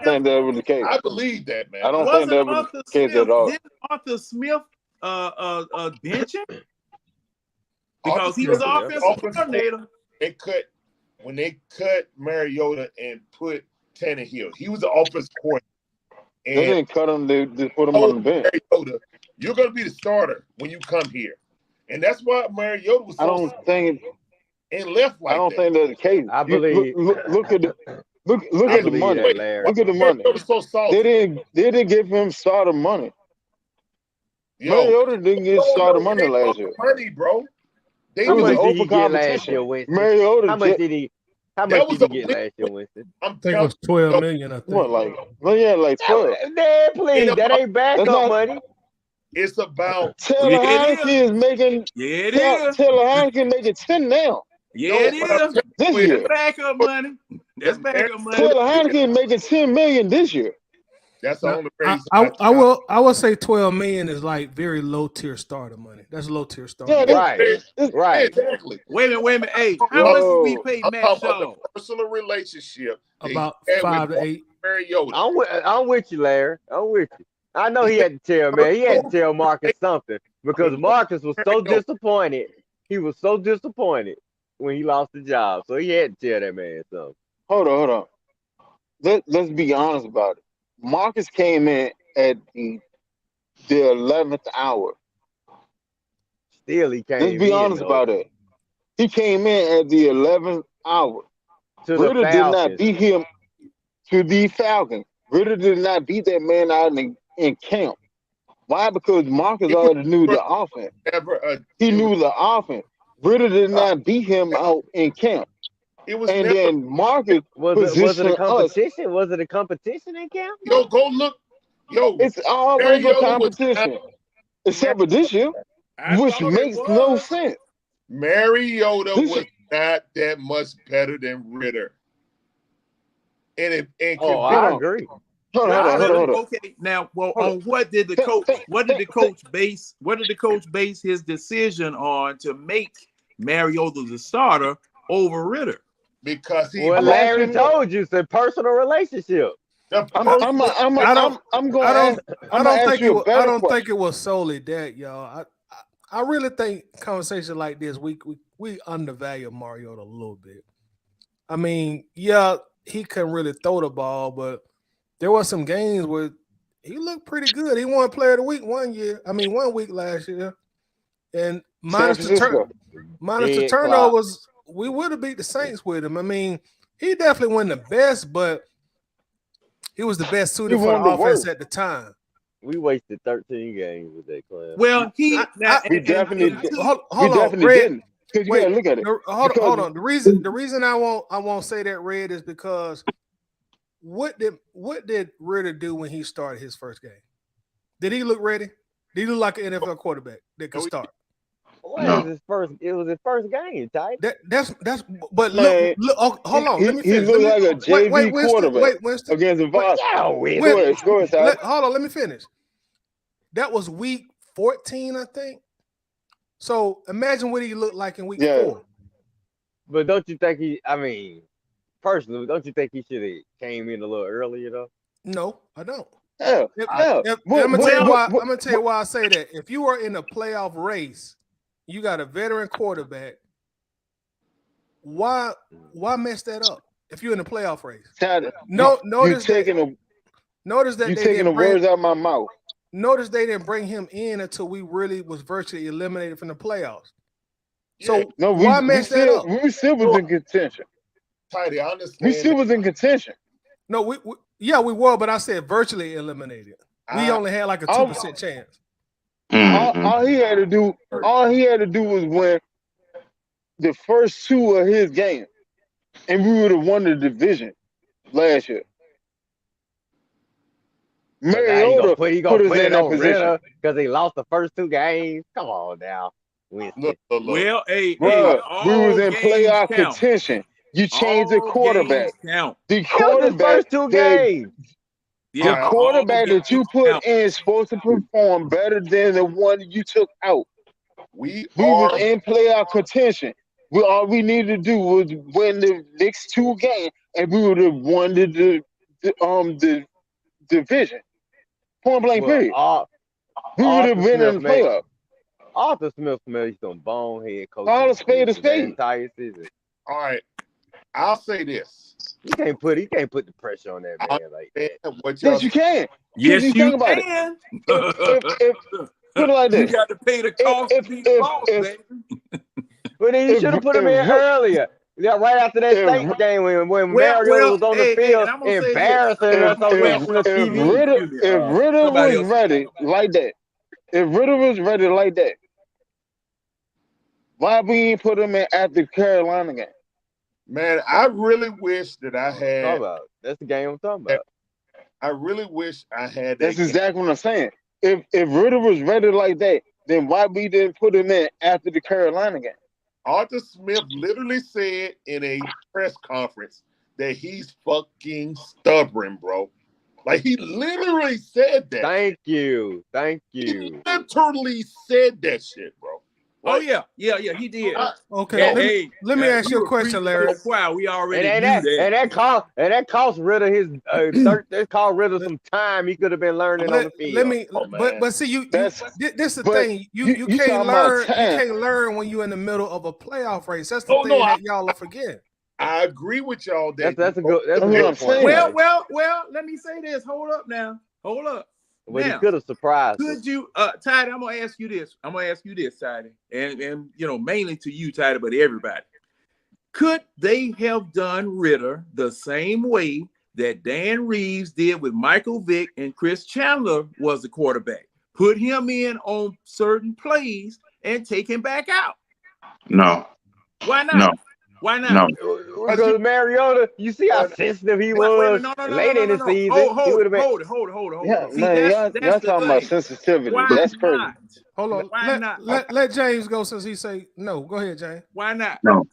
think that was the case. I believe that, man. I don't think that was the case at all. Didn't Arthur Smith bench him? Because he was offensive coordinator. When they cut Mariota and put Tannehill, he was the offensive coordinator. And they didn't cut him, they just put him on the bench. Mariota, you're going to be the starter when you come here. And that's why Mariota was so and left like that. I don't think that's the case. I believe. Look at the money. Look at the money. So they didn't give him starter money. Mariota didn't get starter money last year. Money, bro. How much did he get last year, Winston? Mariota. How much did he get last year, Winston? I think it was $12 million. I think. What, like 12? Man, please, that ain't backup money. It's about Taylor Heineke is making. Yeah, it is. Taylor Heineke making 10 now. Yeah, it is. This year. That's backup money. That's backup money. Taylor Heineke is making $10 million this year. That's the only reason. I will say $12 million is like very low tier starter money. That's low tier starter. Yeah, right. Exactly. Wait a minute. Hey, how much did we pay Matt Shaw? Personal relationship About 5 to 8. Mariota. I'm with you, Larry. I'm with you. I know he had to tell, man. He had to tell Marcus something because Marcus was so disappointed. He was so disappointed when he lost the job. So he had to tell that man something. Hold on. Let's be honest about it. Marcus came in at the 11th hour. Still, he came in. Let's be honest about it. He came in at the 11th hour. Ridder did not beat him to the Falcons. Ridder did not beat that man out in camp. Why? Because Marcus already knew the offense. He knew the offense. Ridder did not beat him out in camp. It was And never. then Marcus Was it a positioned us. competition? Was it a competition in camp? Yo, go look. Yo, It's always a Mariota was competition, except for this year, I which thought it makes no was. sense. Mariota This was not that much better than Ridder. And Oh, Hold I on. agree. Hold on. Okay, now, well, Hold on what did the coach? What did the coach base his decision on to make Mariota the starter over Ridder? because he Well, I'm Larry asking- told you it's a personal relationship. I'm going to ask you a better I don't question. think it was solely that, y'all. I really think conversation like this, we undervalue Mariota a little bit. I mean, yeah, he couldn't really throw the ball, but there were some games where he looked pretty good. He won Player of the Week 1 week last year, and minus the Dead turnovers, we would have beat the Saints with him. I mean, he definitely wasn't the best, but he was the best suited He for the wasn't the offense worst. at the time. We wasted 13 games with that class. Well, We definitely Hold we on, definitely Red. didn't. Because you Wait, gotta look at it. Hold on. The reason I won't say that, Red, is because what did Ridder do when he started his first game? Did he look ready? Did he look like an NFL quarterback that could start? Well, No. it was his first game, Ty. That's but Man, look hold on. Let me He finish. looked Let me- like a JV Winston, quarterback Winston. against the Vikings. Yeah, Go ahead, Tyler. Hold on, let me finish. That was week 14, I think. So imagine what he looked like in week Yeah. 4. But don't you think personally, don't you think he should have came in a little earlier though? No, I don't. Yeah. I'm What- gonna tell you why I say that. If you are in a playoff race, you got a veteran quarterback. Why mess that up? If you're in a playoff race, Tyler, notice you taking that the they didn't bring. words out of my mouth. Notice they didn't bring him in until we really was virtually eliminated from the playoffs. So No, why mess that up? we still was in contention. Tidy, I understand. We still was in contention. No, we were, but I said virtually eliminated. We only had like a 2% chance. All he had to do was win the first 2 of his games, and we would have won the division last year. Mariota put us in that position because he lost the first 2 games. Come on now. Look. Well, hey, Bro, we all was in games playoff count. contention. You changed the All quarterback. games count. The That was his quarterback first 2 games. The quarterback all that you games put count. in is supposed to perform better than the one you took out. We was in playoff contention. All we needed to do was win the next 2 games, and we would have won the division. Point blank period. We would have been in the playoff. Arthur Smith made some bonehead coaching. All a spade a the spade. entire season. All right. I'll say this. You can't put the pressure on that man like that. Yes, you can. Yes, you think about can. If put it like You this. got to pay the cost to be the boss, baby. But then you should have put him in earlier. Yeah, right after that Saints game when Mario was on the field embarrassing us on national TV. If Ridder was ready like that, why we ain't put him in after the Carolina game? Man, I really wish that I had. That's the game I'm talking about. I really wish I had that. That's exactly what I'm saying. If Ridder was ready like that, then why we didn't put him in after the Carolina game? Arthur Smith literally said in a press conference that he's fucking stubborn, bro. Like, he literally said that. Thank you. He literally said that shit, bro. Like, he did. Okay, let me ask you a question, Larry. Wow, we already and knew that. And that cost Ridder his that cost Ridder some time he could have been learning on the field. But see, this is the thing. You can't learn. You can't learn when you're in the middle of a playoff race. That's the thing that y'all are forgetting. I agree with y'all. That's a good point. Well, let me say this. Hold up now. Hold up. But he could have surprised. Could you, Tidy? I'm gonna ask you this. Tidy, and mainly to you, Tidy, but everybody. Could they have done Ridder the same way that Dan Reeves did with Michael Vick and Chris Chandler was the quarterback. Put him in on certain plays and take him back out. No. Why not? No. Why not? No. Because Mariota, you see how sensitive he was late in the season. Hold it. Yeah, See, man, that's y'all the talking thing. about sensitivity. Why That's crazy. not? Hold on. Why not? Let James go since he say no. Go ahead, James. Why not? No.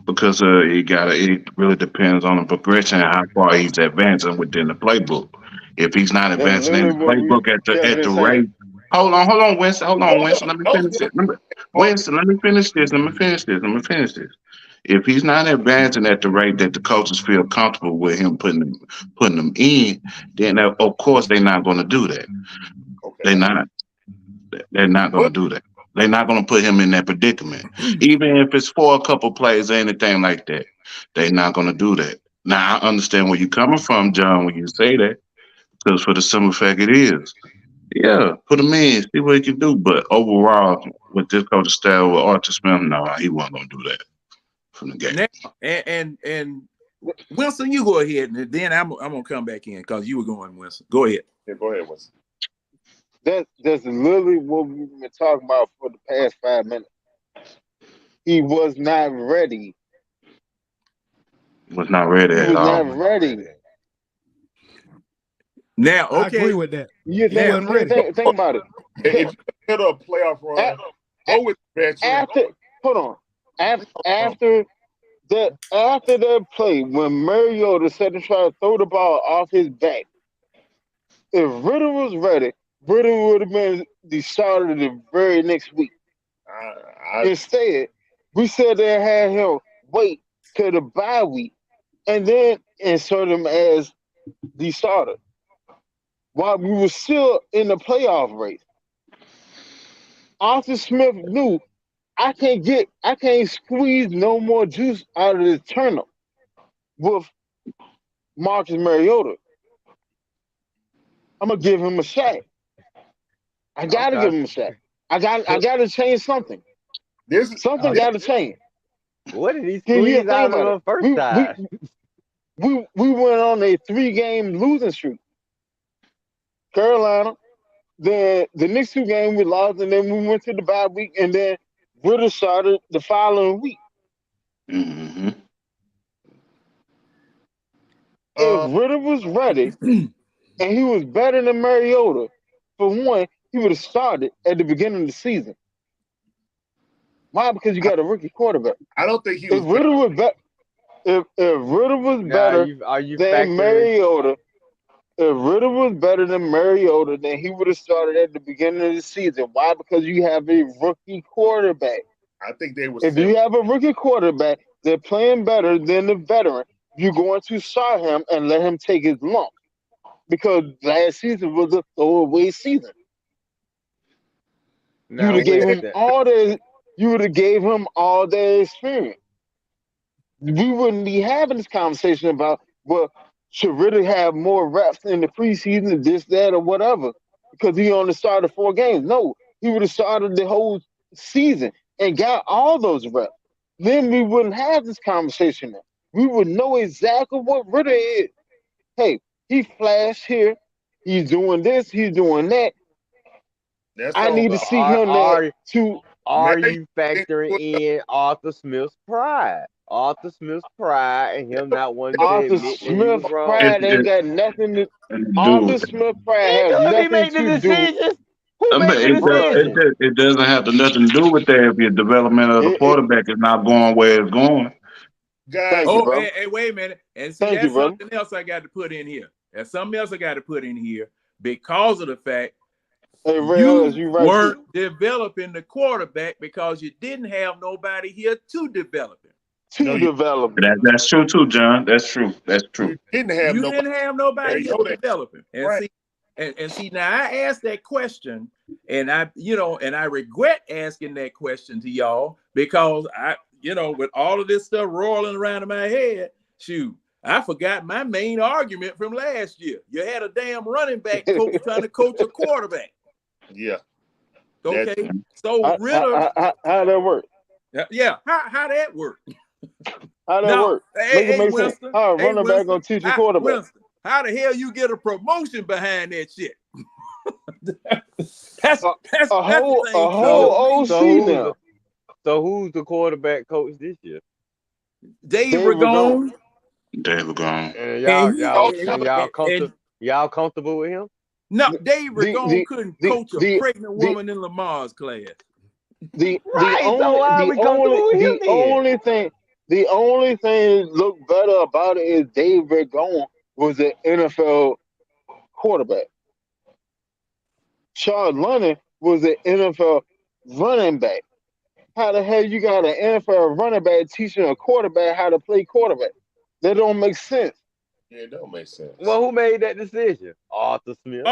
Because it really depends on the progression and how far he's advancing within the playbook. If he's not That's advancing in the literally what we playbook at just the been rate. saying. Hold on, Winston. Hold on, Winston. Let me Coach finish it. Winston, let me finish this. If he's not advancing at the rate that the coaches feel comfortable with him putting them in, then of course they're not going to do that. Okay. They're not. They're not going to do that. They're not going to put him in that predicament. Even if it's for a couple plays or anything like that, they're not going to do that. Now, I understand where you're coming from, John, when you say that, because for the simple fact it is. Yeah, put him in, see what he can do. But overall, with this coaching style with Arthur Smith, no, he wasn't going to do that from the game. Now, and Wilson, you go ahead, and then I'm going to come back in because you were going, Wilson. Go ahead. Yeah, go ahead, Winston. That's literally what we've been talking about for the past 5 minutes. He was not ready. Was not ready He at was all. not ready. Now, I okay. agree with that. You He wasn't ready. think about it. If you hit a playoff run, go with the veteran. After that play when Mariota said to try to throw the ball off his back, if Ridder was ready, Ridder would have been the starter the very next week. Instead, we said they had him wait till the bye week and then insert him as the starter while we were still in the playoff race. Arthur Smith knew I can't squeeze no more juice out of this turnip with Marcus Mariota. I'm gonna give him a shot. I gotta give him a shot. I gotta change something. Something gotta change. What did he squeeze out of the first time? We went on a 3-game losing streak. Carolina. Then the next 2 games we lost, and then we went to the bye week, and then Ridder started the following week. Mm-hmm. If Ridder was ready and he was better than Mariota, for one, he would have started at the beginning of the season. Why? Because you got a rookie quarterback. I don't think he If was. Ridder was better, if Ridder was better than Mariota, if Ridder was better than Mariota, then he would have started at the beginning of the season. Why? Because you have a rookie quarterback. I think they were. If you have a rookie quarterback, they're playing better than the veteran. You're going to start him and let him take his lump. Because last season was a throwaway season. You would have gave him all their experience. We wouldn't be having this conversation about, well, should Ridder have more reps in the preseason, this, that, or whatever, because he only started 4 games. No, he would have started the whole season and got all those reps. Then we wouldn't have this conversation now. We would know exactly what Ridder is. Hey, he flashed here. He's doing this. He's doing that. I need to see him there too. Are you factoring in Arthur Smith's pride? Arthur Smith's pride and him not wanting to Arthur admit Smith's pride ain't got nothing to. Arthur Smith's pride has nothing to do. It doesn't have nothing to do with that if your development of the quarterback is not going where it's going. Guys, hey, wait a minute. And see, that's something else I got to put in here. That's something else I got to put in here because of the fact you weren't developing the quarterback because you didn't have nobody here to develop him. That's true too, John. That's true. You didn't have nobody here to develop him. And see, now I asked that question, and I regret asking that question to y'all because with all of this stuff rolling around in my head, shoot, I forgot my main argument from last year. You had a damn running back coach trying to coach a quarterback. Yeah. Okay. So Ridder, how that work? Yeah. How that work? How that work? Hey, Winston. How a running back gonna teach a quarterback? How the hell you get a promotion behind that shit? that's a the whole thing. OC now. So who's the quarterback coach this year? Dave David Ragone. David gone. And And y'all comfortable with him? No, Dave Ragone the- couldn't the- coach a the- pregnant the- woman in Lamar's class. The only thing that looked better about it is Dave Ragone was an NFL quarterback. Sean Lunny was an NFL running back. How the hell you got an NFL running back teaching a quarterback how to play quarterback? That don't make sense. Yeah, it don't make sense. Well, who made that decision? Arthur Smith.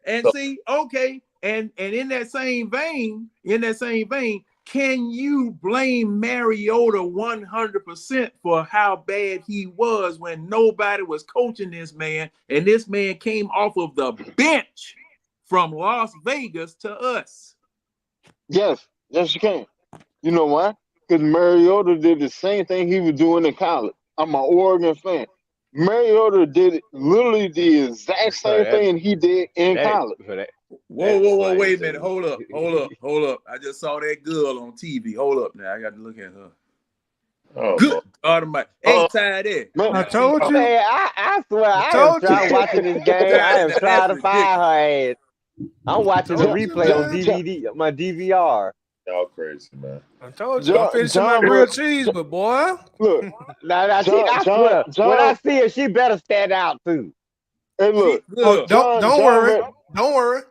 And see, okay, and in that same vein, can you blame Mariota 100% for how bad he was when nobody was coaching this man, and this man came off of the bench from Las Vegas to us? Yes, you can. You know why? Because Mariota did the same thing he was doing in college. I'm an Oregon fan. Mariota did literally the exact same thing he did in college. Whoa, wait a minute. Hold up. I just saw that girl on TV. Hold up now. I got to look at her. Oh, Good automatic. Hey, tied in. I told you. Man, I swear, I am told trying you. watching this game. I am trying to find her ass. I'm watching the replay on DVD, my DVR. y'all crazy, man. I told you. I'm finishing my grilled cheese, but boy. Look, I swear, when I see her, she better stand out too. hey, look. Good. Don't worry. Don't worry.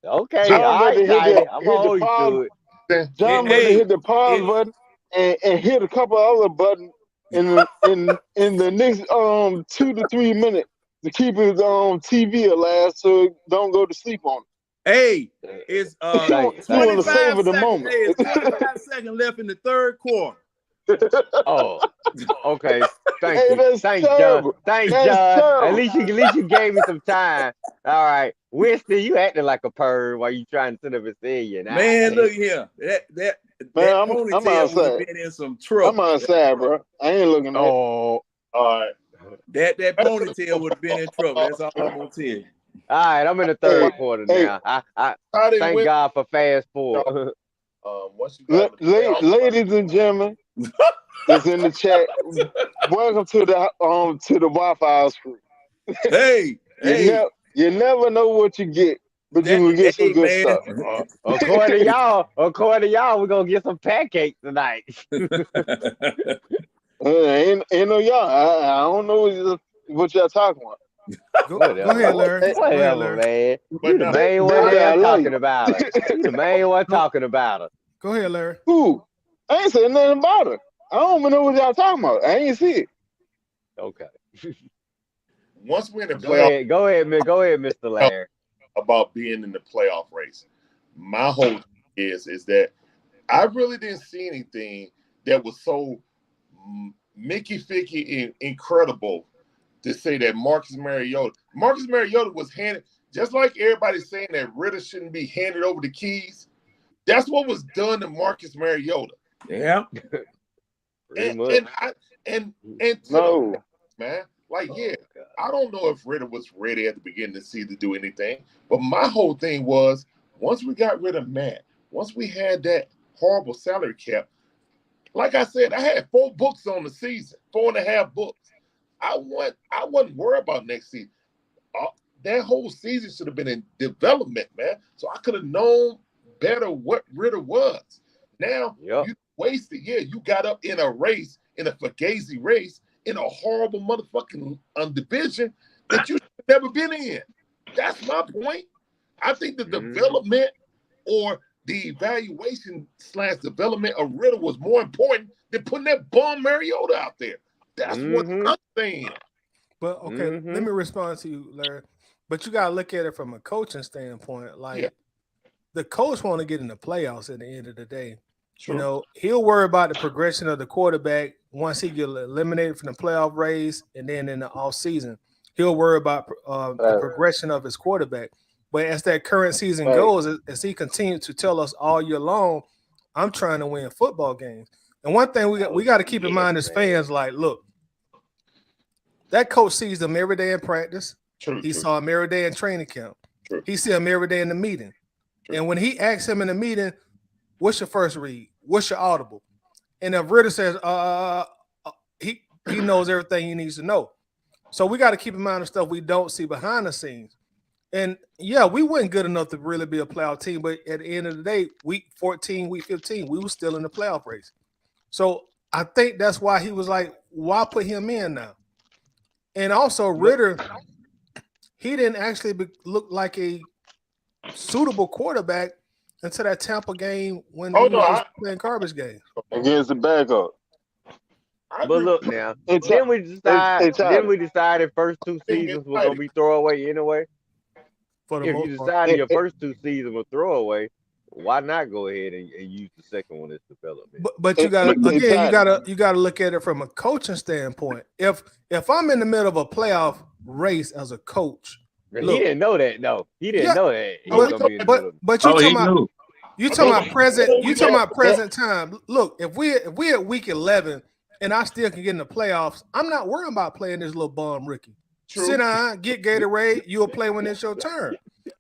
Okay, John all right, better hit Tidy. the- I'm hit gonna the hold you pause. to it. John Hey, better hit the pause hey. button and hit a couple other buttons in the next 2 to 3 minutes to keep his TV alive so it don't go to sleep on it. Hey, it's Thanks. 25 Savor the seconds. moment. Hey, it's 25 seconds left in the third quarter. Oh, okay. Thank Hey, you. that's Thanks, terrible. John. Thanks, That's John. terrible. At least you gave me some time. All right, Winston, you acting like a perv while you trying to sit up and say you. Man, look here. That I'm ponytail would outside. have been in some trouble. I'm outside, bro. I ain't looking at it. Oh, All right. That ponytail would have been in trouble. That's all I'm gonna tell you. all right. I'm in the third quarter now. I How they thank win? God for fast forward. Once you got Ladies and gentlemen, that's in the chat. Welcome to the Waffle crew. Hey, You never know what you get, but you will get some good stuff. According to y'all, we're gonna get some pancakes tonight. Ain't no y'all. I don't know what y'all talking about. Go ahead, Larry. Go ahead, Whatever, Larry. man. But You the no, main one baby, I there love talking you. about her. You the main one talking about her. Go ahead, Larry. Who? I ain't saying nothing about her. I don't even know what y'all talking about. I ain't see it. Okay. once we're in the playoff, Go ahead, Mr. Larry. about being in the playoff race, my whole thing is that I really didn't see anything that was so Mickey Ficky and incredible to say that Marcus Mariota was handed, just like everybody's saying that Ridder shouldn't be handed over the keys. That's what was done to Marcus Mariota. yeah. And No. man, like I don't know if Ridder was ready at the beginning of the season to do anything, but my whole thing was once we got rid of Matt, once we had that horrible salary cap, like I said, I had 4 books on the season, 4.5 books. I wasn't worried about next season. That whole season should have been in development, man. So I could have known better what Ridder was. Now you wasted. Yeah, you got up in a race, in a Fugazi race, in a horrible motherfucking division that you should have never been in. That's my point. I think the development or the evaluation / development of Ridder was more important than putting that bum Mariota out there. That's what I'm saying. But okay, let me respond to you, Larry. But you gotta look at it from a coaching standpoint. Like the coach want to get in the playoffs at the end of the day. Sure. You know, he'll worry about the progression of the quarterback once he get eliminated from the playoff race, and then in the offseason, he'll worry about the progression of his quarterback. But as that current season goes, as he continues to tell us all year long, I'm trying to win football games. And one thing we got to keep in mind as fans, like, look, That coach sees them every day in practice. True. He saw him every day in training camp. True. He see him every day in the meeting. True. And when he asks him in the meeting, what's your first read? What's your audible? And if Ridder says, he knows everything he needs to know. So we got to keep in mind the stuff we don't see behind the scenes. And yeah, we weren't good enough to really be a playoff team, but at the end of the day, week 14, week 15, we were still in the playoff race. So I think that's why he was like, why put him in now? And also Ridder, he didn't actually look like a suitable quarterback until that Tampa game when he was playing garbage games. Against the backup. But look now, then we decided first 2 seasons were gonna be throwaway anyway. For the If you decided your first 2 seasons were throwaway, why not go ahead and use the second one as development? But you gotta look at it from a coaching standpoint. If I'm in the middle of a playoff race as a coach, he didn't know that. No, he didn't know that. But you talking about present. You talking about present time. Look, if we at week 11 and I still can get in the playoffs, I'm not worrying about playing this little bum rookie. True. Sit down, get Gatorade. You'll play when it's your turn.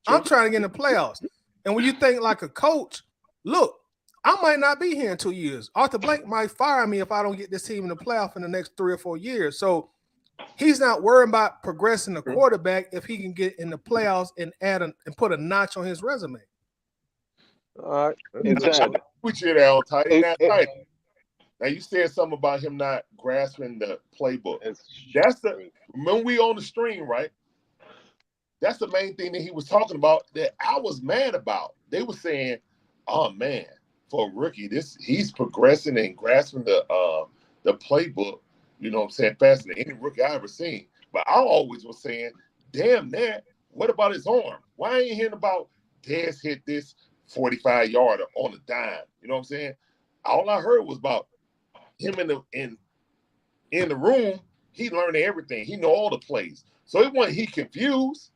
I'm trying to get in the playoffs. And when you think like a coach, look, I might not be here in 2 years. Arthur Blank might fire me if I don't get this team in the playoff in the next 3 or 4 years. So he's not worried about progressing the quarterback if he can get in the playoffs and and put a notch on his resume. All right. Exactly. Put you there all tight. Now you said something about him not grasping the playbook. When we on the stream, right? That's the main thing that he was talking about that I was mad about. They were saying, "Oh man, for a rookie, he's progressing and grasping the playbook." You know what I'm saying? Faster than any rookie I ever seen. But I always was saying, "Damn that! What about his arm? Why ain't you hearing about Dez hit this 45-yarder on a dime?" You know what I'm saying? All I heard was about him in the room. He learned everything. He know all the plays. So it wasn't he confused.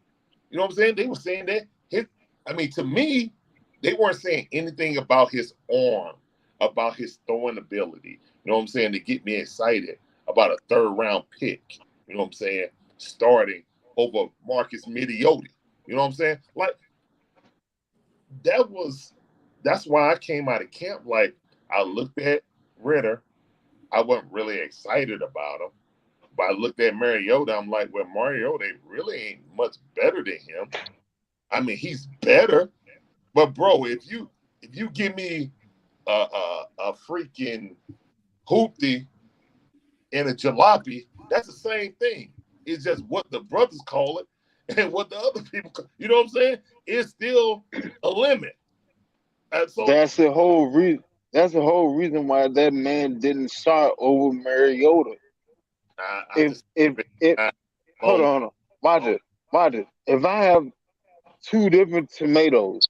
You know what I'm saying? They were saying that to me, they weren't saying anything about his arm, about his throwing ability. You know what I'm saying? To get me excited about a 3rd round pick. You know what I'm saying? Starting over Marcus Mariota. You know what I'm saying? Like that's why I came out of camp. Like I looked at Ridder. I wasn't really excited about him. But I looked at Mariota, I'm like, well, Mariota really ain't much better than him. I mean, he's better. But bro, if you give me a freaking hoopty and a jalopy, that's the same thing. It's just what the brothers call it and what the other people call it. You know what I'm saying? It's still a limit. And so that's the whole reason. That's the whole reason why that man didn't start over Mariota. Hold on. Watch it. If I have 2 different tomatoes,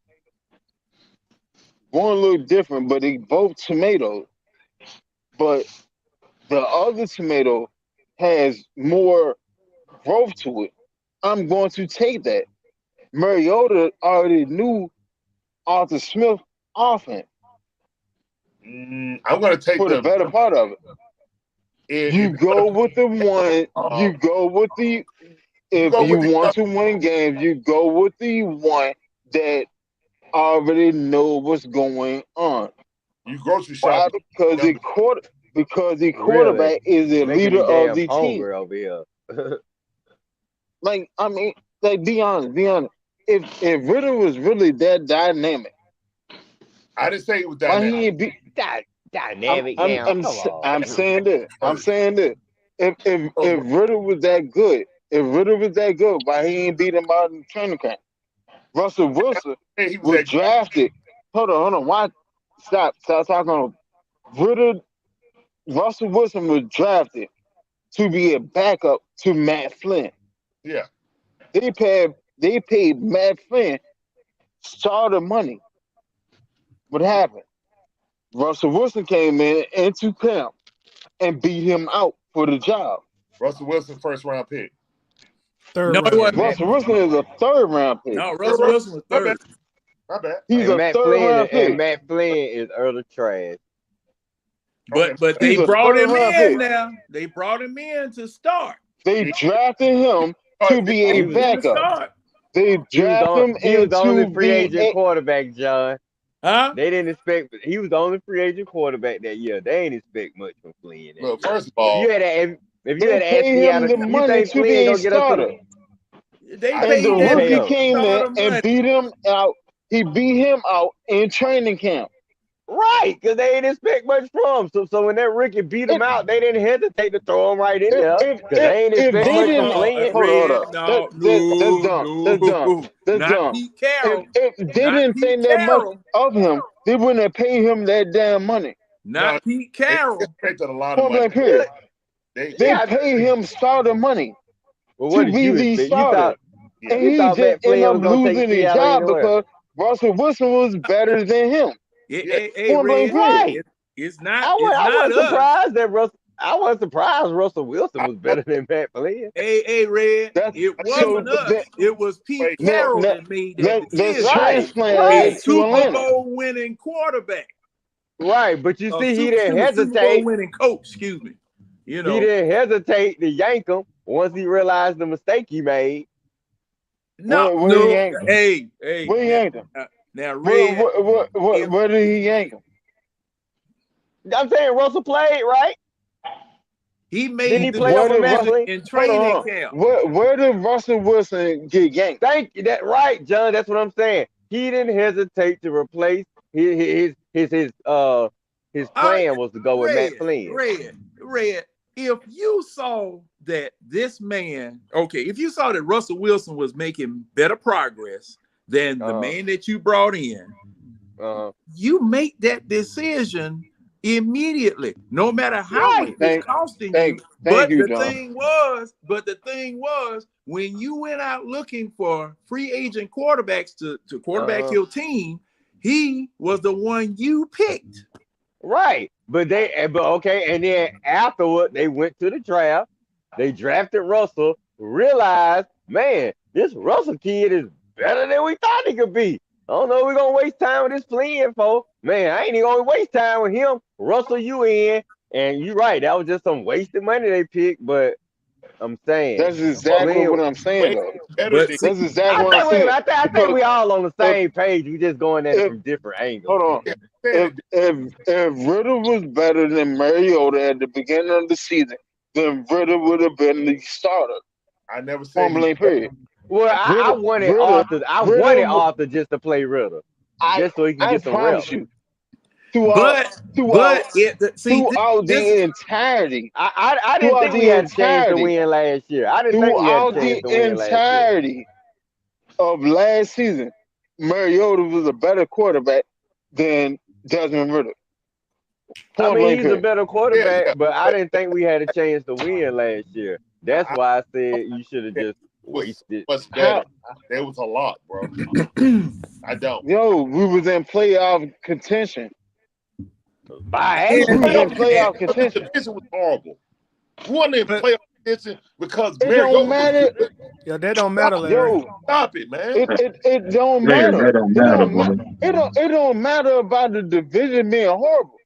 one look different, but they both tomatoes, but the other tomato has more growth to it, I'm going to take that. Mariota already knew Arthur Smith offense. I'm going to take for the better part of it. You go with the one. You go with the. If you want to win games, you go with the one that already know what's going on. You grocery shop because the quarterback is the leader of the team. Over here. Be honest. If Ridder was really that dynamic, I didn't say he was dynamic. Dynamic. I'm saying this. If Ridder was that good, why he ain't beat him out in training camp? Russell Wilson was drafted. Hold on. Why? Stop talking on Ridder. Russell Wilson was drafted to be a backup to Matt Flynn. Yeah. They paid Matt Flynn starter money. What happened? Russell Wilson came into camp and beat him out for the job. Russell Wilson, 1st round pick. Russell Wilson is a 3rd round pick. No, Russell Wilson was 3rd. My bad. He's a 3rd round pick. And Matt Flynn is utter trash. But they brought him in now. They brought him in to start. They drafted him to be a He was in the backup. start. They drafted him He was the only into free agent being quarterback, John. Huh? They didn't expect. He was the only free agent quarterback that year. They ain't expect much from Flynn. Look, That year. first of all, If you They had asked paid him Seattle, the you money think to Flynn be a gonna get us to starter. They I And the paid think that they rookie pay came there starter and money. beat him out. He beat him out in training camp. right, because they didn't expect much from him. So when that rookie beat him If out, they didn't hesitate to throw him right in if there if because they ain't if expect they much from didn't Flynn. hold Red, up. That's dumb. That's dumb. That's not dumb. Pete Carroll, If they not didn't Pete think that much Carroll, of him, they wouldn't have paid him that damn money. no, not Pete they Carroll. expected a lot of Point money. blank period. They They Yeah. paid him starter money Well, what to did be you the expect? starter. yeah. And You he thought just Matt ended Flynn up was gonna take losing his Seattle job anywhere. because Russell Wilson was better than him. Hey, Point blank Red, period. Right. it's not I wasn't us. surprised that Russell. I wasn't surprised Russell Wilson was better than Matt Flynn. Hey, Red, That's it so. wasn't us. It was Pete Wait, Carroll that made that Let's decision. transplant A it to Super Atlanta. Bowl winning quarterback. Right, but you see, he didn't Super Bowl hesitate. winning coach, excuse me. You He know, didn't hesitate to yank him once he realized the mistake he made. no, Where he yanked him? hey, Where he yanked him? now, Red, Where did he yank him? I'm saying Russell played, right? he Didn't made he the play over decision Russell? in Hold training on. camp. Where did Russell Wilson get yanked? Thank you. That right, John. That's what I'm saying. He didn't hesitate to replace his plan was to go with Matt Flynn. Red. If you saw that this man, if you saw that Russell Wilson was making better progress than the man that you brought in, you make that decision immediately, no matter how much it's costing you. But the thing was, when you went out looking for free agent quarterbacks to quarterback your team, he was the one you picked. Right. But and then afterward they went to the draft. They drafted Russell, realized, man, this Russell kid is better than we thought he could be. I don't know, we're gonna waste time with this Flynn, folks. Man, I ain't even gonna waste time with him. Russell, you in. And you're right, that was just some wasted money they picked, but I'm saying That's exactly what I'm saying, though. That's exactly what I'm saying. I think we all on the same page. We just going at it from different angles. Hold on. If Ridder was better than Mariota at the beginning of the season, then Ridder would have been the starter. I never said period. Well, I wanted Arthur just to play Ridder, just so he can get some reps. You. Throughout the entirety. I didn't think we had a chance to win last year. I didn't think we had a chance to win last year. Throughout the entirety of last season, Mariota was a better quarterback than Desmond Ridder. I mean, he's a better quarterback, but I didn't think we had a chance to win last year. That's why I said you should have just wasted. There was a lot, bro. I don't. Yo, we was in playoff contention. The division was horrible. We wasn't in playoff contention because it don't matter. Yeah, that don't matter, Larry. Yo, stop it, man. It don't matter. It don't matter about the division being horrible.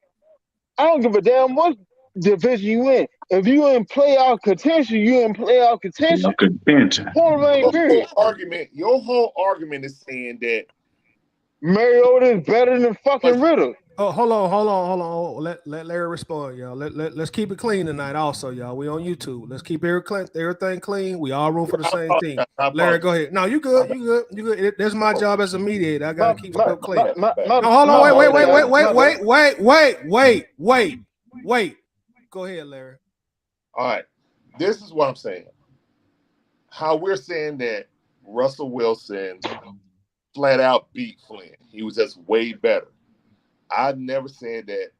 I don't give a damn what division you in. If you in playoff contention, you in playoff contention. Your whole argument is saying that Mariota is better than fucking Ridder. Oh, hold on. Let Larry respond, y'all. Let's keep it clean tonight, also, y'all. We on YouTube. Let's keep everything clean. We all room for the same thing. Larry, go ahead. No, you good. You good. That's my job as a mediator. I gotta keep stuff clean. Hold on. Wait. Go ahead, Larry. All right. This is what I'm saying. How we're saying that Russell Wilson flat out beat Flynn. He was just way better. I never said that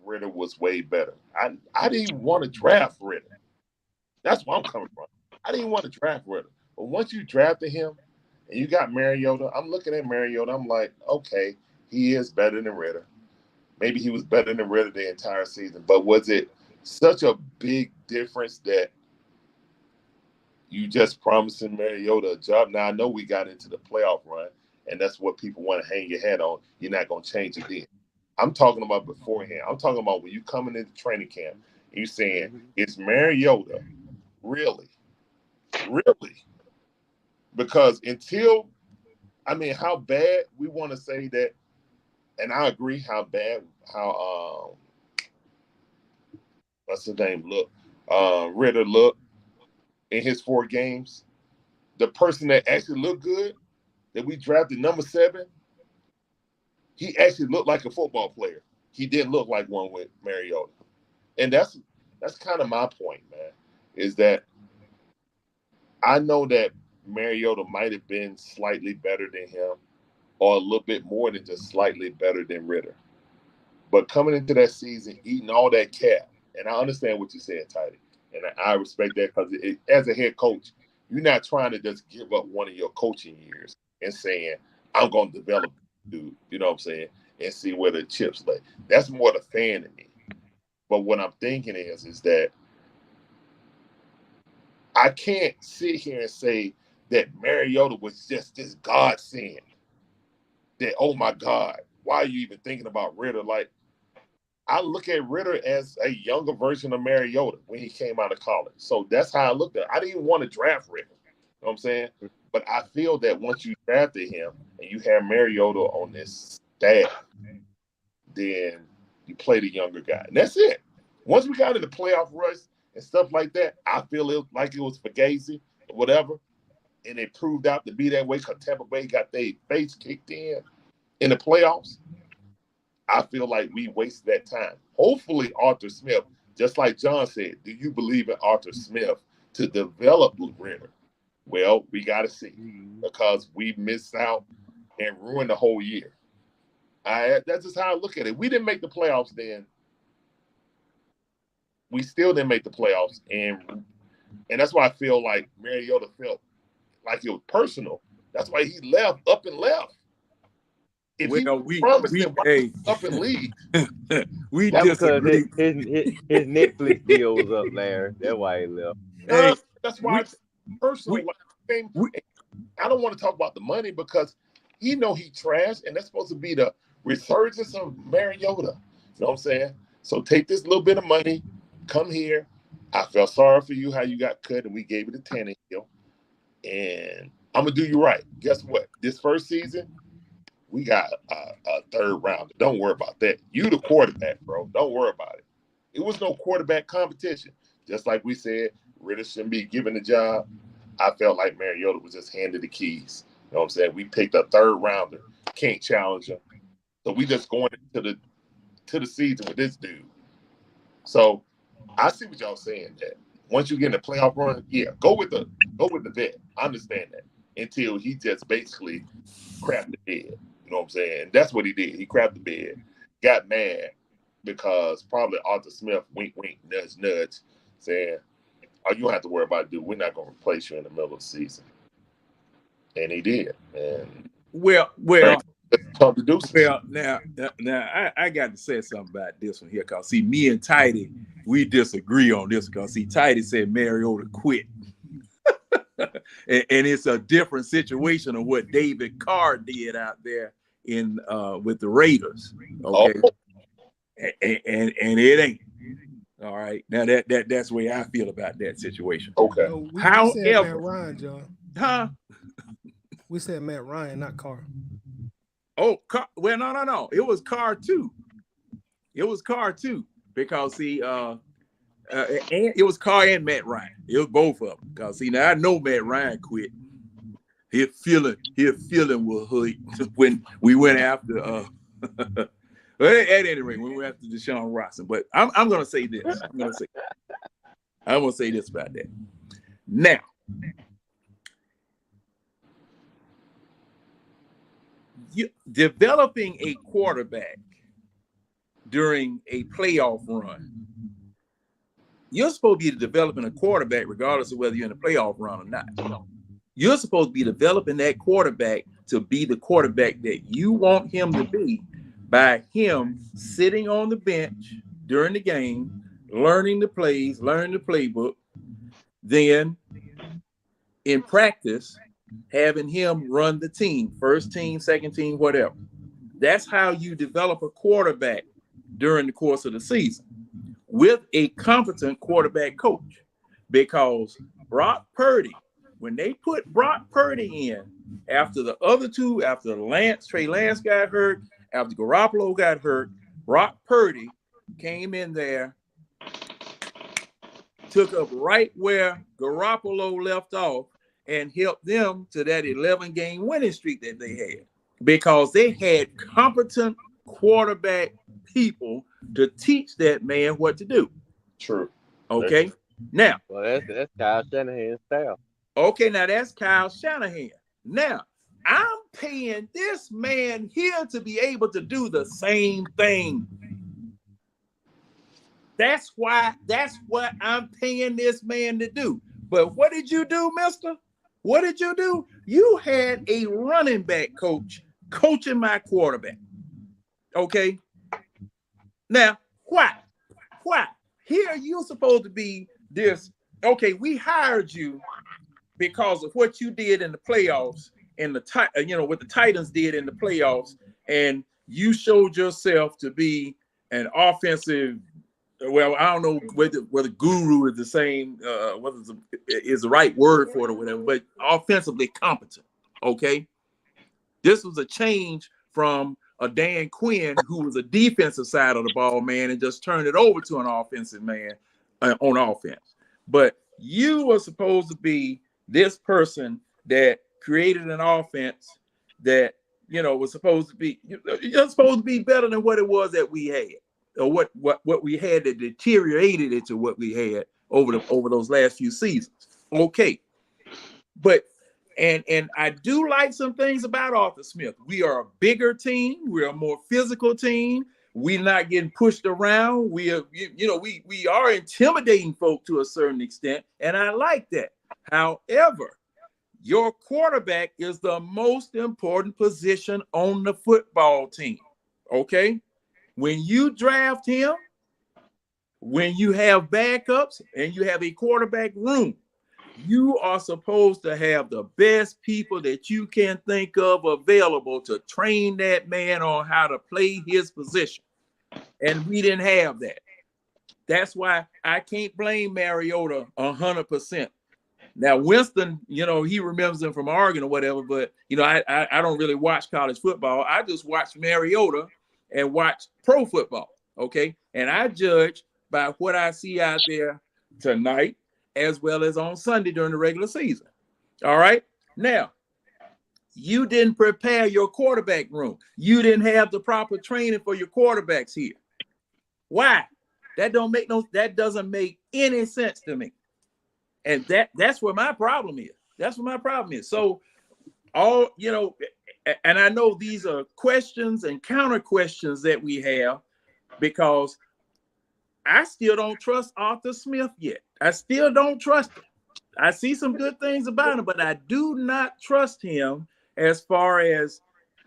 Ridder was way better. I didn't even want to draft Ridder. That's where I'm coming from. I didn't want to draft Ridder. But once you drafted him and you got Mariota, I'm looking at Mariota. I'm like, okay, he is better than Ridder. Maybe he was better than Ridder the entire season. But was it such a big difference that you just promising Mariota a job? Now, I know we got into the playoff run, and that's what people want to hang your head on. You're not going to change it then. I'm talking about beforehand. I'm talking about when you coming into training camp, you saying, is Mariota Really? Because how bad we want to say that, and I agree how what's his name look, Ridder looked in his 4 games. The person that actually looked good, that we drafted number 7, he actually looked like a football player. He didn't look like one with Mariota. And that's kind of my point, man, is that I know that Mariota might have been slightly better than him or a little bit more than just slightly better than Ridder. But coming into that season, eating all that cap, and I understand what you said, Tidy, and I respect that because as a head coach, you're not trying to just give up one of your coaching years and saying, I'm going to develop dude, you know what I'm saying, and see where the chips lay. That's more the fan in me. But what I'm thinking is that I can't sit here and say that Mariota was just this godsend. That, oh my God, why are you even thinking about Ridder? Like, I look at Ridder as a younger version of Mariota when he came out of college. So that's how I looked at it. I didn't even want to draft Ridder. You know what I'm saying? But I feel that once you drafted him and you have Mariota on this staff, then you play the younger guy. And that's it. Once we got in the playoff rush and stuff like that, I feel like it was Fugazi or whatever. And it proved out to be that way because Tampa Bay got their face kicked in the playoffs. I feel like we wasted that time. Hopefully, Arthur Smith, just like John said, do you believe in Arthur Smith to develop Ridder? Well, we got to see because we missed out and ruined the whole year. That's just how I look at it. We didn't make the playoffs then. We still didn't make the playoffs. And that's why I feel like Mariota felt like it was personal. That's why he left up and left. If he promised him up and leave. We disagree. His Netflix deal was up, Larry. That's why he left. That's why it's personal. I don't want to talk about the money because he trash, and that's supposed to be the resurgence of Mariota. You know what I'm saying? So take this little bit of money, come here. I felt sorry for you how you got cut, and we gave it a Tannehill. And I'm going to do you right. Guess what? This first season, we got a 3rd rounder. Don't worry about that. You the quarterback, bro. Don't worry about it. It was no quarterback competition. Just like we said, Ridder shouldn't be given the job. I felt like Mariota was just handed the keys. You know what I'm saying? We picked a 3rd rounder. Can't challenge him. So we just going into the season with this dude. So I see what y'all saying that once you get in the playoff run, yeah, go with the vet. I understand that. Until he just basically crapped the bed. You know what I'm saying? And that's what he did. He crapped the bed, got mad because probably Arthur Smith, wink, wink, nudge, nudge, saying, oh, you don't have to worry about it, dude. We're not going to replace you in the middle of the season. And he did. And well, tough to do. Well, now, I got to say something about this one here, because see, me and Tidy, we disagree on this, because see, Tidy said Mariota quit. and it's a different situation of what David Carr did out there in with the Raiders. Okay. Oh. And it ain't. All right. Now that's the way I feel about that situation. Okay. No, we However, said Matt Ryan, John. Huh? We said Matt Ryan, not Carr. Oh, well, no. It was Carr too. Because see, and it was Carr and Matt Ryan. It was both of them. Because see, now I know Matt Ryan quit. His feeling was hurt when we went after. At any rate, when we went after Deshaun Watson. But I'm going to say this. I'm going to say this about that. Now, developing a quarterback during a playoff run, you're supposed to be developing a quarterback regardless of whether you're in a playoff run or not. You're supposed to be developing that quarterback to be the quarterback that you want him to be by him sitting on the bench during the game, learning the plays, learning the playbook, then in practice, having him run the team, first team, second team, whatever. That's how you develop a quarterback during the course of the season with a competent quarterback coach. because Brock Purdy, when they put Brock Purdy in after the other two, after Trey Lance got hurt, after Garoppolo got hurt, Brock Purdy came in there, took up right where Garoppolo left off, and helped them to that 11-game winning streak that they had, because they had competent quarterback people to teach that man what to do. True. Okay. Now, well, that's Kyle Shanahan's style. Okay, now that's Kyle Shanahan. Now, I'm paying this man here to be able to do the same thing. That's what I'm paying this man to do. But what did you do, mister? What did you do? You had a running back coach coaching my quarterback. Okay. Now, why? Here you're supposed to be this. Okay, we hired you because of what you did in the playoffs and what the Titans did in the playoffs, and you showed yourself to be an offensive. Well, I don't know whether guru is the same, whether is the right word for it or whatever, but offensively competent. Okay, this was a change from a Dan Quinn who was a defensive side of the ball man and just turned it over to an offensive man on offense. But you were supposed to be this person that created an offense that was supposed to be you're supposed to be better than what it was that we had, or what we had that deteriorated it to what we had over those last few seasons. Okay, but and I do like some things about Arthur Smith. We are a bigger team. We're a more physical team. We're not getting pushed around. We are intimidating folk to a certain extent, and I like that. However, your quarterback is the most important position on the football team. Okay? When you draft him, when you have backups and you have a quarterback room, you are supposed to have the best people that you can think of available to train that man on how to play his position. And we didn't have that. That's why I can't blame Mariota 100%. Now, Winston, he remembers him from Oregon or whatever, but, I don't really watch college football. I just watch Mariota and watch pro football, okay? And I judge by what I see out there tonight as well as on Sunday during the regular season. All right? Now, you didn't prepare your quarterback room. You didn't have the proper training for your quarterbacks here. Why? That doesn't make any sense to me. And that's where my problem is. That's what my problem is. So and I know these are questions and counter questions that we have, because I still don't trust Arthur Smith yet. I still don't trust him. I see some good things about him, but I do not trust him as far as,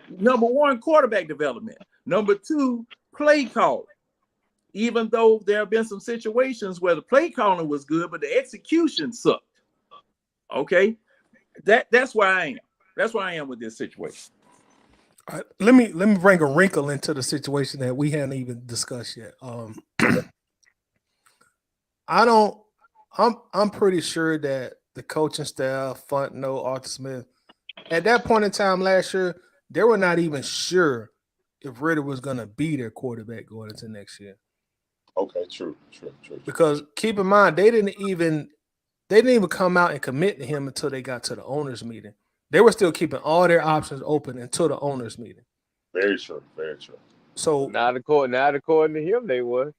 number one, quarterback development. Number two, play calling. Even though there have been some situations where the play calling was good, but the execution sucked. Okay, that's where I am. That's where I am with this situation. All right, let me bring a wrinkle into the situation that we haven't even discussed yet. I'm pretty sure that the coaching staff, Fontenot, Arthur Smith, at that point in time last year, they were not even sure if Ridder was going to be their quarterback going into next year. Okay, true. Because keep in mind, they didn't even come out and commit to him until they got to the owners' meeting. They were still keeping all their options open until the owners' meeting. Very true. So not according to him, they were.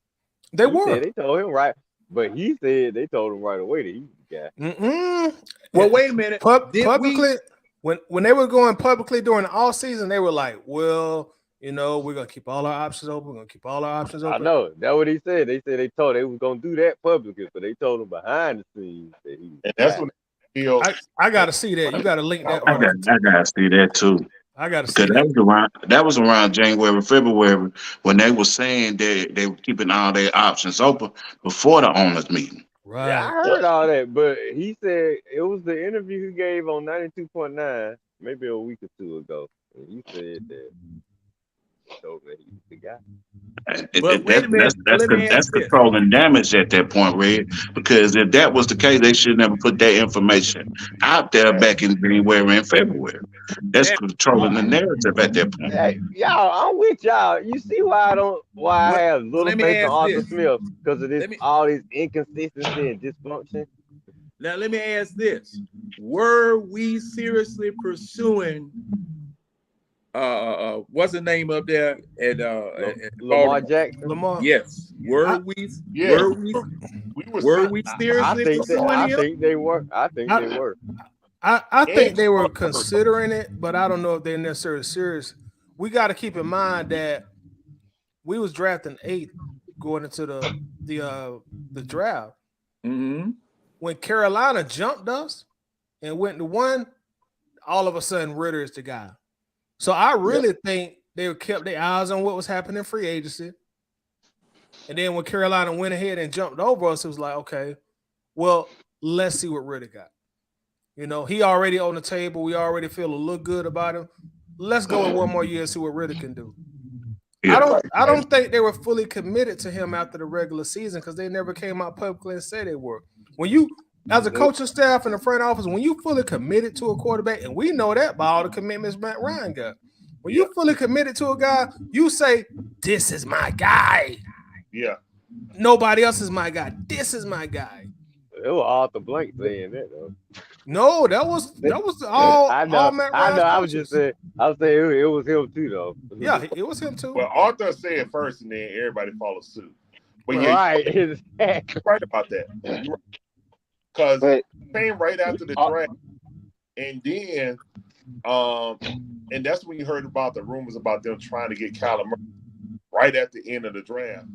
They were. They told him right, but he said they told him right away that he's the guy. Well, wait a minute. Publicly, when they were going publicly during the off season, they were like, "Well, we're gonna keep all our options open. We're gonna keep all our options open." I know. That's what he said. They said they told they was gonna do that publicly, but they told him behind the scenes that he. And that's what I gotta see that. You gotta link that. I gotta see that too. I gotta see that was around January, February when they were saying they were keeping all their options open before the owners meeting. Right. Yeah, I heard all that, but he said it was the interview he gave on 92.9 maybe a week or two ago. And he said that told me he's the guy. But wait a minute. Let me That's ask this. controlling damage at that point, Red. Because if that was the case, they should never put that information out there back in January and February. That's Now, controlling the narrative at that point. Hey, y'all, I'm with y'all. You see why I have little let me faith in ask Arthur this. Smith because of Let me all this inconsistency and dysfunction. now let me ask this: were we seriously pursuing? What's the name up there at Lamar Baltimore? Jackson. Lamar. Yes. Were we seriously pursuing I him? think they were. I think they were. I think they were considering it, but I don't know if they're necessarily serious. We got to keep in mind that we was drafting 8th going into the draft. Mm-hmm. When Carolina jumped us and went to 1, all of a sudden Ridder is the guy. So I really think they kept their eyes on what was happening in free agency. And then when Carolina went ahead and jumped over us, it was like, okay, well, let's see what Ridder got. You know, he already on the table. We already feel a little good about him. Let's go in 1 more year and see what Ridder can do. Yeah. I don't think they were fully committed to him after the regular season because they never came out publicly and said they were. When you, as a coaching staff in the front office, when you fully committed to a quarterback, and we know that by all the commitments Matt Ryan got, when you fully committed to a guy, you say, "This is my guy." Yeah. Nobody else is my guy. This is my guy. It was Arthur Blank saying that though. No, that was all. I know. All Matt Ryan's I was coaches. just saying. I was saying it was him too though. Yeah, it was him too. Well, Arthur said it first, and then everybody followed suit. But Right. you're right about that. Because it came right after the draft, and then, and that's when you heard about the rumors about them trying to get Kyler Murray right at the end of the draft,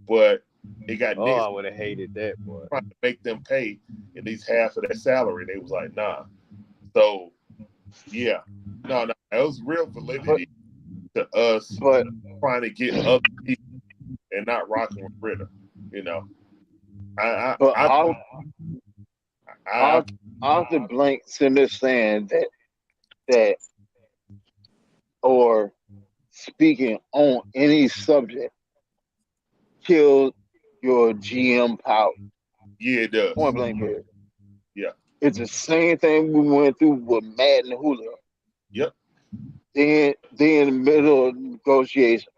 but it got Oh, I would have hated that boy. trying to make them pay at least half of their salary. They was like, nah. So, yeah, no, it was real validity to us trying to get other people and not rocking with Ridder. You know, Arthur Blank's in this saying that or speaking on any subject kills your GM power. Yeah, it does. Point blank period. Yeah. It's the same thing we went through with Matt and Julio. Yep. Then in the middle of negotiation,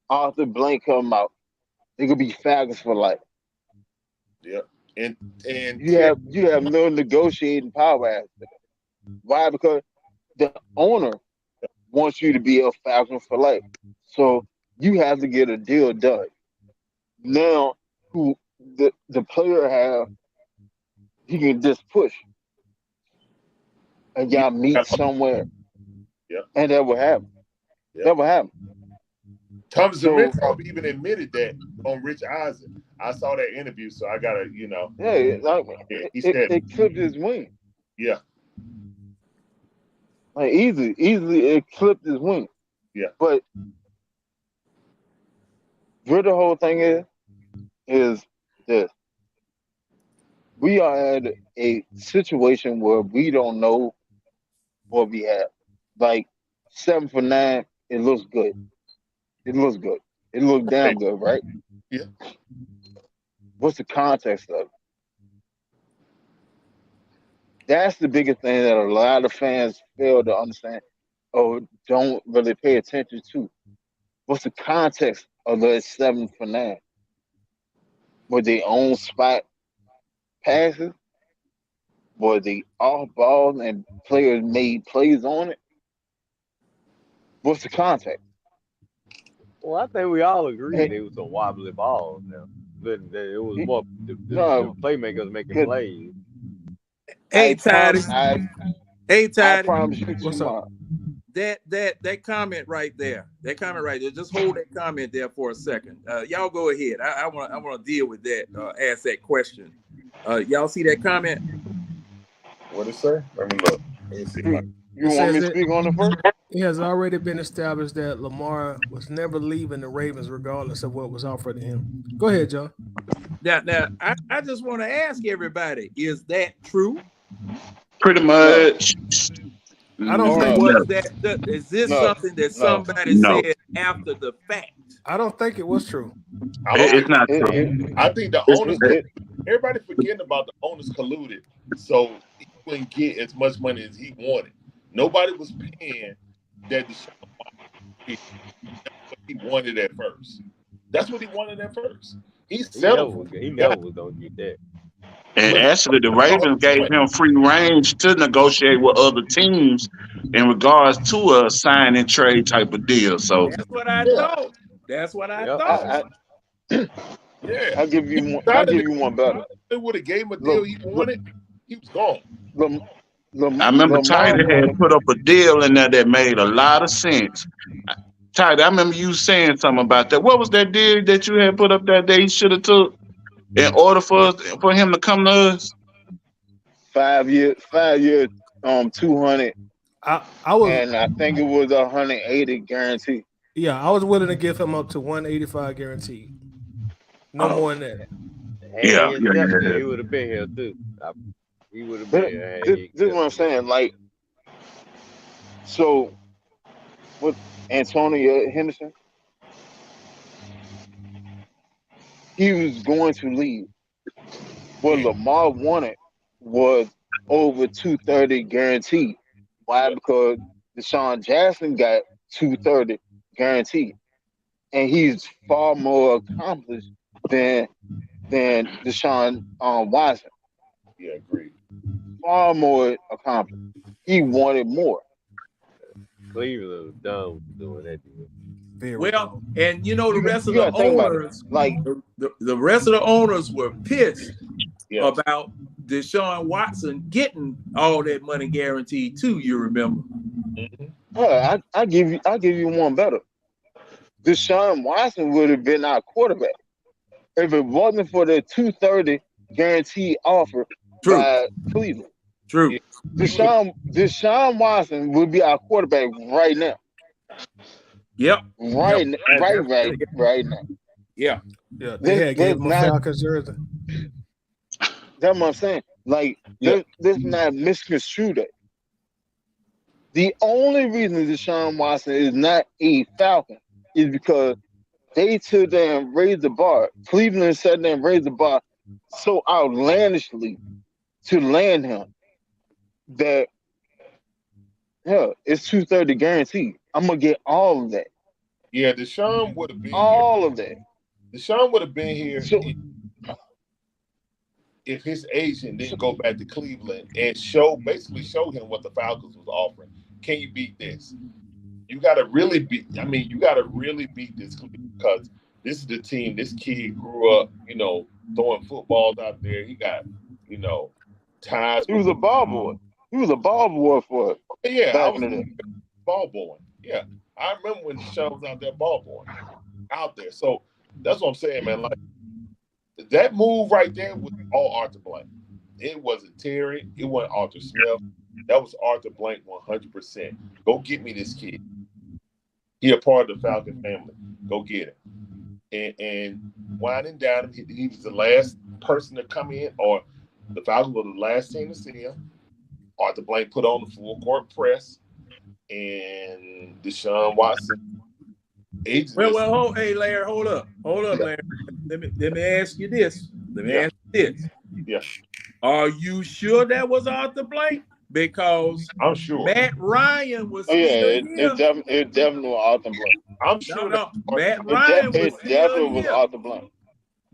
Arthur Blank come out. They could be Falcons for life. Yep. And you have no negotiating power after that. Why? Because the owner wants you to be a Falcon for life. So you have to get a deal done. Now, who the player he can just push. And y'all meet somewhere. Yep. And that will happen. Yep. That will happen. Thomas Dimitrov even admitted that on Rich Eisen. I saw that interview, so I gotta, he said it clipped his wing. Yeah. Like easily it clipped his wing. Yeah. But where the whole thing is this. We are at a situation where we don't know what we have. Like 7 for 9, it looks good. It looks good. It looks damn good, right? Yeah. What's the context of it? That's the biggest thing that a lot of fans fail to understand or don't really pay attention to. What's the context of the 7 for 9? Were they on spot passes? Were they off balls and players made plays on it? What's the context? Well, I think we all agree it was a wobbly ball now. But it was more the playmakers making plays. Hey, Tidy. Hey, Tidy. I promise you What's up? That comment right there. That comment right there. Just hold that comment there for a second. Y'all go ahead. I want to deal with that. Ask that question. Y'all see that comment? What it say? Let me look. Let me see. You want me to speak on it first? It has already been established that Lamar was never leaving the Ravens regardless of what was offered to him. Go ahead, John. Now, I just want to ask everybody, is that true? Pretty much. I don't Or think was is this No, something that no. somebody No, said after the fact? I don't think it was true. I don't it's think. not It, true. it, I think the It's, owners. it, Everybody forgetting about the owners colluded, so he wouldn't get as much money as he wanted. Nobody was paying that Deshaun Watson. That's what he wanted at first. That's what he wanted at first. He He settled for never, he what he never got. was gonna get that. and But actually, the that's the whole Ravens gave point. him free range to negotiate with other teams in regards to a sign and trade type of deal. So, That's what I Yeah, thought. That's what I Yep. thought. I, yeah. I give He you one. I decided give to you one better. they would have gave him a deal Look, he wanted. He was gone. I remember Lamar Tiger had wanted. put up a deal in there that made a lot of sense. Tiger, I remember you saying something about that. What was that deal that you had put up that day he should have took in order for him to come to us? 5 years, 200, I was and I think it was 180 guarantee. I was willing to give him up to 185 guaranteed. No Oh, more than that. Had yeah, he yeah, accepted, yeah. he would have been here too. He would have been here. Had he This is what I'm accepted. saying. Like, so with Antonio Henderson, he was going to leave. What Yeah, Lamar wanted was over 230 guaranteed. Why? yeah. Because Deshaun Jackson got 230 guaranteed, and he's far more accomplished than Deshaun Watson. Yeah, agreed. Far more accomplished. He wanted more. Cleveland was done with doing that deal. Very Well, dumb. and you know the rest of You the gotta think about it. owners, Like, the rest of the owners were pissed Yeah, about Deshaun Watson getting all that money guaranteed too. You remember? I give you one better. Deshaun Watson would have been our quarterback if it wasn't for the 230 guarantee offer True, by Cleveland. true. Deshaun Watson would be our quarterback right now. Yep, Right, yep. right now. Yeah. Yeah, they This, had gave this him a not. Falcons jersey. That's what I'm saying. Like, Yeah. this not misconstrued that. The only reason Deshaun Watson is not a Falcon is because they took there and raised the bar. Cleveland sat there and raised the bar so outlandishly to land him that it's 230 guaranteed. I'm gonna get all of that. yeah. Deshaun would have been here. All of that. Deshaun would have been here So if his agent didn't go back to Cleveland and basically show him what the Falcons was offering. Can you beat this? You got to really beat. I mean, you got to really beat this because this is the team. This kid grew up, throwing footballs out there. He got, ties. he was a ball boy. He was a ball boy for it. Yeah, I back was in the day. ball boy. Yeah, I remember when Deshaun was out there ball boy, out there. So that's what I'm saying, man. Like that move right there was all Arthur Blank. It wasn't Terry. It wasn't Arthur Smith. That was Arthur Blank 100%. Go get me this kid. He a part of the Falcon family. Go get him. And winding down, he was the last person to come in, or the Falcons were the last team to see him. Arthur Blank put on the full court press, and Deshaun Watson. Hey, Larry, hold up, Larry. Let me ask you this. Yeah. Are you sure that was Arthur Blank? Because I'm sure. Matt Ryan was Oh yeah, still here. it definitely was Arthur Blank. I'm sure. No. Matt Ryan was It still definitely was here. Arthur Blank.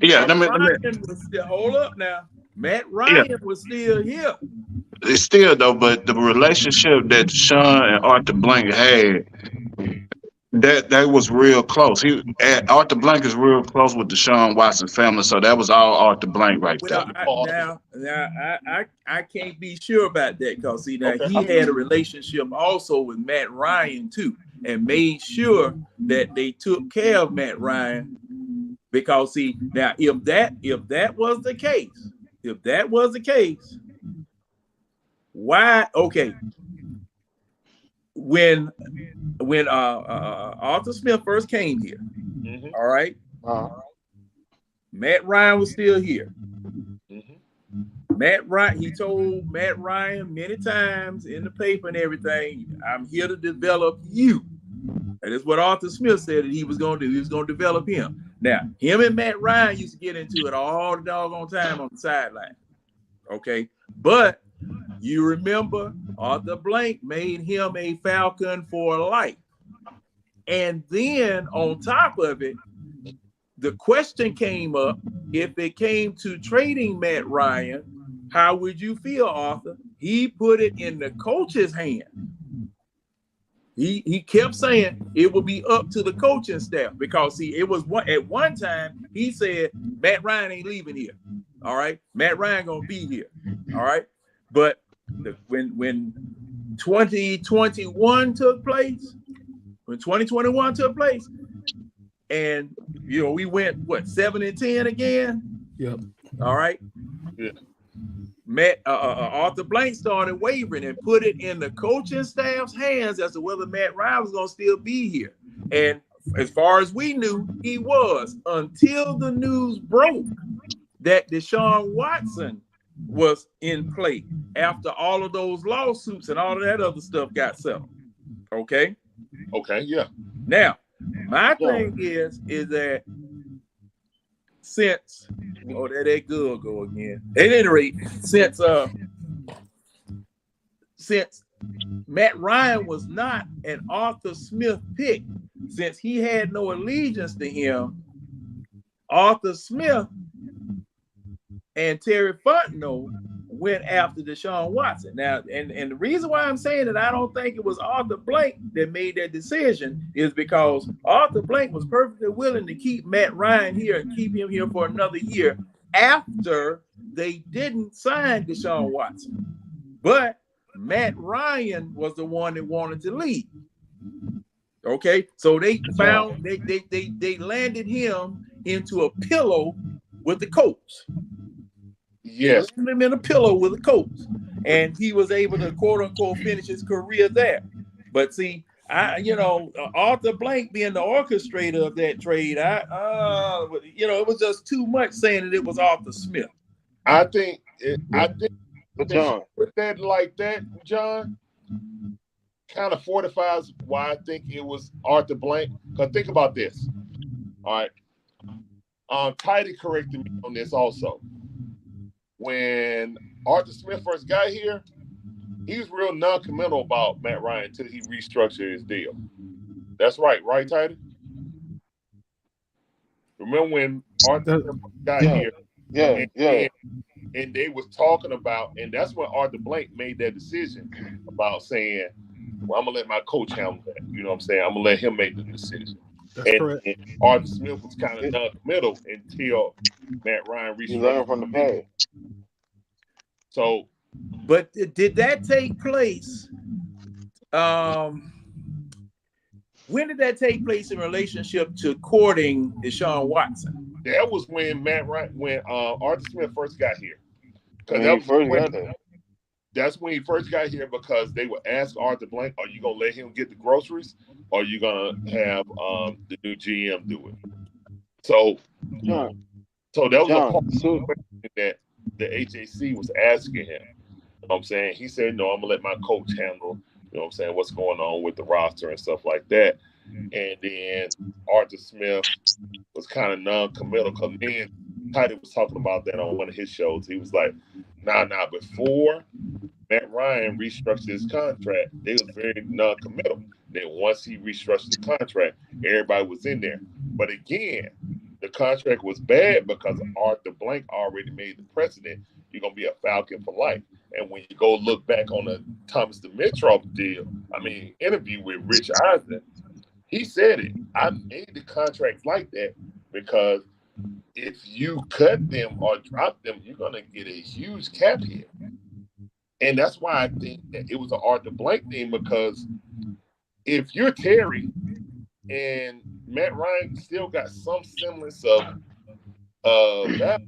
Yeah, Matt Ryan was still. Hold up now. Matt Ryan was still here. it's still though, but the relationship that Sean and Arthur Blank had, that was real close. Arthur Blank is real close with the Deshaun Watson family, so that was all Arthur Blank right there. Well, I can't be sure about that because he had a relationship also with Matt Ryan too, and made sure that they took care of Matt Ryan because if that was the case, why? Okay, when Arthur Smith first came here, all right, Matt Ryan was still here. He told Matt Ryan many times in the paper and everything, I'm here to develop you. And that's what Arthur Smith said that he was going to do. He was going to develop him. Now, him and Matt Ryan used to get into it all the doggone time on the sideline. Okay. But you remember Arthur Blank made him a Falcon for life. And then on top of it, the question came up, if it came to trading Matt Ryan, how would you feel, Arthur? He put it in the coach's hand. He kept saying it would be up to the coaching staff because, see, it was at one time he said Matt Ryan ain't leaving here. All right, Matt Ryan gonna be here. All right, but when 2021 took place, and we went 7-10 again. Yep. All right. Yeah. Arthur Blank started wavering and put it in the coaching staff's hands as to whether Matt Ryan was going to still be here. And as far as we knew, he was, until the news broke that Deshaun Watson was in play after all of those lawsuits and all of that other stuff got settled. Okay? Okay, yeah. Now, my thing is that since there that good go again. At any rate, since Matt Ryan was not an Arthur Smith pick, since he had no allegiance to him, Arthur Smith and Terry Fontenot went after Deshaun Watson. Now, and the reason why I'm saying that I don't think it was Arthur Blank that made that decision is because Arthur Blank was perfectly willing to keep Matt Ryan here and keep him here for another year after they didn't sign Deshaun Watson. But Matt Ryan was the one that wanted to leave. Okay, so they found they landed him into a pillow with the Colts. Yes. They landed him in a pillow with the Colts, and he was able to quote unquote finish his career there. But see, Arthur Blank being the orchestrator of that trade, it was just too much saying that it was Arthur Smith. I think John, with that like that, John, kind of fortifies why I think it was Arthur Blank. Because think about this. All right. Tidy corrected me on this also. When Arthur Smith first got here, he was real non-committal about Matt Ryan until he restructured his deal. That's right, Tidy? Remember when Arthur Smith got here? And they was talking about, and that's when Arthur Blank made that decision about saying, well, I'm going to let my coach handle that. You know what I'm saying? I'm going to let him make the decision. And Arthur Smith was kind of non-committal until Matt Ryan restructured. You learn from the past. So, but did that take place? When did that take place in relationship to courting Deshaun Watson? That was when Arthur Smith first got here. That's when he first got here because they would ask Arthur Blank, are you going to let him get the groceries or are you going to have the new GM do it? So that was a part that the HAC was asking him. You know what I'm saying? He said, no, I'm going to let my coach handle, you know what I'm saying, what's going on with the roster and stuff like that. And then Arthur Smith was kind of non-committal because then Tidy was talking about that on one of his shows. He was like, nah, before Matt Ryan restructured his contract, they was very non-committal. Then once he restructured the contract, everybody was in there. But again, the contract was bad because Arthur Blank already made the precedent. You're going to be a Falcon for life. And when you go look back on the Thomas Dimitroff interview with Rich Eisen, he said it. I made the contracts like that because if you cut them or drop them, you're going to get a huge cap hit. And that's why I think that it was an Arthur Blank thing, because if you're Terry and Matt Ryan still got some semblance of value,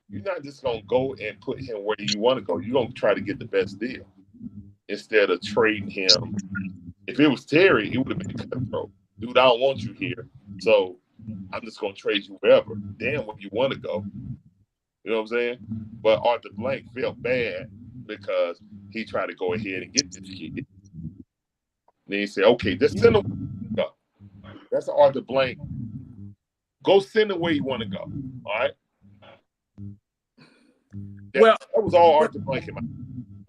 you're not just going to go and put him where you want to go. You're going to try to get the best deal instead of trading him. If it was Terry, it would have been cutthroat. Dude, I don't want you here, so I'm just going to trade you wherever. Damn, where you want to go. You know what I'm saying? But Arthur Blank felt bad because he tried to go ahead and get this kid. Then he said, okay, just send him go. That's Arthur Blank. Go send him where you want to go. All right. That was all Arthur Blank in my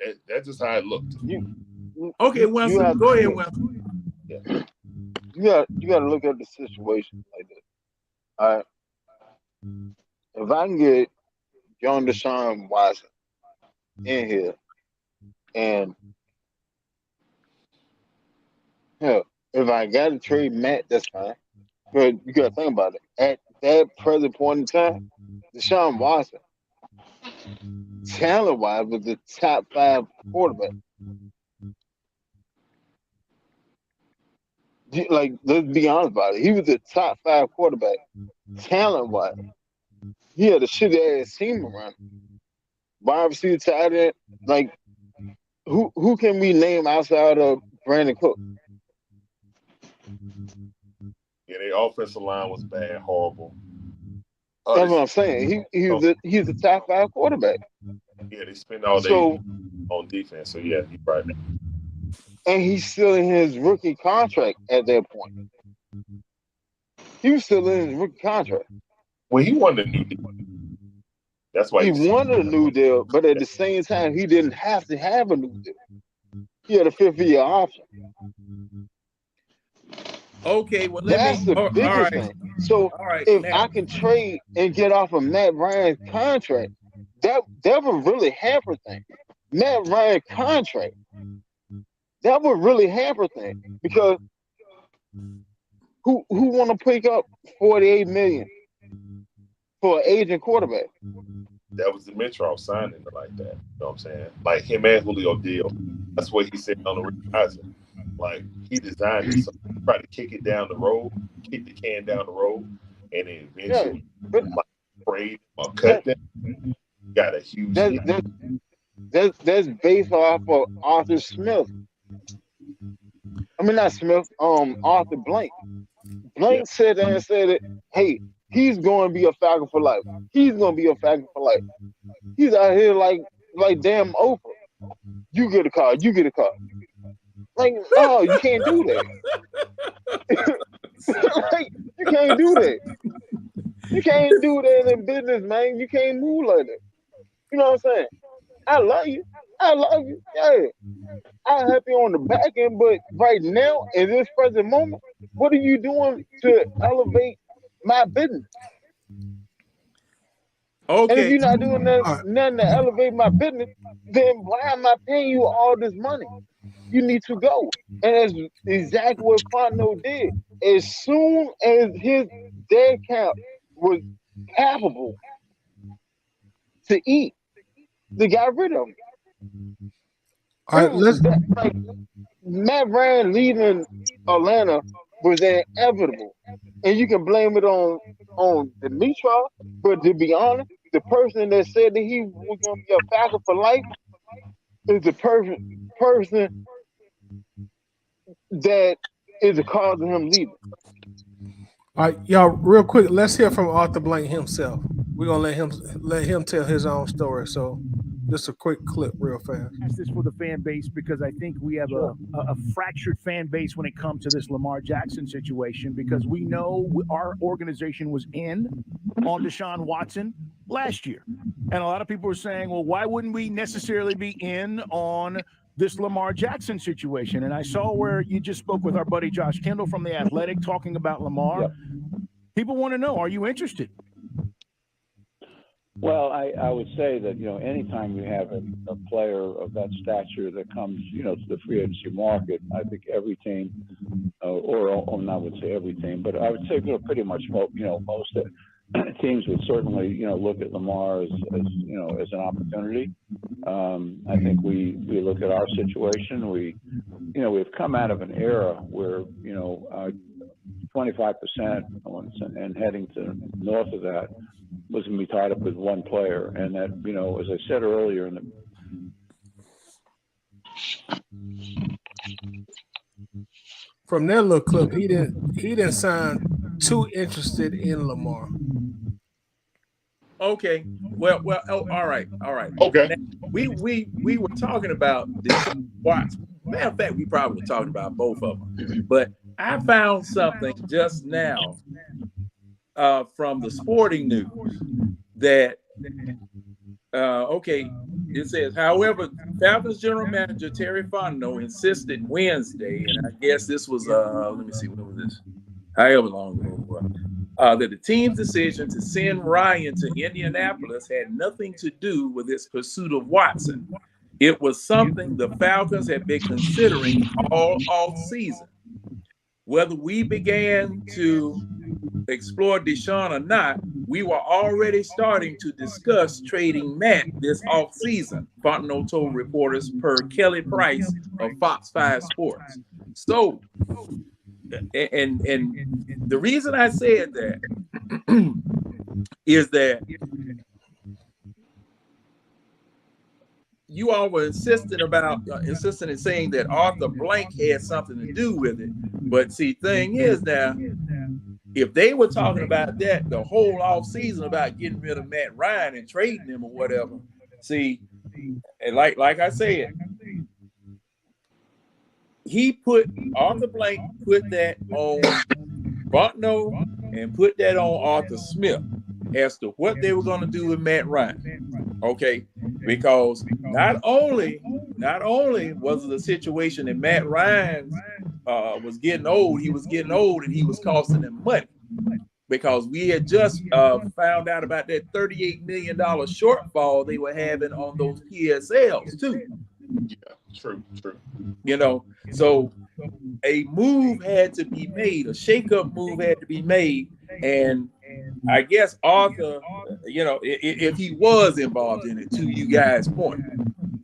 head. That's just how it looked. Okay, Winston, go ahead, Winston. Yeah. You got to look at the situation like this. All right. If I can get young Deshaun Watson in here, and hell, if I got to trade Matt, that's fine. But you got to think about it. At that present point in time, Deshaun Watson, talent-wise, was the top 5 quarterback. Like, let's be honest about it. He was the top 5 quarterback, talent-wise. He had a shitty ass team around him. Wide receiver, tight end, like who can we name outside of Brandon Cook? Yeah, their offensive line was bad, horrible. That's what I'm saying. He's the top 5 quarterback. Yeah, they spend all day on defense. So yeah, you're right. And he's still in his rookie contract at that point. He was still in his rookie contract. Well, he wanted a new deal. That's why he wanted a new deal, but at the same time, he didn't have to have a new deal. He had a 5th-year option. Okay, well, that's the biggest thing. So if I can trade and get off of Matt Ryan's contract, that would really hamper things. Matt Ryan's contract, that would really hamper things, because who want to pick up $48 million for an aging quarterback? That was the Dimitrov signing like that. You know what I'm saying? Like him and Julio deal. That's what he said on the Rising. Like he designed it, so he tried to kick it down the road, kick the can down the road, and then eventually trade or cut them. Got a huge. That's based off of Arthur Smith. I mean, not Smith. Arthur Blank. Blank said that and said it. Hey, he's going to be a Falcon for life. He's going to be a Falcon for life. He's out here like damn Oprah. You get a car. You get a car. Like, no, you can't do that. Like, you can't do that. You can't do that in business, man. You can't move like that. You know what I'm saying? I love you. I love you. Yeah. I'm happy on the back end, but right now, in this present moment, what are you doing to elevate my business? Okay. And if you're not doing nothing to elevate my business, then why am I paying you all this money? You need to go. And that's exactly what Fontenot did. As soon as his dead cap was capable to eat, they got rid of him. All right, like, Matt Ryan leaving Atlanta was inevitable. And you can blame it on Dimitrov, but to be honest, the person that said that he was going to be a Falcon for life is the person that is the cause of him leaving. All right, y'all, real quick, let's hear from Arthur Blank himself. We're gonna let him tell his own story. So just a quick clip real fast. Ask this for the fan base, because I think we have a fractured fan base when it comes to this Lamar Jackson situation, because we know our organization was in on Deshaun Watson last year. And a lot of people are saying, well, why wouldn't we necessarily be in on this Lamar Jackson situation? And I saw where you just spoke with our buddy Josh Kendall from The Athletic talking about Lamar. Yep. People want to know, are you interested? Well, I would say that, anytime you have a player of that stature that comes, to the free agency market, I think every team, or I would say every team, but I would say, pretty much, most teams would certainly, look at Lamar as an opportunity. I think we look at our situation. We've come out of an era where, 25% and heading to north of that was going to be tied up with one player. And that, as I said earlier from that little clip, he didn't sound too interested in Lamar. Okay. Well. Oh, all right. Okay. Now, we were talking about Deshaun Watson. Matter of fact, we probably were talking about both of them. But I found something just now from the Sporting News that okay. It says, however, Falcons general manager Terry Fontenot insisted Wednesday, and I guess this was let me see, when was this? However long ago it was, that the team's decision to send Ryan to Indianapolis had nothing to do with its pursuit of Watson. It was something the Falcons had been considering all off season. Whether we began to explore Deshaun or not, we were already starting to discuss trading Matt this offseason, Fontenot told reporters per Kelly Price of Fox 5 Sports. So, and the reason I said that is that you all were insisting in saying that Arthur Blank had something to do with it. But see, thing is now, if they were talking about that the whole off season about getting rid of Matt Ryan and trading him or whatever, see, and like I said, Arthur Blank put that on Fontenot and put that on Arthur Smith as to what they were going to do with Matt Ryan. Okay, because not only was it a situation that Matt Ryan was getting old, and he was costing them money, because we had just found out about that $38 million shortfall they were having on those PSLs too. Yeah, true. You know, so a move had to be made, a shakeup move had to be made, and I guess Arthur, you know, if he was involved in it, to you guys' point,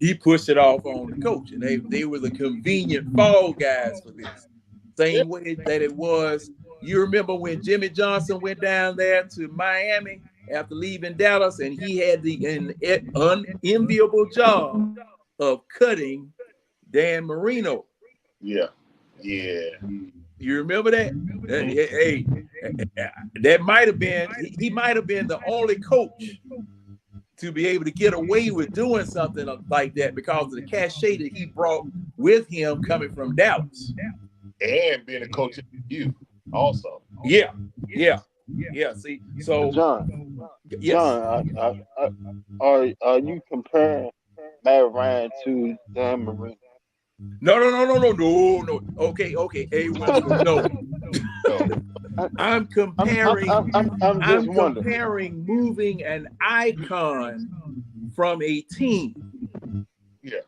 he pushed it off on the coach, and they were the convenient fall guys for this. Same way that it was. You remember when Jimmy Johnson went down there to Miami after leaving Dallas, and he had the unenviable job of cutting Dan Marino. Yeah. You remember that? Hey, that might have been, he might have been the only coach to be able to get away with doing something like that because of the cachet that he brought with him coming from Dallas. And being a coach at you also. Yeah. See, so John, yes. are you comparing Matt Ryan to Dan Marino? No. Okay. Hey, no. I'm comparing. I'm comparing moving an icon from a team. Yeah.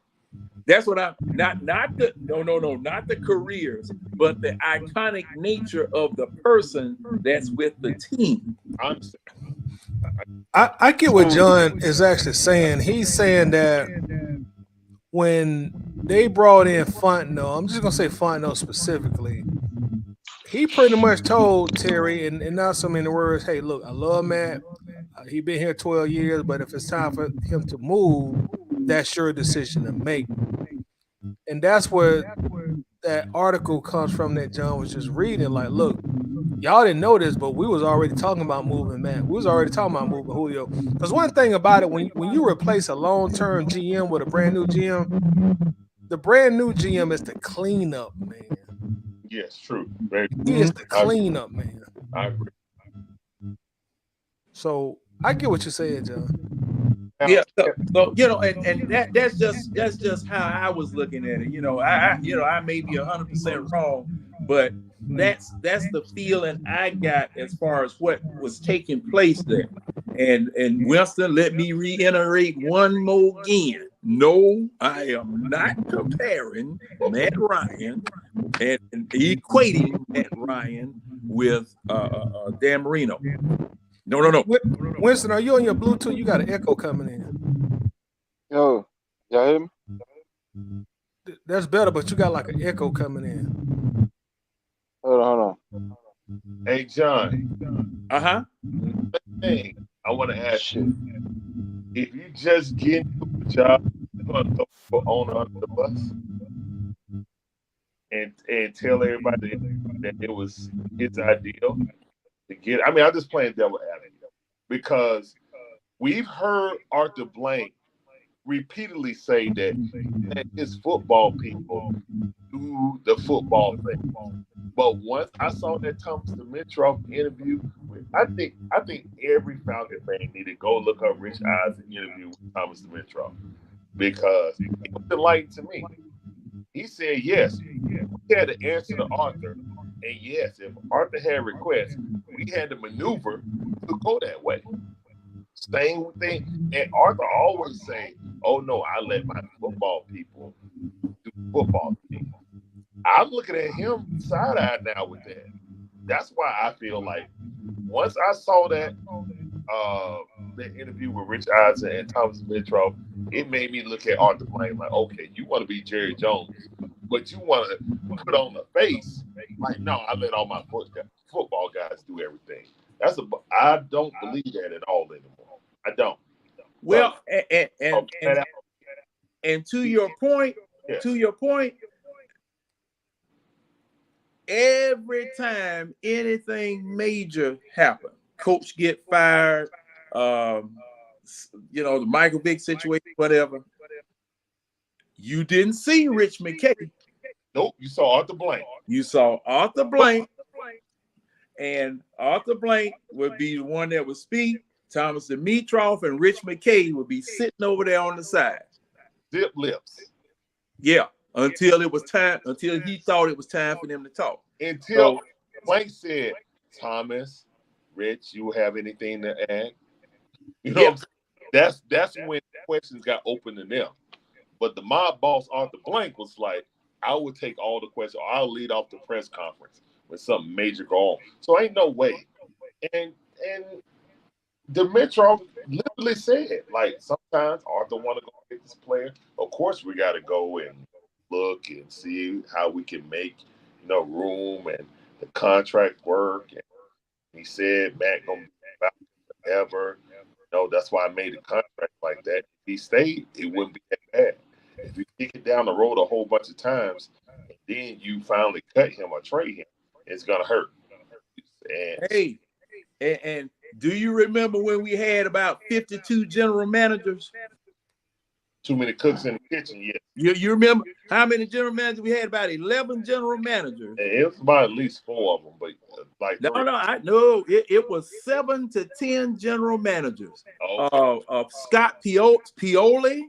That's what I'm not the careers, but the iconic nature of the person that's with the team. I get what John is actually saying. He's saying that when they brought in Fontenot, I'm just gonna say Fontenot specifically, he pretty much told Terry, and not so many words, hey, look, I love Matt. He been here 12 years, but if it's time for him to move, that's your decision to make. And that's where that article comes from that John was just reading. Like, look, y'all didn't know this, but we was already talking about moving Matt. We was already talking about moving Julio. Because one thing about it, when you replace a long-term GM with a brand new GM, the brand new GM is the cleanup, man. Yes, true. He is the cleanup, man. I agree. So I get what you're saying, John. Yeah, so you know, and that's just how I was looking at it. You know, I may be 100% wrong, but that's the feeling I got as far as what was taking place there. And Winston, let me reiterate one more again. No, I am not comparing Matt Ryan and equating Matt Ryan with Dan Marino. No. Winston, are you on your Bluetooth? You got an echo coming in. Yo, y'all hear me? That's better, but you got like an echo coming in. Hold on. Hey, John. Hey, I want to ask you, if you just get a job, you're going to throw the owner under the bus and tell everybody that it was his ideal to get. I mean, I'm just playing devil advocate because we've heard Arthur Blank repeatedly say that his football people do the football thing. But once I saw that Thomas Dimitroff interview, I think every Falcon fan need to go look up Rich Eisen interview with Thomas Dimitroff, because it was enlightening to me. He said, yes, we had to answer to Arthur. And yes, if Arthur had requests, we had to maneuver to go that way. Same thing. And Arthur always say, oh, no, I let my football people do football things. I'm looking at him side-eyed now with that. That's why I feel like once I saw that interview with Rich Eisen and Thomas Dimitroff, it made me look at Arthur Blank like, okay, you want to be Jerry Jones, but you want to put on the face like, no, I let all my football guys do everything. I don't believe that at all anymore. I don't. Well, and to your point, every time anything major happened, coach get fired, the Michael Vick situation, whatever, you didn't see Rich McKay. Nope, you saw Arthur Blank. You saw Arthur Blank, and Arthur Blank would be the one that would speak. Thomas Dimitroff and Rich McKay would be sitting over there on the side. Zip lips. Yeah, until it was time, until he thought it was time for them to talk. Until Blank said, Thomas, Rich, you have anything to add? You know, what I'm saying? That's when questions got open to them. But the mob boss, Arthur Blank, was like, I would take all the questions. Or I'll lead off the press conference when something major go on. So ain't no way. And Dimitroff literally said, like, sometimes Arthur want to go get this player. Of course, we got to go and look and see how we can make, room and the contract work. And he said, Matt gonna be back forever. That's why I made a contract like that. If he stayed, it wouldn't be that bad. If you kick it down the road a whole bunch of times, and then you finally cut him or trade him, it's gonna hurt. And do you remember when we had about 52 general managers? Too many cooks in the kitchen, yeah. You remember how many general managers we had? About 11 general managers. And it was about at least 4 of them, but like it was 7 to 10 general managers. Oh. Scott Pioli.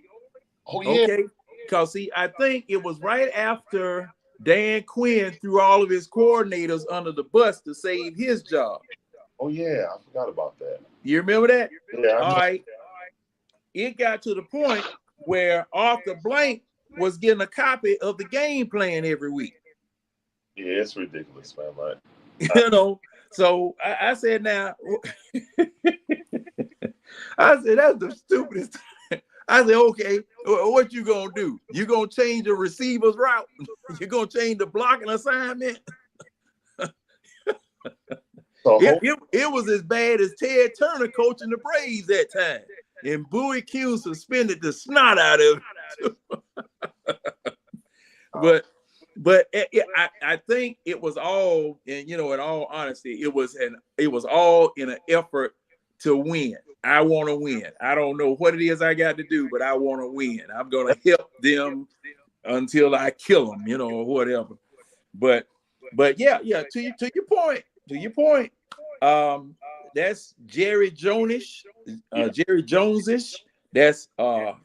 Oh yeah. Okay. Because see, I think it was right after Dan Quinn threw all of his coordinators under the bus to save his job. Oh yeah, I forgot about that. You remember that? Yeah. All right. It got to the point where Arthur Blank was getting a copy of the game plan every week. Yeah, it's ridiculous, man. Like, so I said, now, I said, that's the stupidest thing. I said, okay, what you gonna do? You gonna change the receiver's route? You gonna change the blocking assignment? So it was as bad as Ted Turner coaching the Braves that time. And Bowie Q suspended the snot out of it. But I think it was all, and in all honesty, it was all in an effort to win. I want to win. I don't know what it is I got to do, but I want to win. I'm gonna help them until I kill them, or whatever. But yeah. To your point. That's Jerry Jones-ish. Jerry Jones-ish. That's what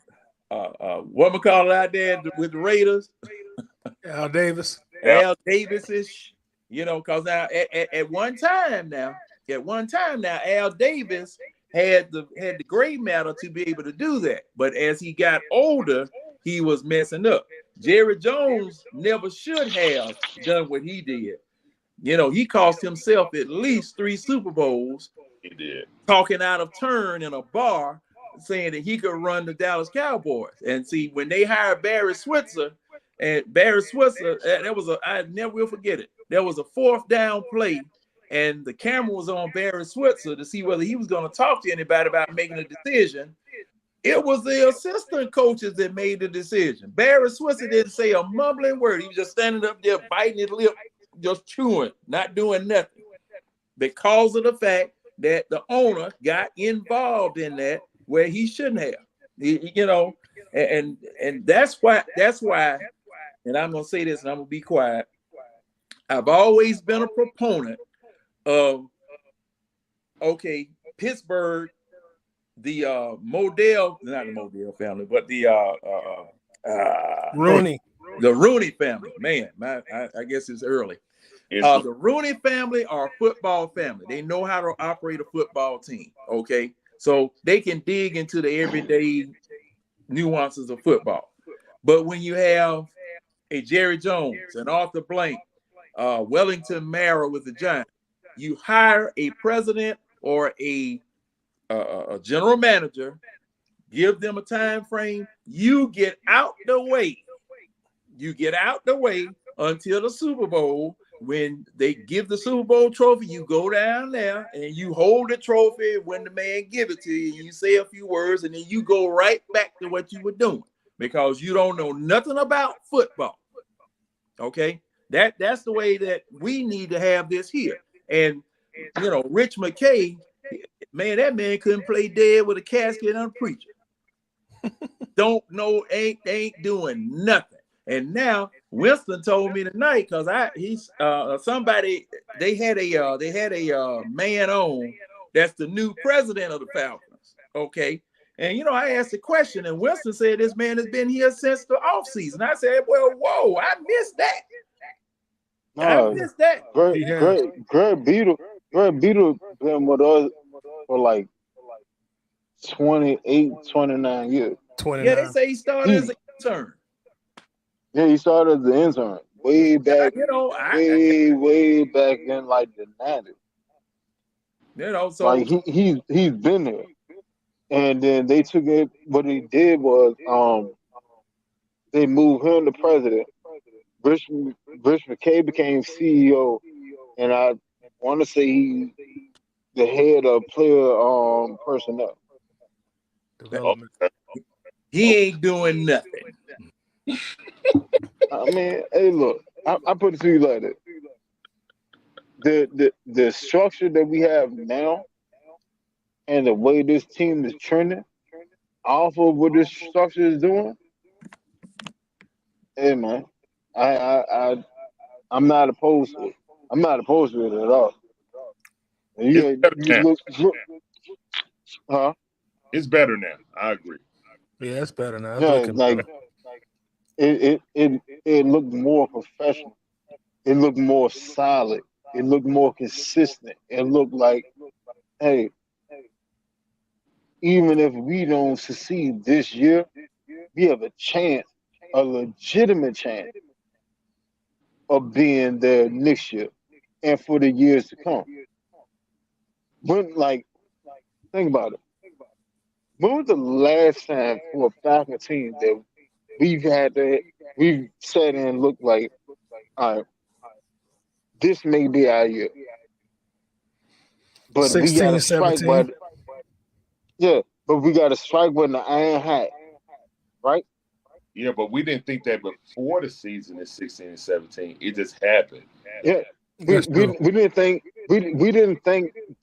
we call it out there with the Raiders. Al Davis. Al Davis-ish. Because now at one time now, Al Davis had the gray matter to be able to do that. But as he got older, he was messing up. Jerry Jones never should have done what he did. He cost himself at least 3 Super Bowls. He did. Talking out of turn in a bar, saying that he could run the Dallas Cowboys. And see, when they hired Barry Switzer, I never will forget it. There was a 4th down play, and the camera was on Barry Switzer to see whether he was going to talk to anybody about making a decision. It was the assistant coaches that made the decision. Barry Switzer didn't say a mumbling word. He was just standing up there biting his lip, just chewing, not doing nothing, because of the fact that the owner got involved in that where he shouldn't have. You know, and that's why, and I'm gonna say this and I'm gonna be quiet. I've always been a proponent of, okay, Pittsburgh, the Modell, not the Modell family, but the Rooney. The Rooney family. Man, I guess it's early. The Rooney family are a football family. They know how to operate a football team. Okay, so they can dig into the everyday nuances of football. But when you have a Jerry Jones, an Arthur Blank, Wellington Mara with the Giants, you hire a president or a general manager, give them a time frame, you get out the way. You get out the way until the Super Bowl. When they give the Super Bowl trophy, you go down there and you hold the trophy when the man give it to you. You say a few words and then you go right back to what you were doing because you don't know nothing about football. Okay, that's the way that we need to have this here. And you know, Rich McKay, man, that man couldn't play dead with a casket and a preacher. Don't know, ain't doing nothing. And now Winston told me tonight because somebody they had a man on that's the new president of the Falcons. Okay. And you know, I asked the question, and Winston said this man has been here since the offseason. I said, well, whoa, I missed that. I missed that. Greg Beetle been with us for like 28, 29 years. 29. Yeah, they say he started as an intern. Yeah, he started as an intern way back, you know, way back in like the 90s. You know, so like he's been there. And then they took it. What they did was they moved him to president. Rich McKay became CEO, and I want to say he's the head of player personnel. Development. He ain't doing nothing. I mean, hey, look, I put it to you like this: the structure that we have now, and the way this team is trending, off of what this structure is doing. Hey, man, I'm not opposed to it. I'm not opposed to it at all. You look, huh? It's better now. I agree. Yeah, it's better now. Yeah, like it looked more professional. It looked more solid. It looked more consistent. It looked like, hey, even if we don't succeed this year, we have a chance, a legitimate chance of being there next year and for the years to come. When, like, think about it. When was the last time for a Falcon team that we've sat and looked like, all right, this may be our year, but 16, we got to strike 17. but we got to strike when the iron hot, right? Yeah, but we didn't think that before the season in 16 and 17. It just happened. Yeah, we didn't think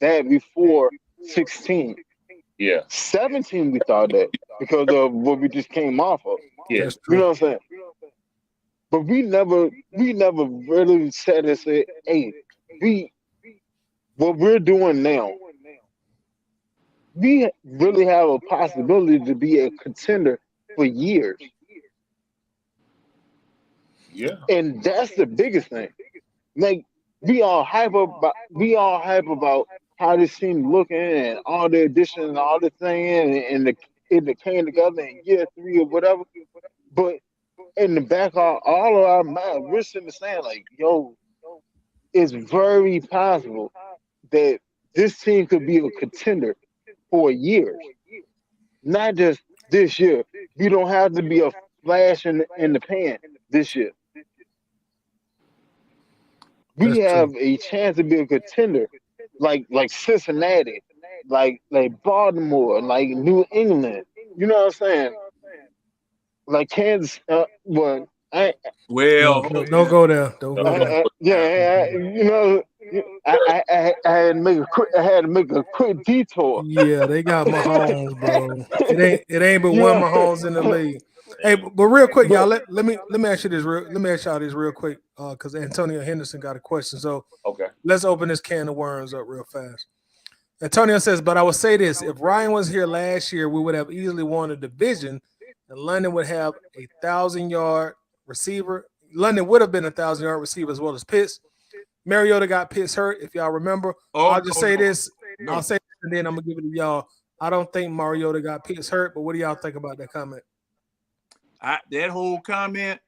that before 16. Yeah, 17 we thought that because of what we just came off of. yeah, You know what I'm saying? But we never really said and said, hey, what we're doing now, we really have a possibility to be a contender for years. yeah. And that's the biggest thing. Like we all hype about how this team looking and all the additions and all the thing and it came together in year 3 or whatever. But in the back of all of our minds, we're sitting saying like, yo, it's very possible that this team could be a contender for years. Not just this year. We don't have to be a flash in the pan this year. We have a chance to be a contender, like Cincinnati, like Baltimore, like New England. You know what I'm saying? Like Kansas. Don't Don't go there. Don't go there. you know, I had to make a quick detour. Yeah, they got Mahomes, bro. It ain't but one Yeah, Mahomes in the league. Hey, Man. but real quick, y'all. but Let me ask you this let me ask y'all this real quick, because Antonio Henderson got a question. So Okay. let's open this can of worms up real fast. Antonio says, but I would say this: if Ryan was here last year, we would have easily won the division, and London would have 1,000-yard receiver. London would have been 1,000-yard receiver as well as Pitts. Mariota got Pitts hurt, if y'all remember. Oh, I'll just say this. no. I'll say this, and then I'm gonna give it to y'all. I don't think Mariota got Pitts hurt, but what do y'all think about that comment? That whole comment,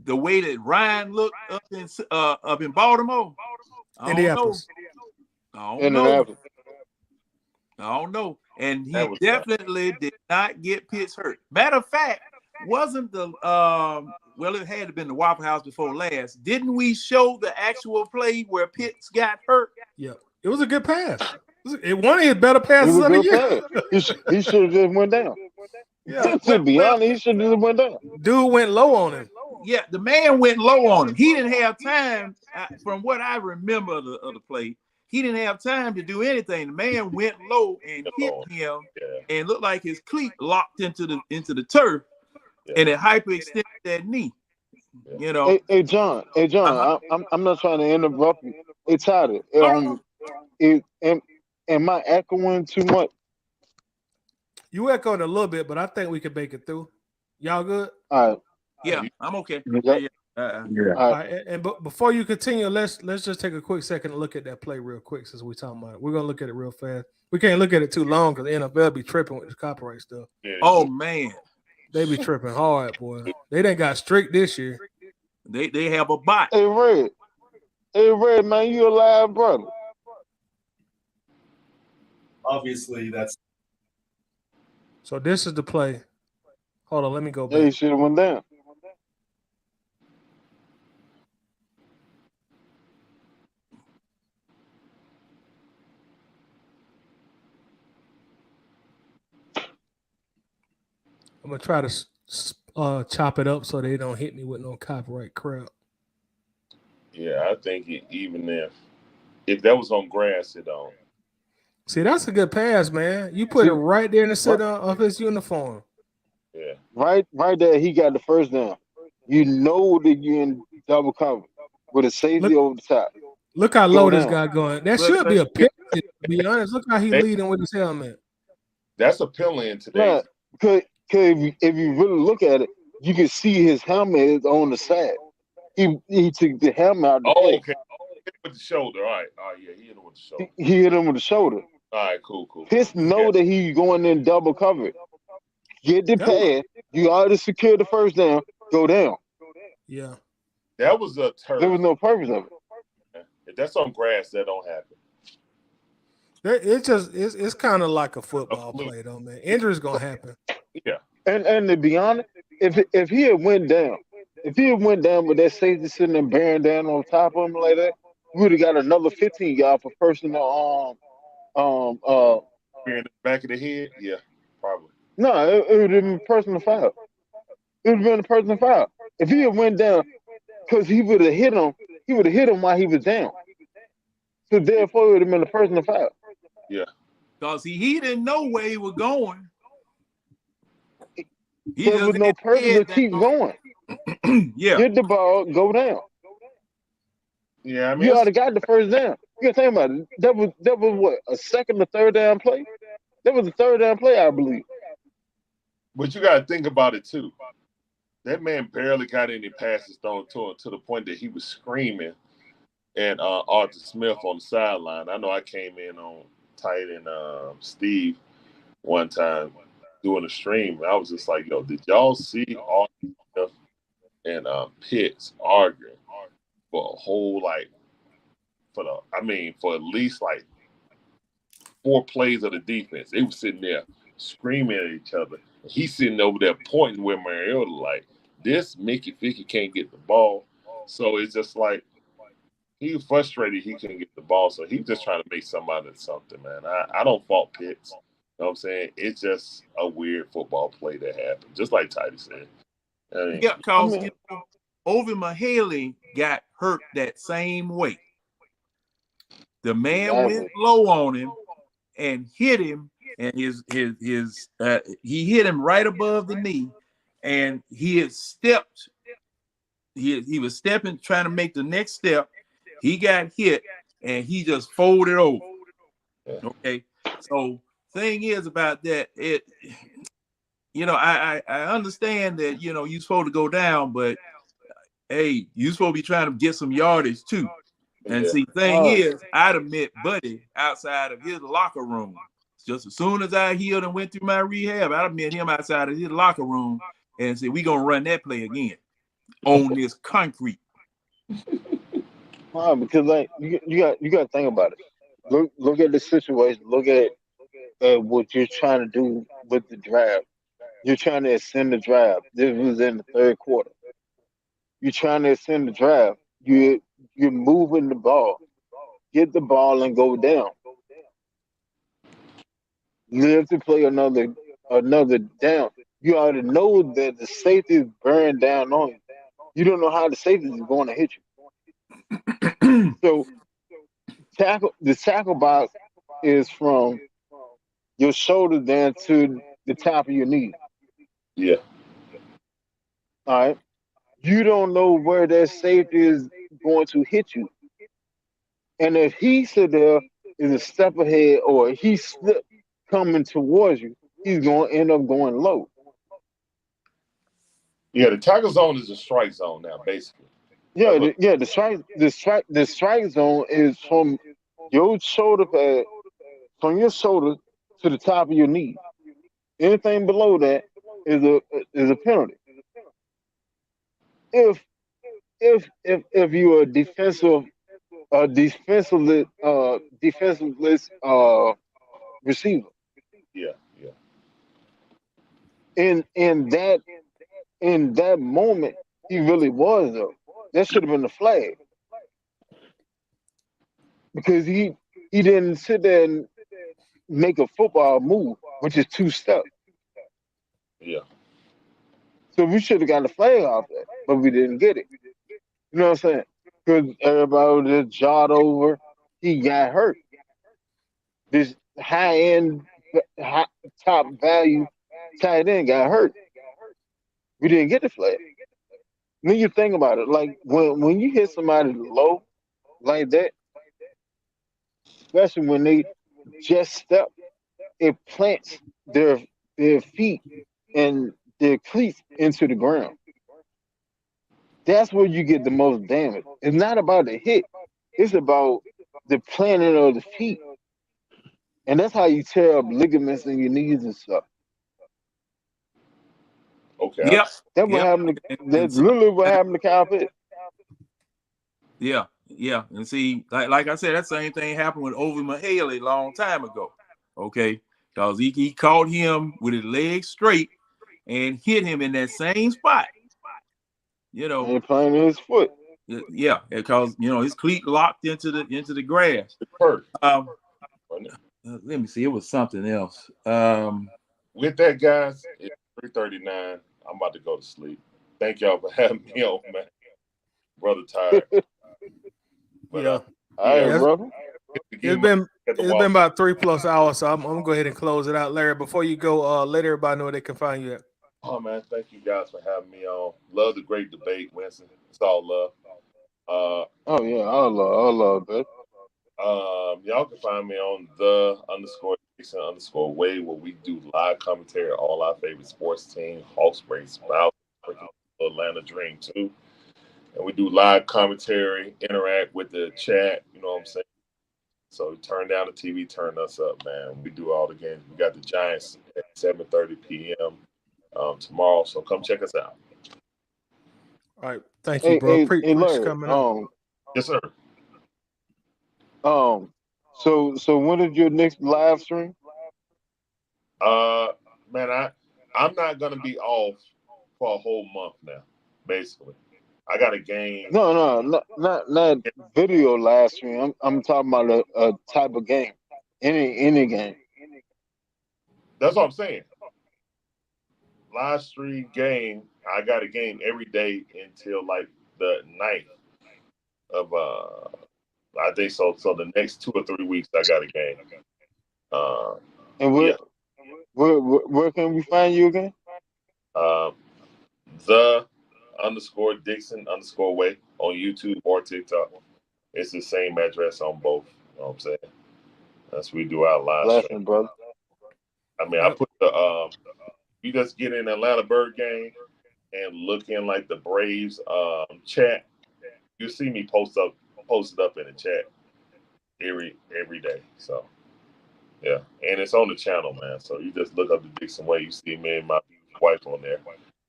the way that Ryan looked up in Baltimore, I don't know. Indianapolis. I don't know. Indianapolis. I don't know. And he That was definitely did not get Pitts hurt. Matter of fact, wasn't the well, it had to been the Waffle House before last. Didn't we show the actual play where Pitts got hurt? Yeah, it was a good pass. It one of his better It passes was of the good year. pass. He should have just went down. Yeah, To be honest, he should have just went down. dude went low on him. Yeah, the man went low on him. He didn't have time, from what I remember of the play, he didn't have time to do anything. The man went low and hit him, Yeah. and looked like his cleat locked into the turf, Yeah. and it hyperextended that knee. Yeah. You know, Hey, John. I'm not trying to interrupt you. It's Tyler. Am I echoing too much? You echoed a little bit, but I think we could make it through. Y'all good? All right. yeah, I'm okay. Yeah. Yeah. All right. And before you continue, let's just take a quick second to look at that play real quick since we're talking about it. We're gonna look at it real fast. We can't look at it too long because the NFL be tripping with the copyright stuff. Yeah. Oh man, They be tripping hard, boy. They done got strict this year. they have a bot. Hey, Red, man, you a live brother. Obviously, that's So this is the play. Hold on, let me go Yeah, he back. should have went down. I'm gonna try to chop it up so they don't hit me with no copyright crap. Yeah, I think even if that was on grass, it don't. See, that's a good pass, man. You put it right there in the center of his uniform. Yeah. Right there, he got the first down. You know that you're in double cover with a safety over the top. Look how low this down. guy going. That should be a penalty, to be honest. Look how he Hey. leading with his helmet. That's a penalty in today's. Yeah, because if you really look at it, you can see his helmet is on the side. He took the helmet out of the Oh, play. okay. Hit with the shoulder. All right. Oh, yeah. He hit him with the shoulder. He hit him with the shoulder. All right. Cool. Pitts know that he's going in double coverage. Get the pass. You already secured the first down. Go down. Yeah. That was a turf. There was no purpose of it. If that's on grass, that don't happen. It's kind of like a football play, though, man. Injury's gonna happen. Yeah. And to be honest, if he had went down with that safety sitting there bearing down on top of him like that, we would have got another 15 yard for personal In the back of the head, yeah, probably. No, it would have been personal foul. It would have been a personal foul. If he had went down, because he would have hit him while he was down. So therefore, it would have been a personal foul. Yeah. Because he didn't know where he was going. There was no purpose to keep going. Yeah. Get the ball, go down. Yeah, I mean, You already got the first down. You got to think about it. That was what, a second or third down play? That was a third down play, I believe. but you got to think about it too. That man barely got any passes thrown to him to the point that he was screaming at Arthur Smith on the sideline. I know I came in on Tight and Steve one time doing a stream. And I was just like, yo, did y'all see Arthur Smith and Pitts arguing for a whole for at least like 4 plays of the defense? They were sitting there screaming at each other. And he's sitting over there pointing where Mariota like, this Mickey Ficky can't get the ball. So it's just like he was frustrated he couldn't get the ball. So he's just trying to make somebody something, man. I don't fault Pitts. You know what I'm saying? It's just a weird football play that happened, just like Tidy said. I mean, Yeah, because Ovi Mahaley got hurt that same way. The man Exactly. went low on him and hit him, and he hit him right above the knee, and he had stepped. He was stepping, trying to make the next step. He got hit, and he just folded over. Okay, so thing is about that, I understand that you're supposed to go down, but hey, you're supposed to be trying to get some yardage too. And see, thing is, I'd have met Buddy outside of his locker room. Just as soon as I healed and went through my rehab, I'd have met him outside of his locker room and said, "We gonna run that play again on this concrete." Because like you got to think about it. Look at the situation. Look at what you're trying to do with the draft. You're trying to ascend the draft. This was in the third quarter. You're trying to ascend the draft. You're moving the ball. Get the ball and go down. Live to play another down. You already know that the safety is bearing down on you. You don't know how the safety is going to hit you. So the tackle box is from your shoulder down to the top of your knee. Yeah. All right. You don't know where that safety is going to hit you. And if he sit there is a step ahead or he slip coming towards you, he's going to end up going low. Yeah, the tackle zone is a strike zone now, basically. Yeah, the strike zone is from your shoulder pad, from your shoulder to the top of your knee. Anything below that is a penalty. If you're a defenseless receiver. Yeah. In that moment, he really was though. That should have been a flag because he didn't sit there and make a football move, which is 2 steps. Yeah. So we should have got a flag off that, but we didn't get it. You know what I'm saying? Because everybody just jawed over. He got hurt. This top value tight end got hurt. We didn't get the flag. When you think about it, like when you hit somebody low like that, especially when they just step, it plants their feet and their cleats into the ground. That's where you get the most damage. It's not about the hit. It's about the planting of the feet. And that's how you tear up ligaments in your knees and stuff. Okay. Yep. That's what happened. That's literally what happened to Kyle Pitts. Yeah. And see, like I said, that same thing happened with Ovi Mahaley a long time ago. Okay. Because he caught him with his legs straight and hit him in that same spot. And playing his foot. Yeah, because his cleat locked into the grass. It hurt. Let me see. It was something else. With that, guys, it's 3:39. I'm about to go to sleep. Thank y'all for having me on, man. Brother tired. But, all right, brother. It's been about 3+ hours, so I'm gonna go ahead and close it out. Larry, before you go, let everybody know where they can find you at. Oh man, thank you guys for having me on. Love the great debate, Winston. It's all love. Oh yeah, all love, baby. Y'all can find me on _Jason_Wade, where we do live commentary on all our favorite sports teams, Hawks, Braves, Falcons, Atlanta Dream too. And we do live commentary, interact with the chat, you know what I'm saying? So turn down the TV, turn us up, man. We do all the games. We got the Giants at 7:30 p.m. Tomorrow, so come check us out. All right, thank you, bro. Appreciate coming on. Yes, sir. So when is your next live stream? Man, I'm not gonna be off for a whole month now. Basically, I got a game. No, not video live stream. I'm talking about a type of game, any game. That's what I'm saying. Live stream game. I got a game every day until like the 9th I think so. So the next 2 or 3 weeks, I got a game. And where can we find you again? The_Dixon_way on YouTube or TikTok. It's the same address on both. You know what I'm saying? That's we do our live Blessing, stream. brother. I mean, I put the you just get in Atlanta Bird game and look in like the Braves chat. You see me posted up in the chat every day. So yeah, and it's on the channel, man. So you just look up the Dixon Way. You see me and my wife on there.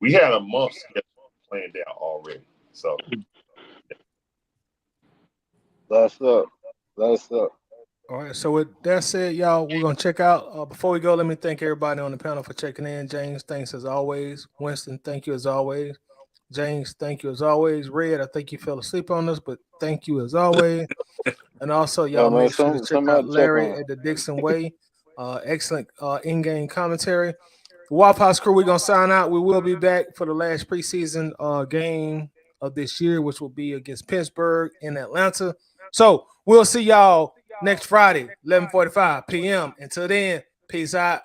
We had a month schedule planned out already. So Bless up. All right. So with that said, y'all, we're gonna check out. Before we go, let me thank everybody on the panel for checking in. James, thanks as always. Winston, thank you as always. James, thank you as always. Red, I think you fell asleep on us, but thank you as always. And also, y'all Man, make sure to check somebody out check Larry on at the Dixon Way. Excellent in-game commentary. The Waffle House crew, we're going to sign out. We will be back for the last preseason game of this year, which will be against Pittsburgh in Atlanta. So we'll see y'all next Friday, 11:45 p.m. Until then, peace out.